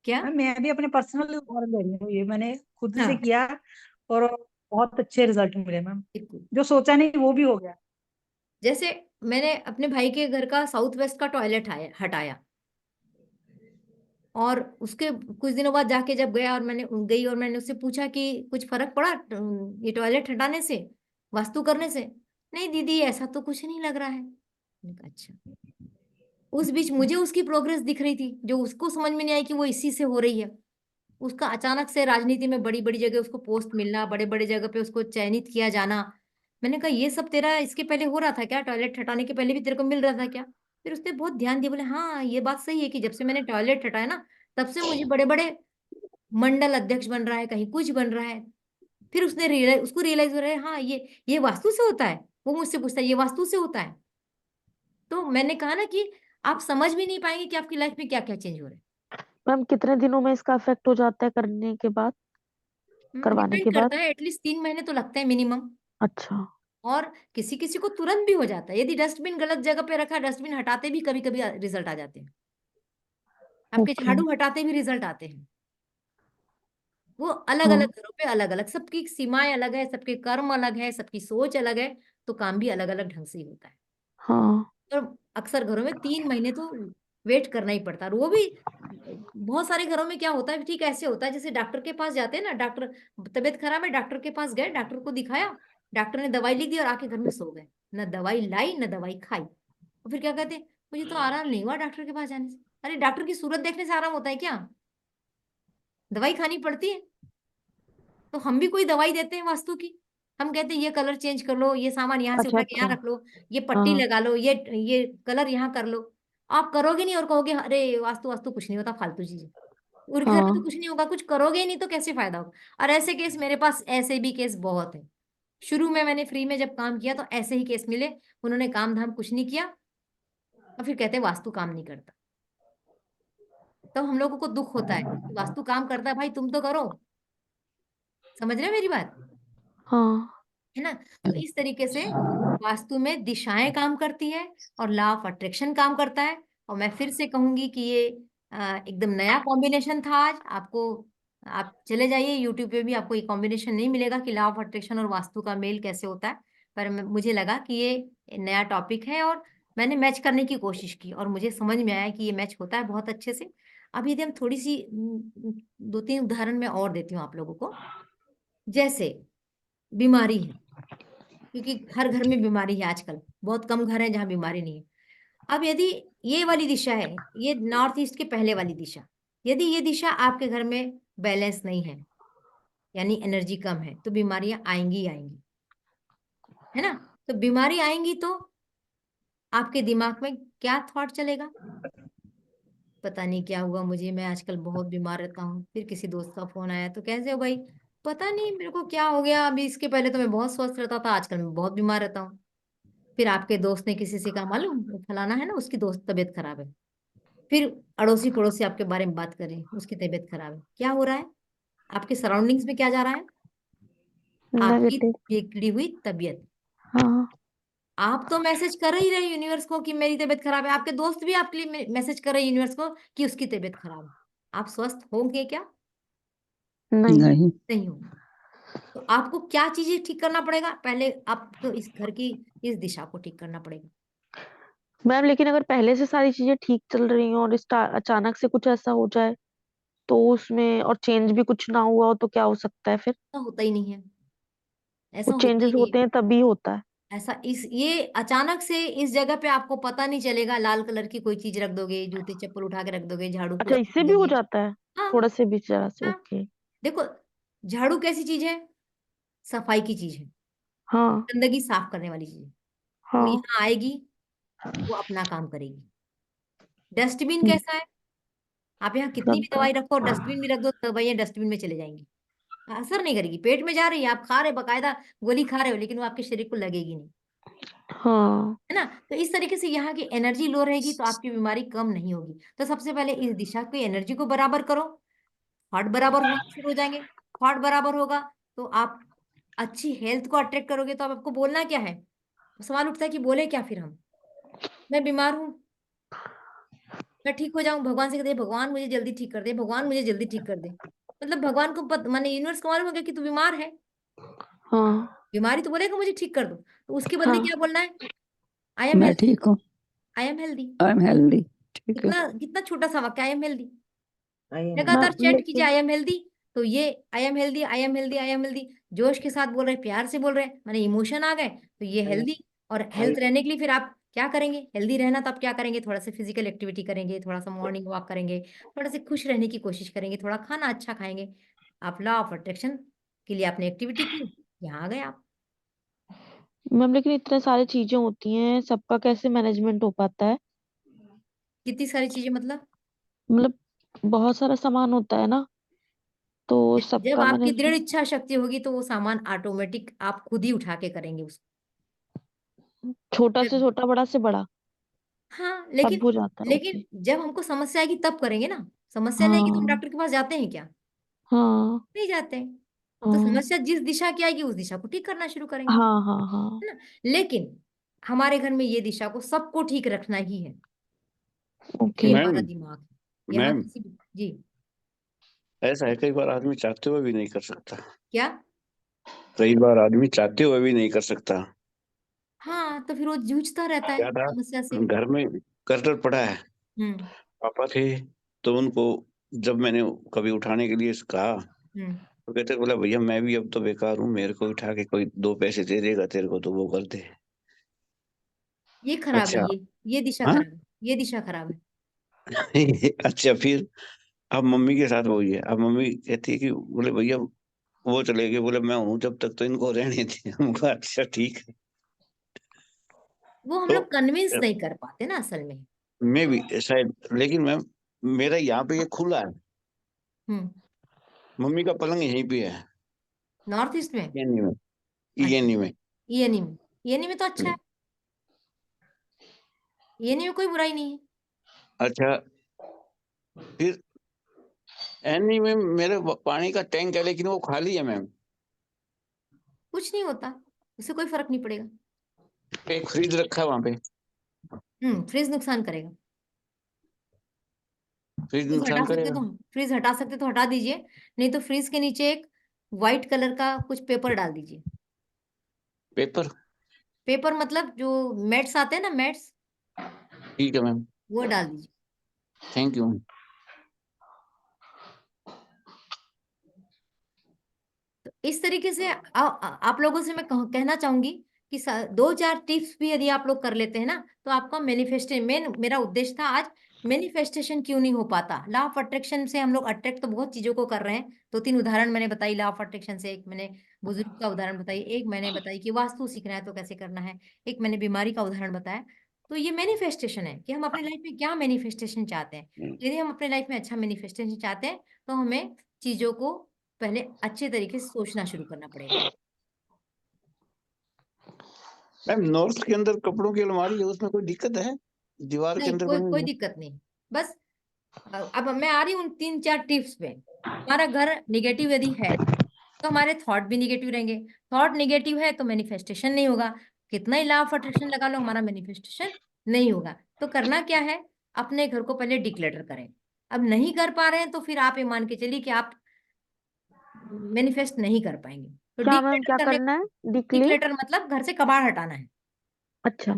क्या? मैं भी अपने पर्सनल उदाहरण दे रही हूँ, ये मैंने खुद से हाँ, किया और बहुत अच्छे रिजल्ट मिले मैम। बिल्कुल। जो सोचा नहीं वो भी हो गया। जैसे मैंने अपने भाई के घर का साउथ वेस्ट का टॉयलेट हटाया, और उसके कुछ दिनों बाद जाके जब गई और मैंने उससे पूछा कि कुछ फर्क पड़ा ये टॉयलेट हटाने से, वास्तु करने से? नहीं दीदी, ऐसा तो कुछ नहीं लग रहा है। मैंने कहा अच्छा। उस बीच मुझे उसकी प्रोग्रेस दिख रही थी, जो उसको समझ में नहीं आई कि वो इसी से हो रही है। उसका अचानक से राजनीति में बड़ी बड़ी जगह उसको पोस्ट मिलना, बड़े बड़े जगह पे उसको चयनित किया जाना। मैंने कहा ये सब तेरा इसके पहले हो रहा था क्या? टॉयलेट हटाने के पहले भी तेरे को मिल रहा था क्या? फिर उसने बहुत ध्यान दिया, बोले हाँ ये बात सही है कि जब से मैंने टॉयलेट हटाया ना, तब से मुझे बड़े बड़े मंडल अध्यक्ष बन रहा है, कहीं कुछ बन रहा है। फिर उसको रियलाइज हो रहा है, हाँ ये वास्तु से होता है। वो मुझसे पूछता है ये वास्तु से होता है। तो मैंने कहा ना कि आप समझ भी नहीं पाएंगे कि आपकी लाइफ में क्या क्या चेंज हो रहा है। मैम कितने दिनों में इसका इफेक्ट हो जाता है करने के बाद, करवाने डिपेंड के बाद? करता है, एटलीस्ट 3 महीने तो लगता है मिनिमम। अच्छा। और किसी किसी को तुरंत भी हो जाता है। यदि डस्टबिन गलत जगह पे रखा, डस्टबिन हटाते भी कभी कभी रिजल्ट आ जाते हैं। आपके ओके। झाड़ू हटाते भी रिजल्ट आते हैं। वो अलग अलग हाँ घरों पे अलग अलग, सबकी सीमाएं अलग है, सबके कर्म अलग है, सबकी सोच अलग है, तो काम भी अलग अलग ढंग से ही होता है। हाँ। और अक्सर घरों में 3 महीने तो वेट करना ही पड़ता है। और वो भी बहुत सारे घरों में क्या होता है, ठीक ऐसे होता है जैसे डॉक्टर के पास जाते हैं ना, डॉक्टर तबीयत खराब है, डॉक्टर के पास गए, डॉक्टर को दिखाया, डॉक्टर ने दवाई लिख दी और आके घर में सो गए, न दवाई लाई न दवाई खाई। और फिर क्या कहते हैं, मुझे तो आराम नहीं हुआ डॉक्टर के पास जाने से। अरे डॉक्टर की सूरत देखने से आराम होता है क्या? दवाई खानी पड़ती है। तो हम भी कोई दवाई देते हैं वास्तु की? हम कहते हैं ये कलर चेंज कर लो, ये सामान यहाँ से अच्छा उठा के यहाँ अच्छा। रख लो, ये पट्टी हाँ लगा लो, ये कलर यहाँ कर लो। आप करोगे नहीं और कहोगे अरे वास्तु वास्तु कुछ नहीं होता, फालतू चीजें। और घर में तो हाँ। कुछ नहीं होगा, कुछ करोगे ही नहीं तो कैसे फायदा होगा? और ऐसे केस मेरे पास, ऐसे भी केस बहुत है। शुरू में मैंने फ्री में जब काम किया तो ऐसे ही केस मिले, उन्होंने काम धाम कुछ नहीं किया और फिर कहते हैं वास्तु काम नहीं करता। तो हम लोगों को दुख होता है कि वास्तु काम करता है, भाई तुम तो करो। समझ रहे हो मेरी बात? हाँ। है ना? तो इस तरीके से वास्तु में दिशाएं काम करती है और लॉ ऑफ अट्रैक्शन काम करता है। और मैं फिर से कहूंगी कि ये एकदम नया कॉम्बिनेशन था आज आपको। आप चले जाइए यूट्यूब पे भी, आपको ये कॉम्बिनेशन नहीं मिलेगा कि लॉ ऑफ अट्रैक्शन और वास्तु का मेल कैसे होता है। पर मुझे लगा कि ये नया टॉपिक है और मैंने मैच करने की कोशिश की और मुझे समझ में आया कि ये मैच होता है बहुत अच्छे से। अब यदि हम थोड़ी सी 2-3 उदाहरण मैं और देती हूँ आप लोगों को। जैसे बीमारी है, क्योंकि हर घर में बीमारी है आजकल, बहुत कम घर हैं जहाँ बीमारी नहीं है। अब यदि ये वाली दिशा है, ये नॉर्थ ईस्ट के पहले वाली दिशा, यदि ये दिशा आपके घर में बैलेंस नहीं है, यानी एनर्जी कम है, तो बीमारियां आएंगी ही आएंगी। है ना? तो बीमारी आएंगी तो आपके दिमाग में क्या थॉट चलेगा? पता नहीं क्या हुआ मुझे, मैं आजकल बहुत बीमार रहता हूँ। फिर किसी दोस्त का फोन आया तो कैसे हो भाई? पता नहीं मेरे को क्या हो गया, अभी इसके पहले तो मैं बहुत स्वस्थ रहता था, आजकल मैं बहुत बीमार रहता हूँ। फिर आपके दोस्त ने किसी से कहा, मालूम वो फलाना है ना, उसकी दोस्त तबीयत खराब है। फिर अड़ोसी पड़ोसी आपके बारे में बात करें, उसकी तबीयत खराब है। क्या हो रहा है? आपके सराउंडिंग्स में क्या जा रहा है? आपकी नेगेटिव। बिगड़ी हुई तबीयत। हाँ। आप तो मैसेज कर ही रहे यूनिवर्स को कि मेरी तबीयत खराब है, आपके दोस्त भी आपके लिए मैसेज कर रहे हैं यूनिवर्स को कि उसकी तबीयत खराब है। आप स्वस्थ होंगे क्या? नहीं। नहीं। नहीं होंगे। तो आपको क्या चीजें ठीक करना पड़ेगा? पहले आपको इस घर की इस दिशा को ठीक करना पड़ेगा। मैम लेकिन अगर पहले से सारी चीजें ठीक चल रही हो और अचानक से कुछ ऐसा हो जाए तो उसमें, और चेंज भी कुछ ना हुआ हो तो क्या हो सकता है फिर? ऐसा होता ही नहीं है, ऐसा कुछ होता ही चेंजेस नहीं है। होते हैं तभी होता है। ऐसा इस ये अचानक से इस जगह पे आपको पता नहीं चलेगा, लाल कलर की कोई चीज रख दोगे, जूते चप्पल उठा के रख दोगे, झाड़ू अच्छा, पोछा इससे कर भी हो दोगे। जाता है? हाँ। थोड़ा से भी, जरा से? हाँ। ओके। देखो, झाड़ू कैसी चीज है? सफाई की चीज है, हाँ। गंदगी साफ करने वाली चीज है। वो हाँ। यहाँ आएगी, वो अपना काम करेगी। डस्टबिन हम्म, कैसा है? आप यहाँ कितनी भी गंदा। दवाई रखो, डस्टबिन भी रख दो, दवाइयाँ डस्टबिन में चले जाएंगी, असर नहीं करेगी। पेट में जा रही है, आप खा रहे बकायदा, गोली खा रहे हो, लेकिन वो आपके शरीर को लगेगी नहीं। हाँ। है ना? तो इस तरीके से यहाँ की एनर्जी लो रहेगी तो आपकी बीमारी कम नहीं होगी। तो सबसे पहले इस दिशा की एनर्जी को बराबर करो, थॉट बराबर होना शुरू हो जाएंगे। थॉट बराबर होगा तो आप अच्छी हेल्थ को अट्रैक्ट करोगे। तो अब आपको बोलना क्या है? सवाल उठता है कि बोले क्या फिर हम? मैं बीमार हूँ, मैं ठीक हो जाऊं, भगवान से कहते हैं भगवान मुझे जल्दी ठीक कर दे, भगवान मुझे जल्दी ठीक कर दे। मतलब भगवान को माने यूनिवर्स को मालूम हो गया कि तू बीमार है। हाँ। बीमारी तो बोलेगा मुझे ठीक कर दो, तो उसके बदले हाँ। क्या बोलना है? आई एम मैं हेल्दी, ठीक हूँ। I am healthy. I am healthy. ठीक है। कितना कितना छोटा सा वाक्य, I am healthy. I am लगातार मैम चैंट कीजिए लेकिन आई एम हेल्दी। तो ये I am healthy, I am healthy, I am healthy, जोश के साथ बोल रहे हैं, प्यार से बोल रहे हैं, माने इमोशन आ गए, तो ये हेल्दी। और हेल्थ रहने के लिए फिर आप क्या करेंगे? हेल्दी रहना तो आप क्या करेंगे? थोड़ा सा फिजिकल एक्टिविटी करेंगे, थोड़ा सा मॉर्निंग वॉक करेंगे, थोड़ा सा खुश रहने की कोशिश करेंगे, थोड़ा खाना अच्छा खाएंगे। आप लॉ ऑफ अट्रैक्शन के लिए आपने एक्टिविटी की, यहाँ आ गए आप। मैम लेकिन इतने सारी चीजें होती हैं, सबका कैसे मैनेजमेंट हो पाता है? कितनी सारी चीजें मतलब? मतलब बहुत सारा सामान होता है ना, तो जब सबका आपकी दृढ़ मैनेजमेंट। इच्छा शक्ति होगी तो वो सामान ऑटोमेटिक आप खुद ही उठा के करेंगे उसको। छोटा से जब छोटा, बड़ा से बड़ा, हाँ, सब हो जाता है। लेकिन ओके। जब हमको समस्या आएगी तब करेंगे ना। समस्या नहीं आएगी तो हम हाँ डॉक्टर के पास जाते हैं क्या? हाँ नहीं जाते हैं। तो हाँ समस्या जिस दिशा की आएगी उस दिशा को ठीक करना शुरू करेंगे, हाँ हाँ हाँ। है ना। लेकिन हमारे घर में ये दिशा को सबको ठीक रखना ही है, ओके। ये मैम हमारा दिमाग है। यहाँ मैम किसी जी ऐसा है, कई बार आदमी चाहते हुए भी नहीं कर सकता। क्या? कई बार आदमी चाहते हुए भी नहीं कर सकता। हाँ, तो फिर वो जूझता रहता है क्या था, समस्या से। घर में कर्टर पड़ा है, हम्म पापा थे, तो उनको जब मैंने कभी उठाने के लिए कहा, हम्म तो कहते बोला भैया मैं भी अब तो बेकार हूँ, मेरे को उठा के कोई 2 पैसे दे देगा तेरे को तो वो कर दे। ये खराब है, अच्छा। ये दिशा हाँ। खराब है, ये दिशा खराब है। अच्छा, फिर अब मम्मी के साथ वही है। अब मम्मी कहती है कि बोले भैया वो चले गए, बोले मैं हूँ जब तक तो इनको रहने दे। हम कहा अच्छा ठीक है। वो हम तो लोग कन्विंस नहीं कर पाते ना असल में। मैं भी शायद, लेकिन मैम मेरा यहाँ पे ये खुला है, हम्म मम्मी का पलंग यहीं पे है, नॉर्थ ईस्ट में। ये नहीं में, ये अच्छा, नहीं में। ईएनई में, ईएनई में तो अच्छा है, ईएनई में कोई बुराई नहीं है। अच्छा, फिर एनी में मेरे पानी का टैंक है, लेकिन वो खाली है मैम। कुछ नहीं होता, उससे कोई फर्क नहीं पड़ेगा। एक फ्रिज रखा है वहां पे, फ्रिज नुकसान करेगा। फ्रिज फ्रिज हटा नुकसान सकते करेगा। तो फ्रिज हटा सकते तो हटा दीजिए, नहीं तो फ्रिज के नीचे एक व्हाइट कलर का कुछ पेपर डाल दीजिए। पेपर। पेपर मतलब जो मैट्स आते हैं ना, मैट्स, ठीक है मैम, वो डाल दीजिए। Thank you. तो इस तरीके से आप लोगों से मैं कहना चाहूंगी कि 2-4 टिप्स भी यदि आप लोग कर लेते हैं ना तो आपका मैनिफेस्टेशन, मेरा उद्देश्य था आज मैनिफेस्टेशन क्यों नहीं हो पाता। लॉ ऑफ अट्रैक्शन से हम लोग अट्रैक्ट तो बहुत चीजों को कर रहे हैं। 2-3 उदाहरण मैंने बताई लॉ ऑफ अट्रैक्शन से, एक मैंने बुजुर्ग का उदाहरण बताई, एक मैंने बताई कि वास्तु सीखना है तो कैसे करना है, एक मैंने बीमारी का उदाहरण बताया। तो ये मैनिफेस्टेशन है कि हम अपनी लाइफ में क्या मैनिफेस्टेशन चाहते हैं। यदि हम अपने लाइफ में अच्छा मैनिफेस्टेशन चाहते हैं तो हमें चीजों को पहले अच्छे तरीके से सोचना शुरू करना पड़ेगा। मैम नॉर्थ के अंदर कपड़ों की अलमारी है, उसमें कोई दिक्कत है? दीवार के नहीं, अंदर कोई बनी हुई कोई है। दिक्कत नहीं। बस अब मैं आ रही हूँ 3-4 टिप्स पे। हमारा घर निगेटिव यदि है तो हमारे थॉट भी निगेटिव रहेंगे। थॉट निगेटिव है तो मैनिफेस्टेशन नहीं होगा। कितना ही लॉ ऑफ अट्रैक्शन लगा लो, हमारा मैनिफेस्टेशन नहीं होगा। तो करना क्या है, अपने घर को पहले डिक्लेटर करें। अब नहीं कर पा रहे हैं तो फिर आप ये मान के चलिए कि आप मैनिफेस्ट नहीं कर पाएंगे। तो क्या मैम, क्या डिक्लेटर करने, करना है? डिक्लेयर? डिक्लेटर मतलब घर से कबाड़ हटाना है। अच्छा।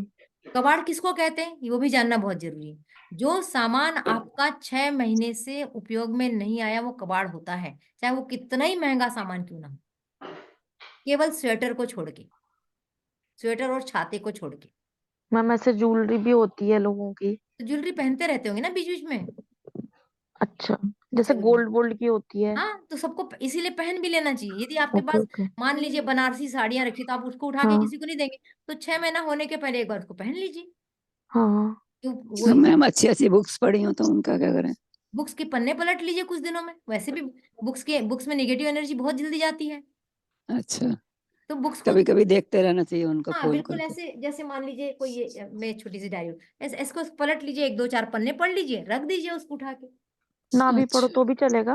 कबाड़ किसको कहते हैं ये वो भी जानना बहुत जरूरी है। जो सामान आपका 6 महीने से उपयोग में नहीं आया वो कबाड़ होता है, चाहे वो कितना ही महंगा सामान क्यों ना हो। केवल स्वेटर को छोड़ के, स्वेटर और छाते को छोड़ के। मैम ऐसे ज्वेलरी भी होती है लोगों की? तो ज्वेलरी पहनते रहते होंगे ना बीच बीच में। अच्छा, जैसे तो गोल्ड वोल्ड की होती है? हाँ, तो सबको इसीलिए पहन भी लेना चाहिए। यदि आपके ओके पास ओके। मान लीजिए बनारसी साड़ियां रखी तो आप उसको उठा के हाँ किसी को नहीं देंगे। तो 6 महीना होने के पहले एक बार उसको पहन लीजिए। हाँ। तो तो वो मैम अच्छी अच्छी बुक्स पढ़ी हो तो उनका क्या करें? बुक्स के पन्ने पलट लीजिए कुछ दिनों में, वैसे भी बुक्स में निगेटिव एनर्जी बहुत जल्दी जाती है। अच्छा, तो बुक्स को, कभी कभी देखते रहना चाहिए उनको हाँ खोल बिल्कुल, करके। ऐसे जैसे मान लीजिए कोई मैं छोटी सी डायरी, ऐसे इसको पलट लीजिए, 1-2-4 पन्ने पढ़ लीजिए, रख दीजिए उसको उठा के। ना भी पढ़ो अच्छा, तो भी चलेगा?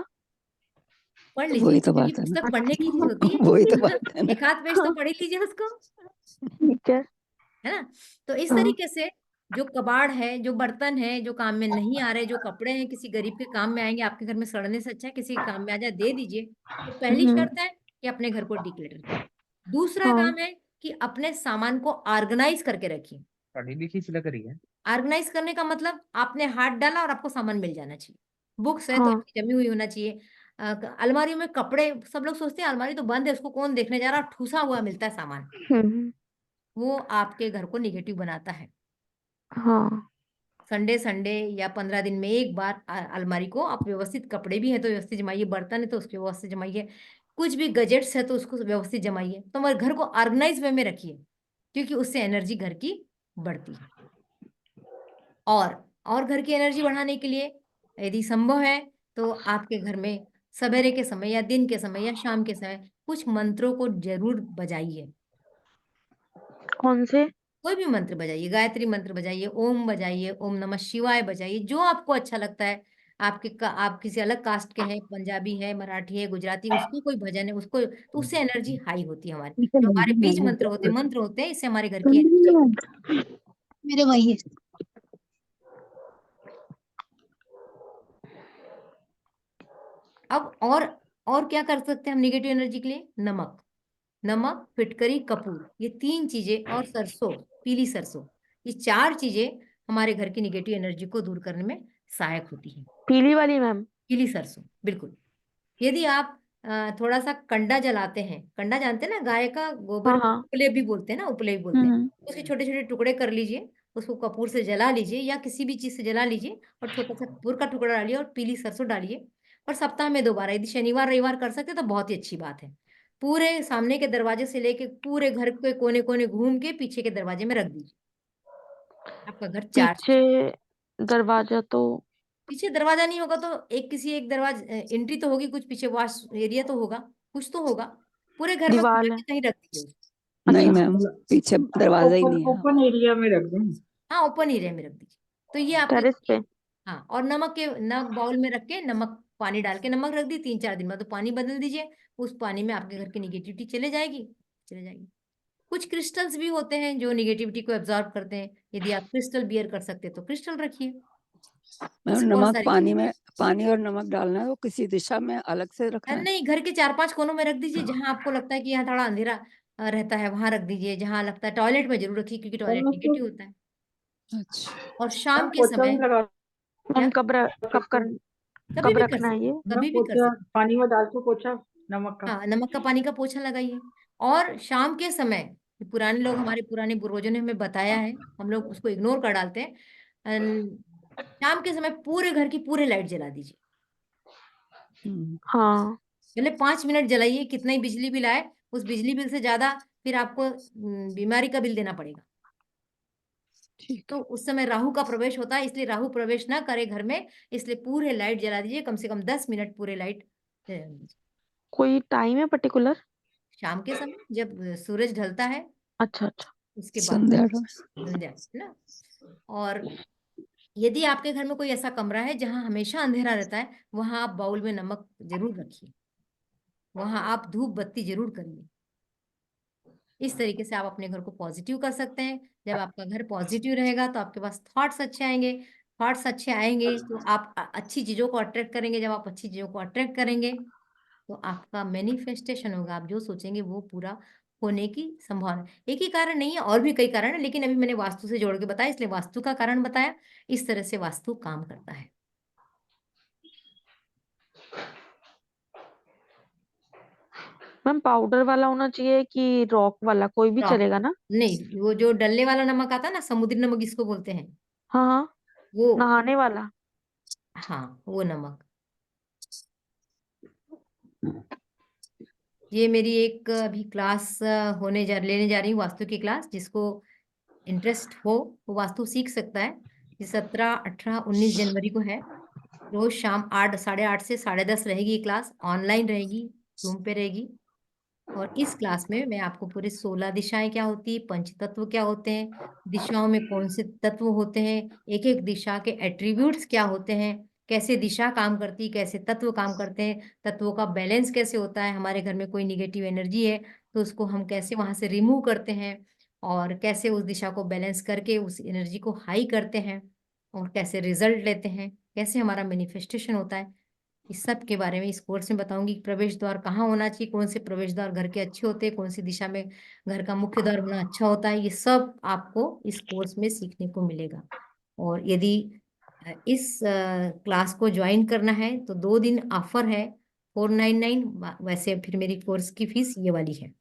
पढ़ तो लीजिए वही तो क्योंकि बात है ना। पुस्तक पढ़ने की चीज होती वही तो है। बात है ना। एक आध पेज तो हाँ, पढ़ ही लीजिए उसको, ठीक है। है ना। तो इस हाँ। तरीके से जो कबाड़ है, जो बर्तन है जो काम में नहीं आ रहे, जो कपड़े हैं किसी गरीब के काम में आएंगे, आपके घर में सड़ने से अच्छा है किसी के काम में आ जाए, दे दीजिए। तो पहली हम्म। शर्त है कि अपने घर को डिक्लेटर करें। दूसरा हाँ। काम है कि अपने सामान को ऑर्गेनाइज करके रखिए। पढ़ी लिखी सी लग रही है। ऑर्गेनाइज करने का मतलब आपने हाथ डाला और आपको सामान मिल जाना चाहिए। बुक्स है तो हाँ। अच्छी जमी हुई होना चाहिए। अलमारी में कपड़े, सब लोग सोचते हैं अलमारी तो बंद है उसको कौन देखने जा रहा, ठूसा हुआ मिलता है सामान। हम्म। वो आपके घर को निगेटिव बनाता है। हाँ संडे संडे या 15 दिन में एक बार अलमारी को आप व्यवस्थित, कपड़े भी है तो व्यवस्थित जमाइए, बर्तन है तो उसके व्यवस्थित जमाइए, कुछ भी गजेट्स है तो उसको व्यवस्थित जमाइए। तो हमारे घर को ऑर्गेनाइज वे में रखिए, क्योंकि उससे एनर्जी घर की बढ़ती है। और घर की एनर्जी बढ़ाने के लिए यदि संभव है तो आपके घर में सवेरे के समय या दिन के समय या शाम के समय कुछ मंत्रों को जरूर बजाइए। कौन से? कोई भी मंत्र बजाइए, गायत्री मंत्र बजाइए, ओम बजाइए, ओम नमः शिवाय बजाइए, जो आपको अच्छा लगता है। आप किसी अलग कास्ट के हैं, पंजाबी है, मराठी है, गुजराती, उसको कोई भजन है, उसको तो उससे एनर्जी हाई होती है हमारी। जो हमारे बीज मंत्र होते हैं, इससे हमारे घर की एनर्जी। मेरे वही है। अब और क्या कर सकते हैं हम निगेटिव एनर्जी के लिए? नमक, फिटकरी, कपूर, ये 3 चीजें, और सरसों, पीली सरसों, ये 4 चीजें हमारे घर की निगेटिव एनर्जी को दूर करने में सहायक होती है। पीली वाली मैम? पीली सरसों, बिल्कुल। यदि आप थोड़ा सा कंडा जलाते हैं, कंडा जानते हैं ना, गाय का गोबर, हाँ हाँ। उपले भी बोलते हैं ना, उपले भी बोलते हैं, हम्म। उसके छोटे छोटे टुकड़े कर लीजिए, उसको कपूर से जला लीजिए या किसी भी चीज से जला लीजिए, और छोटा सा कपूर का टुकड़ा डालिए और पीली सरसों डालिए, और सप्ताह में 2 बार, यदि शनिवार रविवार कर सकते तो बहुत ही अच्छी बात है। पूरे सामने के दरवाजे से लेके पूरे घर के कोने कोने घूम के पीछे के दरवाजे में रख दीजिए। आपका घर चार्ज। पीछे दरवाजा तो? पीछे दरवाजा नहीं होगा तो किसी एक दरवाजा एंट्री तो होगी, कुछ पीछे वॉश एरिया तो होगा, कुछ तो होगा। पूरे घर में दीवार घुमा है? के कहीं रख दीजिए उसको। नहीं अच्छा। मैम, पीछे दरवाजा ही ओपन नहीं है। ओपन एरिया में रख दें। हाँ, ओपन एरिया में रख दीजिए। तो ये आपके टेरेस पे? हाँ, और नमक बाउल में रख के, नमक पानी डाल के नमक रख दी, 3-4 दिन बाद तो पानी बदल दीजिए। उस पानी में आपके घर की निगेटिविटी चले जाएगी। कुछ क्रिस्टल्स भी होते हैं जो निगेटिविटी को एब्जॉर्ब करते हैं। यदि आप क्रिस्टल बियर कर सकते हैं तो क्रिस्टल रखिए। मैम ऐसी बहुत नमक सारी पानी चीजें। में, पानी और नमक डालना है, वो किसी दिशा में अलग से रखना है? नहीं, घर के 4-5 कोनों में रख दीजिए, जहां आपको लगता है कि यहाँ थोड़ा अंधेरा रहता है वहां रख दीजिए। जहां लगता है, टॉयलेट में जरूर रखिए क्योंकि टॉयलेट नेगेटिव होता है। अच्छा। और शाम के पोछा समय भी लगा क्या मैम सकते हैं। कभी कब भी कर रखना है सकते ये? हैं, ना कभी भी कर पोछा सकते हैं। पानी में डाल के पोछा नमक का। हाँ, नमक का पानी का पोछा लगाइए। और शाम के समय, पुराने लोग, हमारे पुराने पूर्वजों ने हमें बताया है, हम लोग उसको इग्नोर कर डालते हैं। शाम के समय पूरे घर की पूरे लाइट जला दीजिए। हाँ। पहले 5 मिनट जलाइए, कितना ही बिजली बिल आए, उस बिजली बिल से ज्यादा फिर आपको बीमारी का बिल देना पड़ेगा। ठीक तो है। उस समय राहु का प्रवेश होता है, इसलिए राहु प्रवेश ना करे घर में, इसलिए पूरे लाइट जला दीजिए, कम से कम 10 मिनट पूरे लाइट जला दीजिए। कोई टाइम है पर्टिकुलर? शाम के समय जब सूरज ढलता है, अच्छा अच्छा। उसके बाद संध्या का। संध्या, है ना। और यदि आपके घर में कोई ऐसा कमरा है जहां हमेशा अंधेरा रहता है, वहां आप बाउल में नमक जरूर रखिए, वहां आप धूप बत्ती जरूर करिए। इस तरीके से आप अपने घर को पॉजिटिव कर सकते हैं। जब आपका घर पॉजिटिव रहेगा तो आपके पास थॉट्स अच्छे आएंगे। थॉट्स अच्छे आएंगे तो आप अच्छी चीजों को अट्रैक्ट करेंगे। जब आप अच्छी चीजों को अट्रैक्ट करेंगे तो आपका मैनिफेस्टेशन होगा। आप जो सोचेंगे वो पूरा होने की संभावना। एक ही कारण नहीं है, और भी कई कारण है, लेकिन अभी मैंने वास्तु से जोड़ के बताया, इसलिए वास्तु का कारण बताया। इस तरह से वास्तु काम करता है। मैम पाउडर वाला होना चाहिए कि रॉक वाला? कोई भी रॉक चलेगा ना? नहीं, वो जो डलने वाला नमक आता है ना, समुद्री नमक इसको बोलते हैं, हाँ हाँ। वो, नहाने वाला? हाँ, वो नमक। ये मेरी एक अभी क्लास लेने जा रही हूँ, वास्तु की क्लास। जिसको इंटरेस्ट हो वो वास्तु सीख सकता है। ये 17, 18, 19 जनवरी को है। रोज शाम 8, 8:30 से 10:30 रहेगी ये क्लास। ऑनलाइन रहेगी, जूम पे रहेगी। और इस क्लास में मैं आपको पूरे 16 दिशाएं क्या होती है, पंच तत्व क्या होते हैं, दिशाओं में कौन से तत्व होते हैं, एक एक दिशा के एट्रीब्यूट्स क्या होते हैं, कैसे दिशा काम करती है, कैसे तत्व काम करते हैं, तत्वों का बैलेंस कैसे होता है। हमारे घर में कोई निगेटिव एनर्जी है तो उसको हम कैसे वहां से रिमूव करते हैं, और कैसे उस दिशा को बैलेंस करके उस एनर्जी को हाई करते हैं, और कैसे रिजल्ट लेते हैं, कैसे हमारा मैनिफेस्टेशन होता है। इस सब के बारे में इस कोर्स में बताऊंगी। प्रवेश द्वार कहाँ होना चाहिए, कौन से प्रवेश द्वार घर के अच्छे होते हैं, कौन सी दिशा में घर का मुख्य द्वार होना अच्छा होता है, ये सब आपको इस कोर्स में सीखने को मिलेगा। और यदि इस क्लास को ज्वाइन करना है तो 2 दिन ऑफर है, 499। वैसे फिर मेरी कोर्स की फीस ये वाली है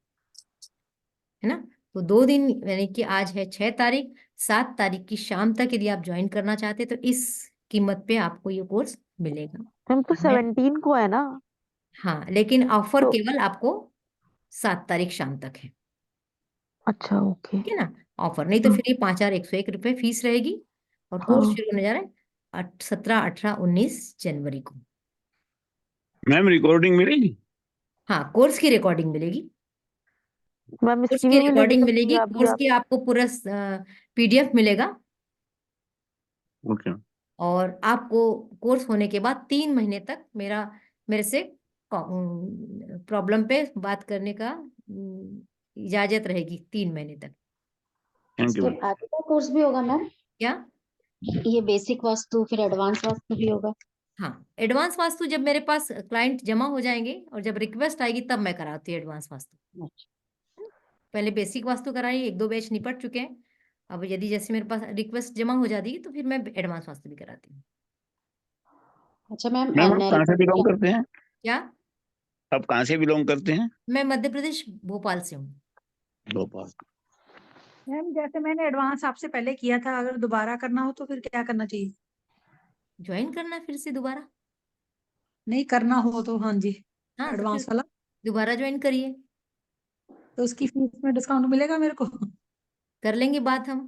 ना। तो 2 दिन यानी कि आज है 6 तारीख, 7 तारीख की शाम तक यदि आप ज्वाइन करना चाहते हैं तो इस कीमत पे आपको ये कोर्स मिलेगा। मैम तो मैं 17 को है ना? हाँ, लेकिन ऑफर तो केवल आपको 7 तारीख शाम तक है। अच्छा, ओके। ठीक है ना? ऑफर नहीं तो हाँ फिर ये 5,101 रुपये फीस रहेगी। और कोर्स हाँ। शुरू होने जा रहा है 17, 18, 19 जनवरी को। मैम रिकॉर्डिंग मिलेगी? हाँ, कोर्स की रिकॉर्डिंग मिलेगी। मैम कोर्स इसकी की भी मिलेगी रिकॉर्डिंग तो मिलेगी, या अभी कोर्स आप? की आपको पूरा PDF मिलेगा। ओके। और आपको कोर्स होने के बाद 3 महीने तक मेरे से प्रॉब्लम पे बात करने का इजाजत रहेगी 3 महीने तक। थैंक इसके यू। आगे का कोर्स भी होगा मैम? क्या? ये बेसिक वास्तु फिर एडवांस वास्तु भी होगा? हाँ, एडवांस वास्तु जब मेरे पास क्लाइंट जमा हो जाएंगे और जब रिक्वेस्ट आएगी तब मैं कराती हूँ एडवांस वास्तु। पहले बेसिक वास्तु कराई, 1-2 बैच निपट चुके हैं। अब यदि जैसे मेरे पास रिक्वेस्ट जमा हो जाती है तो फिर मैं एडवांस वास्तु भी कराती हूँ। अच्छा मैम, मैम आप नेल कहाँ से बिलोंग करते हैं? क्या? आप कहाँ से बिलोंग करते हैं? मैं मध्य प्रदेश भोपाल से हूँ। भोपाल। मैम जैसे मैंने एडवांस आपसे पहले किया था, अगर दोबारा करना हो तो फिर क्या करना चाहिए? ज्वाइन करना फिर से दोबारा। नहीं करना हो तो हाँ जी, हाँ, तो फिर एडवांस वाला। दोबारा ज्वाइन करिए। तो उसकी फीस में डिस्काउंट मिलेगा मेरे को? कर लेंगे बात हम,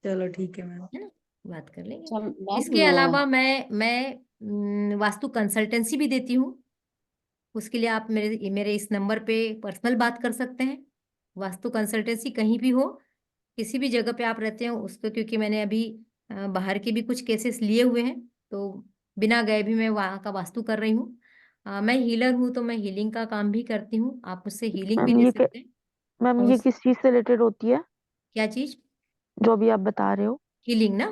चलो ठीक है मैम। है ना? बात कर लेंगे। अच्छा इसके मैम, अलावा मैं वास्तु कंसल्टेंसी भी देती हूँ। उसके लिए आप मेरे इस नंबर पे पर्सनल बात कर सकते हैं। वास्तु कंसल्टेंसी कहीं भी हो, किसी भी जगह पे आप रहते हो उसको, क्योंकि मैंने अभी बाहर के भी कुछ केसेस लिए हुए हैं, तो बिना गए भी मैं वहाँ का वास्तु कर रही हूँ। मैं हीलर हूँ तो मैं हीलिंग का काम भी करती हूँ, आप मुझसे हीलिंग भी मैम ले ये सकते हैं। मैम और ये किस चीज से रिलेटेड होती है क्या चीज? जो अभी आप बता रहे हो? हीलिंग ना?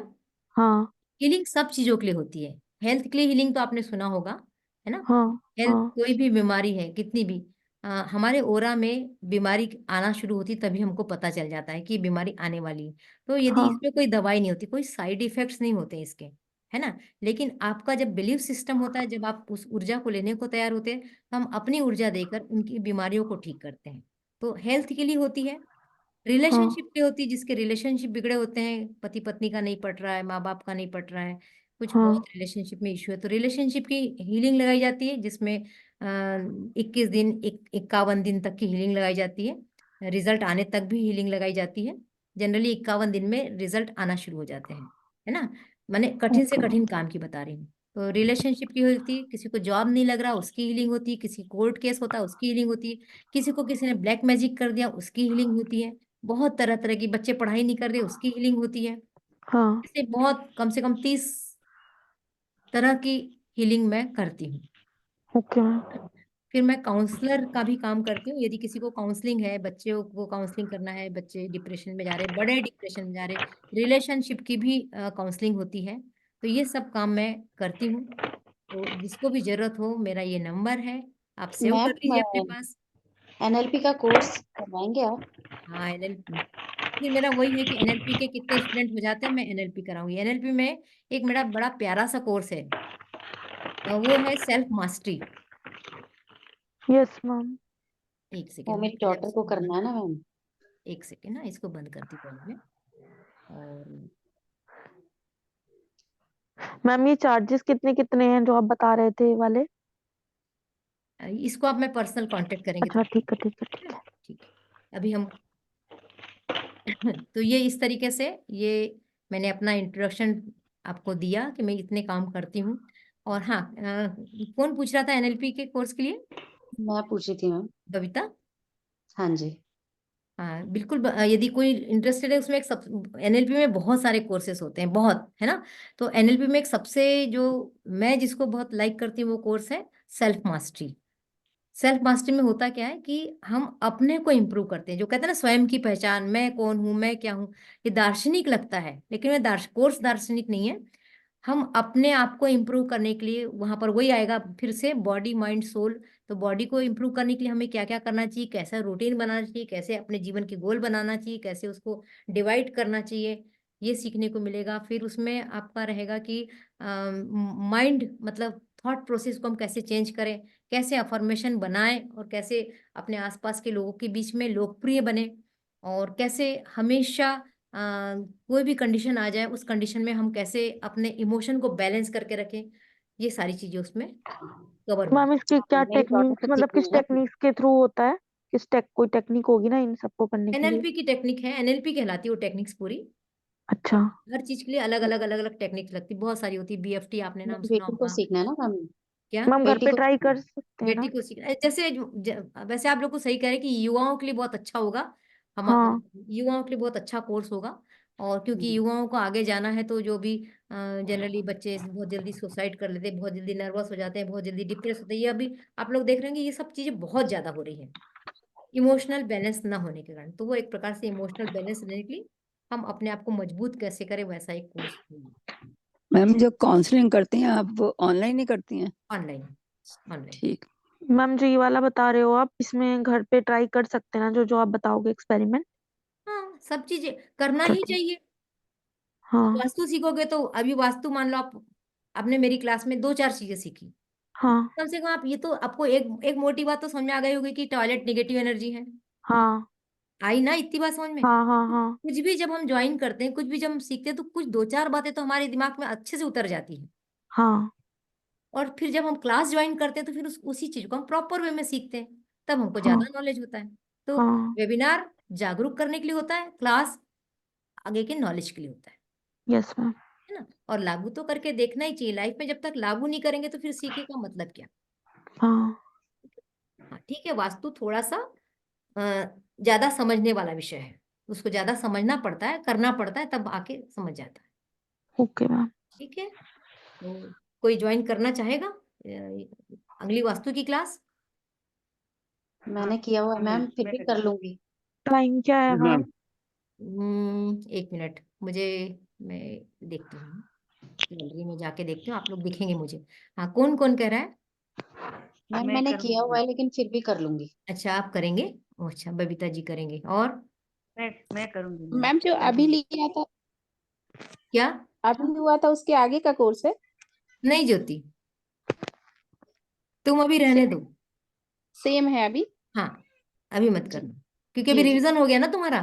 हाँ हीलिंग सब चीजों के लिए होती है। हेल्थ के लिए हीलिंग तो आपने सुना होगा, है ना? हाँ हेल्थ, हाँ कोई भी बीमारी है, कितनी भी हमारे ओरा में बीमारी आना शुरू होती तभी हमको पता चल जाता है कि बीमारी आने वाली है। तो यदि हाँ इसमें कोई दवाई नहीं होती, कोई साइड इफेक्ट्स नहीं होते इसके, है ना? लेकिन आपका जब बिलीफ सिस्टम होता है, जब आप उस ऊर्जा को लेने को तैयार होते हैं, तो हम अपनी ऊर्जा देकर उनकी बीमारियों को ठीक करते हैं। तो हेल्थ के लिए होती है। हाँ रिलेशनशिप पे होती है, जिसके रिलेशनशिप बिगड़े होते हैं, पति पत्नी का नहीं पट रहा है, माँ बाप का नहीं पट रहा है, कुछ बहुत हाँ रिलेशनशिप में इश्यू है, तो रिलेशनशिप की हीलिंग लगाई जाती है, जिसमें 21 दिन 51 दिन तक की हीलिंग लगाई जाती है। रिजल्ट आने तक भी हीलिंग लगाई जाती है। जनरली 51 दिन में रिजल्ट आना शुरू हो जाते हैं, है ना? मैंने कठिन से ओके मैम। कठिन काम की बता रही हूँ। तो रिलेशनशिप की होती है, किसी को जॉब नहीं लग रहा उसकी हीलिंग होती है, किसी कोर्ट केस होता है उसकी हीलिंग होती है, किसी को किसी ने ब्लैक मैजिक कर दिया उसकी हीलिंग होती है, बहुत तरह तरह की, बच्चे पढ़ाई नहीं कर रहे उसकी हीलिंग होती है। हाँ ऐसे बहुत, कम से कम 30 तरह की हीलिंग मैं करती हूँ। Okay ma'am. फिर मैं काउंसलर का भी काम करती हूँ। यदि किसी को काउंसलिंग है, बच्चों को काउंसलिंग करना है, बच्चे डिप्रेशन में जा रहे, बड़े डिप्रेशन में जा रहे, रिलेशनशिप की भी काउंसलिंग होती है, तो ये सब काम मैं करती हूँ। तो जिसको भी जरूरत हो, मेरा ये नंबर है, आप सेव कर लीजिए अपने मैम पास। NLP का कोर्स करवाएंगे आप? हाँ, NLP, फिर मेरा वही है कि NLP के कितने स्टूडेंट हो जाते हैं मैं NLP कराऊंगी। NLP में एक मेरा बड़ा प्यारा सा कोर्स है, वो है सेल्फ मास्टरी। Yes ma'am. एक वो सेकेंड में मेरी जरा डॉटर को इसको करना है ना मैम। एक सेकेंड ना, इसको बंद करती पहले मैं। और मैम ये चार्जेस कितने कितने हैं जो आप बता रहे थे ये वाले? इसको आप मैं पर्सनल कांटेक्ट करेंगे तो अच्छा ठीक है ठीक है है ठीक ना? है। ठीक है, अभी हम तो ये इस तरीके से, ये मैंने अपना इंट्रोडक्शन आपको दिया कि मैं इतने काम करती हूँ। और हाँ, कौन पूछ रहा था NLP के कोर्स के लिए? मैं पूछी थी मैम। बबीता। हाँ जी। हाँ बिल्कुल, यदि कोई इंटरेस्टेड है उसमें, एक सब NLP में बहुत सारे कोर्सेस होते हैं, बहुत, है ना? तो NLP में एक सबसे जो मैं जिसको बहुत लाइक करती हूँ वो कोर्स है सेल्फ मास्टरी। सेल्फ मास्टरी में होता क्या है कि हम अपने को इम्प्रूव करते हैं, जो कहते हैं ना स्वयं की पहचान, मैं कौन हूँ, मैं क्या हूँ। ये दार्शनिक लगता है, लेकिन मैं कोर्स दार्शनिक नहीं है। हम अपने आप को इम्प्रूव करने के लिए वहां पर वही आएगा फिर से, बॉडी माइंड सोल। तो बॉडी को इम्प्रूव करने के लिए हमें क्या क्या करना चाहिए, कैसा रूटीन बनाना चाहिए, कैसे अपने जीवन के गोल बनाना चाहिए, कैसे उसको डिवाइड करना चाहिए, ये सीखने को मिलेगा। फिर उसमें आपका रहेगा कि माइंड, मतलब थॉट प्रोसेस को हम कैसे चेंज करें, कैसे अफर्मेशन बनाएं, और कैसे अपने आसपास के लोगों के बीच में लोकप्रिय बने। और कैसे हमेशा कोई भी कंडीशन आ जाए उस कंडीशन में हम कैसे अपने इमोशन को बैलेंस करके रखें, ये सारी चीजें उसमें कवर होगी। मैम इसकी क्या नई प्रोसेस टेक्निक्स, मतलब किस सीखनी है। टेक्निक्स के थ्रू होता है? कोई टेक्निक होगी ना इन सबको करने के लिए? एनएलपी की टेक्निक है, एनएलपी कहलाती है वो टेक्निक्स पूरी। अच्छा। हर चीज के लिए अलग अलग अलग अलग टेक्निक लगती है, बहुत सारी होती है। बीएफटी आपने नाम सुना बेटी को होगा। सीखना है ना मैम, क्या? मैम घर बेटी पे को ट्राई सीखना कर है। सकते हैं बेटी ना? को सीखना जैसे वैसे आप लोग को सही कह रहे हैं कि युवाओं के लिए बहुत अच्छा होगा। हम हाँ युवाओं के लिए बहुत अच्छा कोर्स होगा। और क्योंकि युवाओं को आगे जाना है, तो जो भी जनरली बच्चे बहुत जल्दी सुसाइड कर लेते हैं, बहुत जल्दी नर्वस हो जाते हैं, बहुत जल्दी डिप्रेस होते हैं, ये अभी आप लोग देख रहे हैं कि ये सब चीजें बहुत ज्यादा हो रही है इमोशनल बैलेंस ना होने के कारण। तो वो एक प्रकार से इमोशनल बैलेंस लेने के लिए हम अपने आप को मजबूत कैसे करें, वैसा एक कोर्स मैम जो काउंसलिंग करती हैं आप, वो ऑनलाइन ही करती हैं? ऑनलाइन। ऑनलाइन। ठीक। मैम, जो ये वाला बता रहे हो आप, इसमें घर पे ट्राई कर सकते हैं ना, जो जो आप बताओगे एक्सपेरिमेंट? हाँ, सब चीजें करना तो ही चाहिए। हाँ वास्तु सीखोगे तो अभी वास्तु मान लो आप, आपने मेरी क्लास में दो चार चीजें सीखी, हाँ कम से कम आप ये तो आपको एक एक मोटी बात तो समझ में आ गई होगी कि टॉयलेट नेगेटिव एनर्जी है। हाँ आई ना इतनी बात समझ में? हाँ हाँ हाँ कुछ भी जब हम ज्वाइन करते हैं, कुछ भी जब हम सीखते हैं, तो कुछ दो चार बातें तो हमारे दिमाग में अच्छे से उतर जाती हैं। हाँ। और फिर जब हम क्लास ज्वाइन करते हैं तो फिर उसी चीज को हम प्रॉपर वे में सीखते हैं, तब हमको हाँ ज्यादा नॉलेज होता है। तो हाँ। वेबिनार जागरूक करने के लिए होता है, क्लास आगे के नॉलेज के लिए होता यस मैम। है ना। और लागू तो करके देखना ही चाहिए लाइफ में, जब तक लागू नहीं करेंगे तो फिर सीखे का मतलब क्या। हाँ हाँ ठीक है, वास्तु थोड़ा सा ज्यादा समझने वाला विषय है, उसको ज्यादा समझना पड़ता है, करना पड़ता है, तब आके समझ जाता है। Okay ma'am. ठीक है, तो कोई ज्वाइन करना चाहेगा अगली वास्तु की क्लास? मैंने किया हुआ है मैम, फिर भी कर लूंगी। टाइम क्या है मैम? एक मिनट, मैं देखती हूँ, गैलरी में जाके देखती हूँ, आप लोग दिखेंगे मुझे। हाँ, कौन कौन कह रहा है? मैम मैंने किया हुआ है लेकिन फिर भी कर लूंगी। अच्छा, आप करेंगे? ओ, अच्छा, बबीता जी करेंगे। और मैं करूंगी मैम जो अभी लिया था, क्या? अभी हुआ था, उसके आगे का कोर्स है? नहीं ज्योति, तुम अभी रहने दो। सेम है अभी? हाँ, अभी मत जी करना, क्योंकि अभी जी जी रिवीजन हो गया ना तुम्हारा।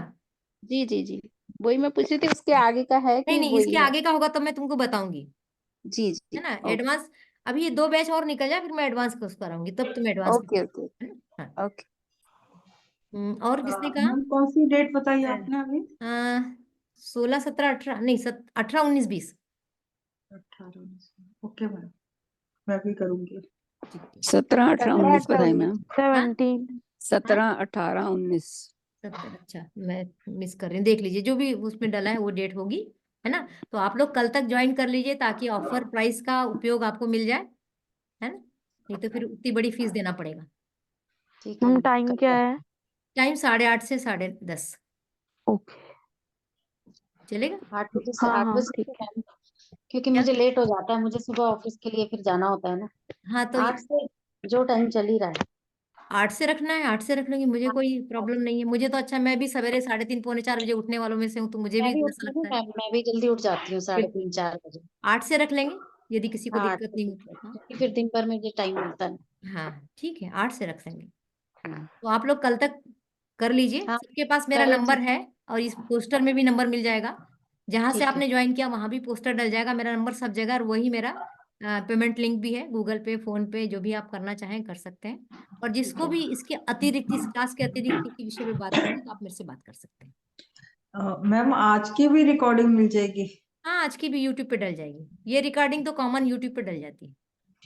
जी जी जी। वही मैं पूछ रही थी, उसके आगे का है नहीं कि नहीं, इसके वही है? आगे का होगा तो मैं तुमको बताऊंगी, जी है जी। ना। ओके एडवांस अभी ये दो बैच और निकल जाए, फिर मैं एडवांस कोर्स कराऊंगी, तब तुम एडवांस ओके ओके है ना। हाँ। ओके। और किसने कहा? मैम कौन सी डेट बताई आपने अभी? 16 17 18, नहीं 18 19 20। 18 ओके मैम, मैं भी करूंगी। ठीक है। 17 18 17 19 बताई 18 मैम। 17। 17 18 19। 70, अच्छा मैं मिस कर रही हूँ, देख लीजिए जो भी उसमें डला है वो डेट होगी, है ना। तो आप लोग कल तक ज्वाइन कर लीजिए, ताकि ऑफर प्राइस का उपयोग आपको मिल जाए, है ना। नहीं तो फिर उतनी बड़ी फीस देना पड़ेगा। ठीक है मैम मैम, टाइम क्या कर है? टाइम 8:30 से 10:30 ओके। चलेगा। 8 बजे से हाँ 8 हाँ बजे ठीक से है। मैम, क्योंकि क्या? मुझे लेट हो जाता है, मुझे सुबह ऑफिस के लिए फिर जाना होता है ना। हाँ, तो 8 से जो टाइम चल ही रहा है। 8 से रखना है, 8 से रख लूंगी, मुझे हाँ, कोई प्रॉब्लम नहीं है। मुझे तो अच्छा, मैं भी सवेरे 3:30 पौने 4 बजे उठने वालों में से हूँ, तो मुझे भी मैं भी ऐसा उठती हूँ, लगता है। मैं भी जल्दी उठ जाती हूँ, बिल्कुल, 3:30 4 बजे। 8 से रख लेंगे, यदि किसी को हाँ, दिक्कत नहीं हो तो। हाँ। क्योंकि फिर दिन भर में मुझे टाइम मिलता है। हाँ ठीक है, 8 से रख लेंगे। हम्म, तो आप लोग कल तक कर लीजिए, हाँ सबके पास मेरा कल नंबर है, और इस पोस्टर में भी नंबर मिल जाएगा। जहां से ठीक है। आपने ज्वाइन किया वहां भी पोस्टर डल जाएगा, मेरा नंबर सब जगह, और वही मेरा पेमेंट लिंक भी है, गूगल पे फोन पे जो भी आप करना चाहें कर सकते हैं। और ठीक जिसको है भी इसके अतिरिक्त, इस क्लास के अतिरिक्त किसी विषय पे बात करनी है, तो आप मेरे से बात कर सकते हैं। मैम आज की भी रिकॉर्डिंग मिल जाएगी? हाँ, आज की भी यूट्यूब पे डल जाएगी, ये रिकॉर्डिंग तो कॉमन यूट्यूब पे डल जाती है।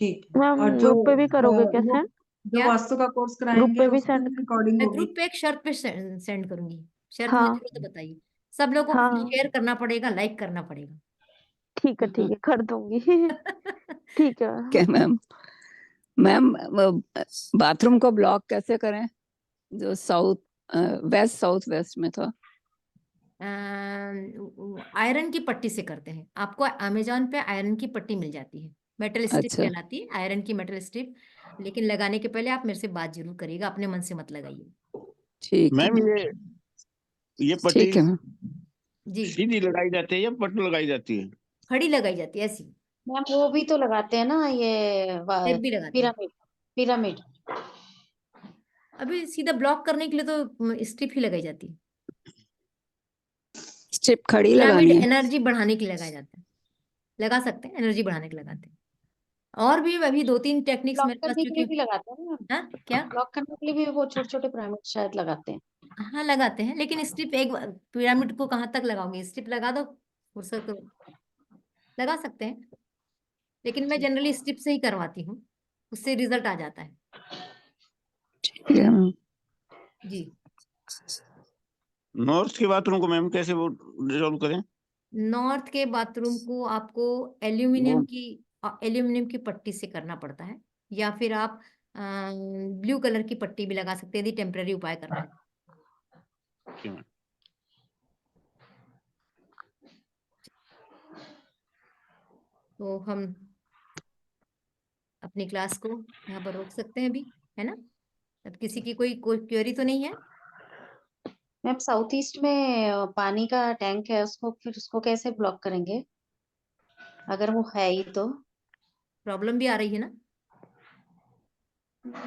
ठीक है। मैम और ग्रुप पे भी करोगे क्या वो सेंड? जो क्या? वास्तु का कोर्स ग्रुप कराएंगे पे भी उसकी सेंड? भी रिकॉर्डिंग मैं होगी? ग्रुप पे एक शर्त पे सेंड करूंगी, शर्त मुझे हाँ तो बताइए। सब लोगों को हाँ शेयर करना पड़ेगा, लाइक करना पड़ेगा। ठीक है कर दूंगी। ठीक है क्या मैम? मैम बाथरूम को ब्लॉक कैसे करें, जो वेस्ट साउथ वेस्ट में था? आयरन की पट्टी से करते हैं, आपको अमेजोन पे आयरन की पट्टी मिल जाती है, मेटल स्ट्रिप अच्छा कहलाती है, आयरन की मेटल स्ट्रिप। लेकिन लगाने के पहले आप मेरे से बात जरूर करिएगा, अपने मन से मत लगाइए। ठीक है मैम ये पट्टी ठीक है मैम। जी, सीधी लगाई जाती है या पट लगाई जाती है? खड़ी लगाई जाती है ऐसी, मैम, वो भी तो लगाते हैं ना, ये टेप भी लगाते हैं। Pyramid pyramid. अभी सीधा ब्लॉक करने के लिए तो स्ट्रिप ही लगाई जाती है। स्ट्रिप खड़ी पिरामिड लगानी है। एनर्जी बढ़ाने के लिए लगाया जाता है, लगा सकते हैं, एनर्जी बढ़ाने के लिए लगाते हैं। और भी अभी 2-3 टेक्निक्स ब्लॉक मेरे पास, करने के लिए क्योंकि भी लगाते हैं ना, हाँ क्या, ब्लॉक करने के लिए भी वो छोटे छोटे पिरामिड शायद लगाते हैं। हाँ लगाते हैं, लेकिन स्ट्रिप एक पिरामिड को कहाँ तक लगाओगे, स्ट्रिप लगा दो, फुर्सत तो लगा सकते हैं, लेकिन मैं जनरली स्ट्रिप से ही करवाती हूँ, उससे रिजल्ट आ जाता है। ठीक है मैम। जी। नॉर्थ के बाथरूम को मैम कैसे वो रिजॉल्व करें? नॉर्थ के बाथरूम को आपको एल्यूमिनियम की पट्टी से करना पड़ता है, या फिर आप ब्लू कलर की पट्टी भी लगा सकते हैं, यदि टेम्पररी उपाय करना है। Okay ma'am. तो हम अपनी क्लास को यहाँ पर रोक सकते हैं अभी, है ना? अब किसी की कोई क्वेरी तो नहीं है? मैम साउथ ईस्ट में पानी का टैंक है, उसको फिर उसको कैसे ब्लॉक करेंगे अगर वो है ही तो? प्रॉब्लम भी आ रही है ना?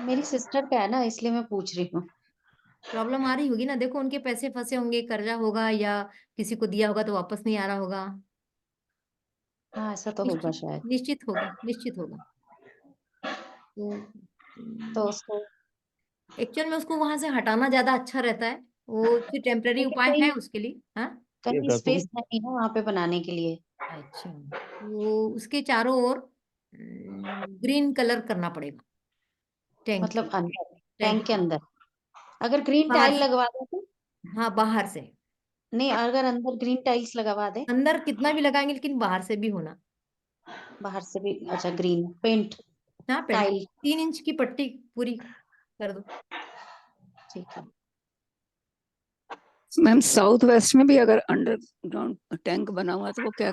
मेरी सिस्टर का है ना, इसलिए मैं पूछ रही हूँ। प्रॉब्लम आ रही होगी ना, देखो उनके पैसे फंसे होंगे, कर्जा होगा, या किसी को दिया होगा तो वापस नहीं आ रहा होगा। हाँ ऐसा तो होगा शायद। निश्चित होगा, निश्चित होगा। तो तो उसको एक्चुअल में उसको वहां से हटाना ज्यादा अच्छा रहता है, वो टेम्पररी लेकिन उपाय है कहीं उसके लिए। हाँ कहीं स्पेस नहीं ना वहाँ पे बनाने के लिए। अच्छा, तो उसके चारों ओर ग्रीन कलर करना पड़ेगा, टैंक मतलब अंदर, टैंक टैंक के के अंदर अगर ग्रीन बाहर टाइल से। लगवा दे तो? हाँ बाहर से। नहीं, अगर अंदर ग्रीन टाइल्स लगवा दे? अंदर कितना भी लगाएंगे, लेकिन बाहर से भी होना। बाहर से भी, अच्छा ग्रीन पेंट हाँ पेंट, टाइल। 3 इंच की पट्टी पूरी कर दो। ठीक है। मैम साउथ वेस्ट में भी अगर अंडरग्राउंड टैंक बना हुआ है तो वो क्या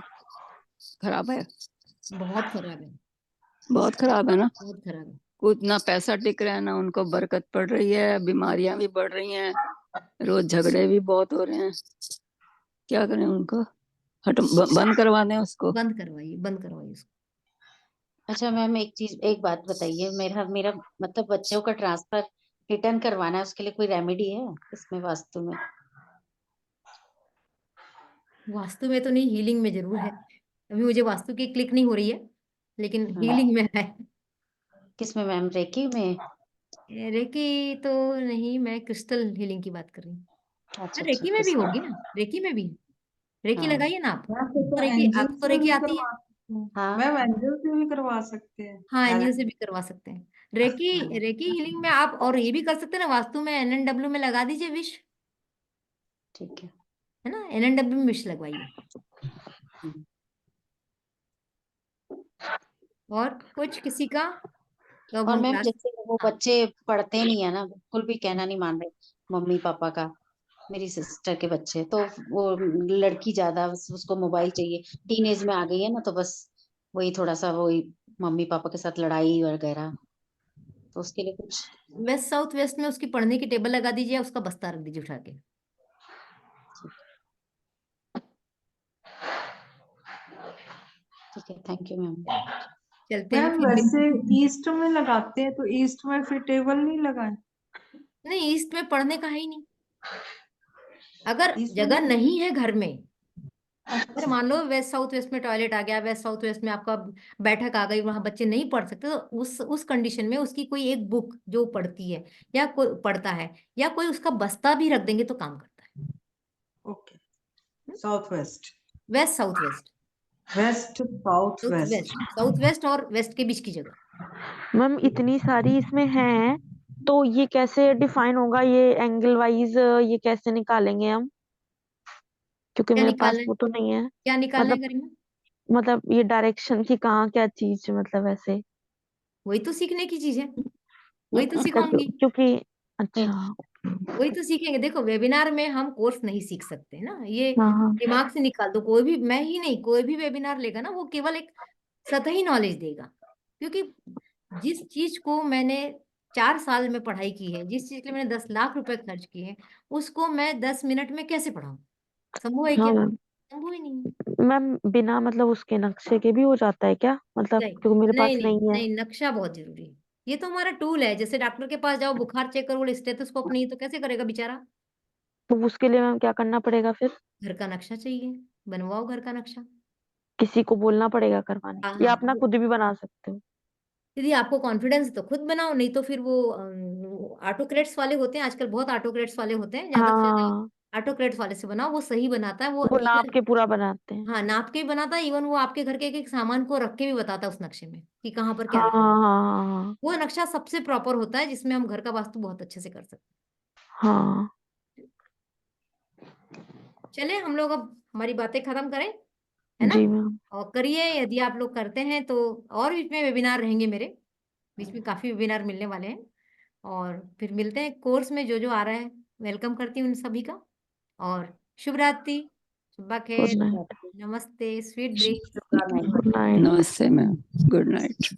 खराब है? बहुत खराब है, बहुत खराब है ना। बहुत खराब है। कुछ ना पैसा टिक रहा है, ना उनको बरकत पड़ रही है, बीमारियां भी बढ़ रही हैं, रोज झगड़े भी बहुत हो रहे हैं। क्या करें उनको? बंद करवा दें उसको? बंद करवाइए, बंद करवाइए उसको। अच्छा मैम एक बात बताइए, मेरा मेरा मतलब बच्चों का ट्रांसफर रिटर्न करवाना है, उसके लिए कोई रेमेडी है इसमें वास्तु में? वास्तु में तो नहीं, हीलिंग में जरूर है। अभी मुझे वास्तु की क्लिक नहीं हो रही है, लेकिन हीलिंग में है। किस में मैम, रेकी में? रेकी तो नहीं, मैं क्रिस्टल हीलिंग की बात कर रही हूँ। अच्छा रेकी में भी होगी ना, रेकी में भी है। रेकी हाँ लगाइए ना आप। मैम फिर तो रेकी एंजल आपको से रेकी भी आती है? करवा सकते हैं। हाँ मैम एंजल से भी करवा सकते हैं। हाँ एंजल से भी करवा सकते हैं। रेकी हीलिंग में आप और ये भी कर सकते हैं ना, वास्तु में NNW में लगा दीजिए विश, ठीक है ना? NNW में विश लगवाइए। और कुछ किसी का? तो अब और हम मैम क्लास, जैसे वो बच्चे पढ़ते नहीं है ना, बिल्कुल भी कहना नहीं मान रहे मम्मी पापा का, मेरी सिस्टर के बच्चे तो, वो लड़की ज्यादा उसको मोबाइल चाहिए, टीनेज में आ गई है ना, तो बस वही थोड़ा सा वही मम्मी पापा के साथ लड़ाई वगैरह, तो उसके लिए कुछ? वेस्ट साउथ वेस्ट में उसकी पढ़ने की टेबल लगा दीजिए, उसका बस्ता रख दीजिए उठा के। ठीक है, थैंक यू मैम। चलते हैं मैम फिर वैसे ईस्ट में लगाते हैं तो ईस्ट में फिर टेबल नहीं लगाए? नहीं, ईस्ट में पढ़ने का है ही नहीं। अगर ईस्ट जगह में नहीं है घर में, अगर अच्छा मान लो वेस्ट साउथ वेस्ट में टॉयलेट आ गया, वेस्ट साउथ वेस्ट में आपका बैठक आ गई, वहां बच्चे नहीं पढ़ सकते, तो उस कंडीशन में उसकी कोई एक बुक जो पढ़ती है, या कोई पढ़ता है, या कोई उसका बस्ता भी रख देंगे तो काम करता है। Okay. South west, west south west, west south south west. West, south west और वेस्ट के बीच की जगह। मैम इतनी सारी इसमें हैं, तो ये कैसे डिफाइन होगा, ये एंगल वाइज ये कैसे निकालेंगे हम? क्योंकि क्या मेरे निकालना पास है, वो तो नहीं है। क्या निकालना है मतलब करीमा? ये डायरेक्शन की कहाँ क्या चीज, मतलब ऐसे। वही तो सीखने की चीज है, वही तो अच्छा सिखाऊंगी। क्योंकि अच्छा वही तो सीखेंगे। देखो वेबिनार में हम कोर्स नहीं सीख सकते ना, ये हाँ हाँ दिमाग से निकाल दो। कोई भी, मैं ही नहीं, कोई भी वेबिनार लेगा ना, वो केवल एक सतही नॉलेज देगा। क्योंकि जिस चीज को मैंने 4 साल में पढ़ाई की है, जिस चीज के लिए मैंने 10 लाख रुपए खर्च किए हैं, उसको मैं 10 मिनट में कैसे पढ़ाऊं? संभव है हाँ क्या? मैम। संभव ही नहीं है। मैम बिना मतलब उसके नक्शे के भी हो जाता है क्या, मतलब नहीं क्योंकि मेरे नहीं पास नहीं नहीं है। नहीं, नक्शा बहुत जरूरी है। ये तो हमारा टूल है, जैसे डॉक्टर के पास जाओ, बुखार चेक करो, स्टेथोस्कोप नहीं तो कैसे करेगा बेचारा? तो उसके लिए मैम क्या करना पड़ेगा फिर? घर का नक्शा चाहिए, बनवाओ घर का नक्शा। किसी को बोलना पड़ेगा करवाने हाँ या हाँ, अपना खुद भी बना सकते हो? यदि आपको कॉन्फिडेंस तो खुद बनाओ, नहीं तो फिर वो ऑटोक्रेट्स वाले होते हैं आजकल, बहुत ऑटोक्रेट्स वाले होते हैं, ज्यादा से ज्यादा हाँ, ऑटोक्रेट्स वाले से बनाओ, वो सही बनाता है वो वो नाप इवन। के पूरा बनाते हैं। हाँ, नाप के भी बनाता है, इवन वो आपके घर के एक एक सामान को रख के भी बताता है उस नक्शे में कि कहाँ पर क्या हाँ रखना है। हाँ हाँ हाँ वो नक्शा सबसे प्रॉपर होता है जिसमें हम घर का वास्तु बहुत अच्छे से कर सकते हाँ। हैं। चले हम लोग अब हमारी बातें खत्म करें, है ना? जी मैम। और करिए, यदि आप लोग करते हैं तो और बीच में वेबिनार रहेंगे मेरे, बीच में काफी वेबिनार मिलने वाले हैं, और फिर मिलते हैं कोर्स में जो जो आ रहा है। वेलकम करती हूँ उन सभी का, और शुभ रात्रि, शुभ गुड खैर, नाइट। नमस्ते, sweet dream. Good night. Good night. नमस्ते मैम, गुड नाइट।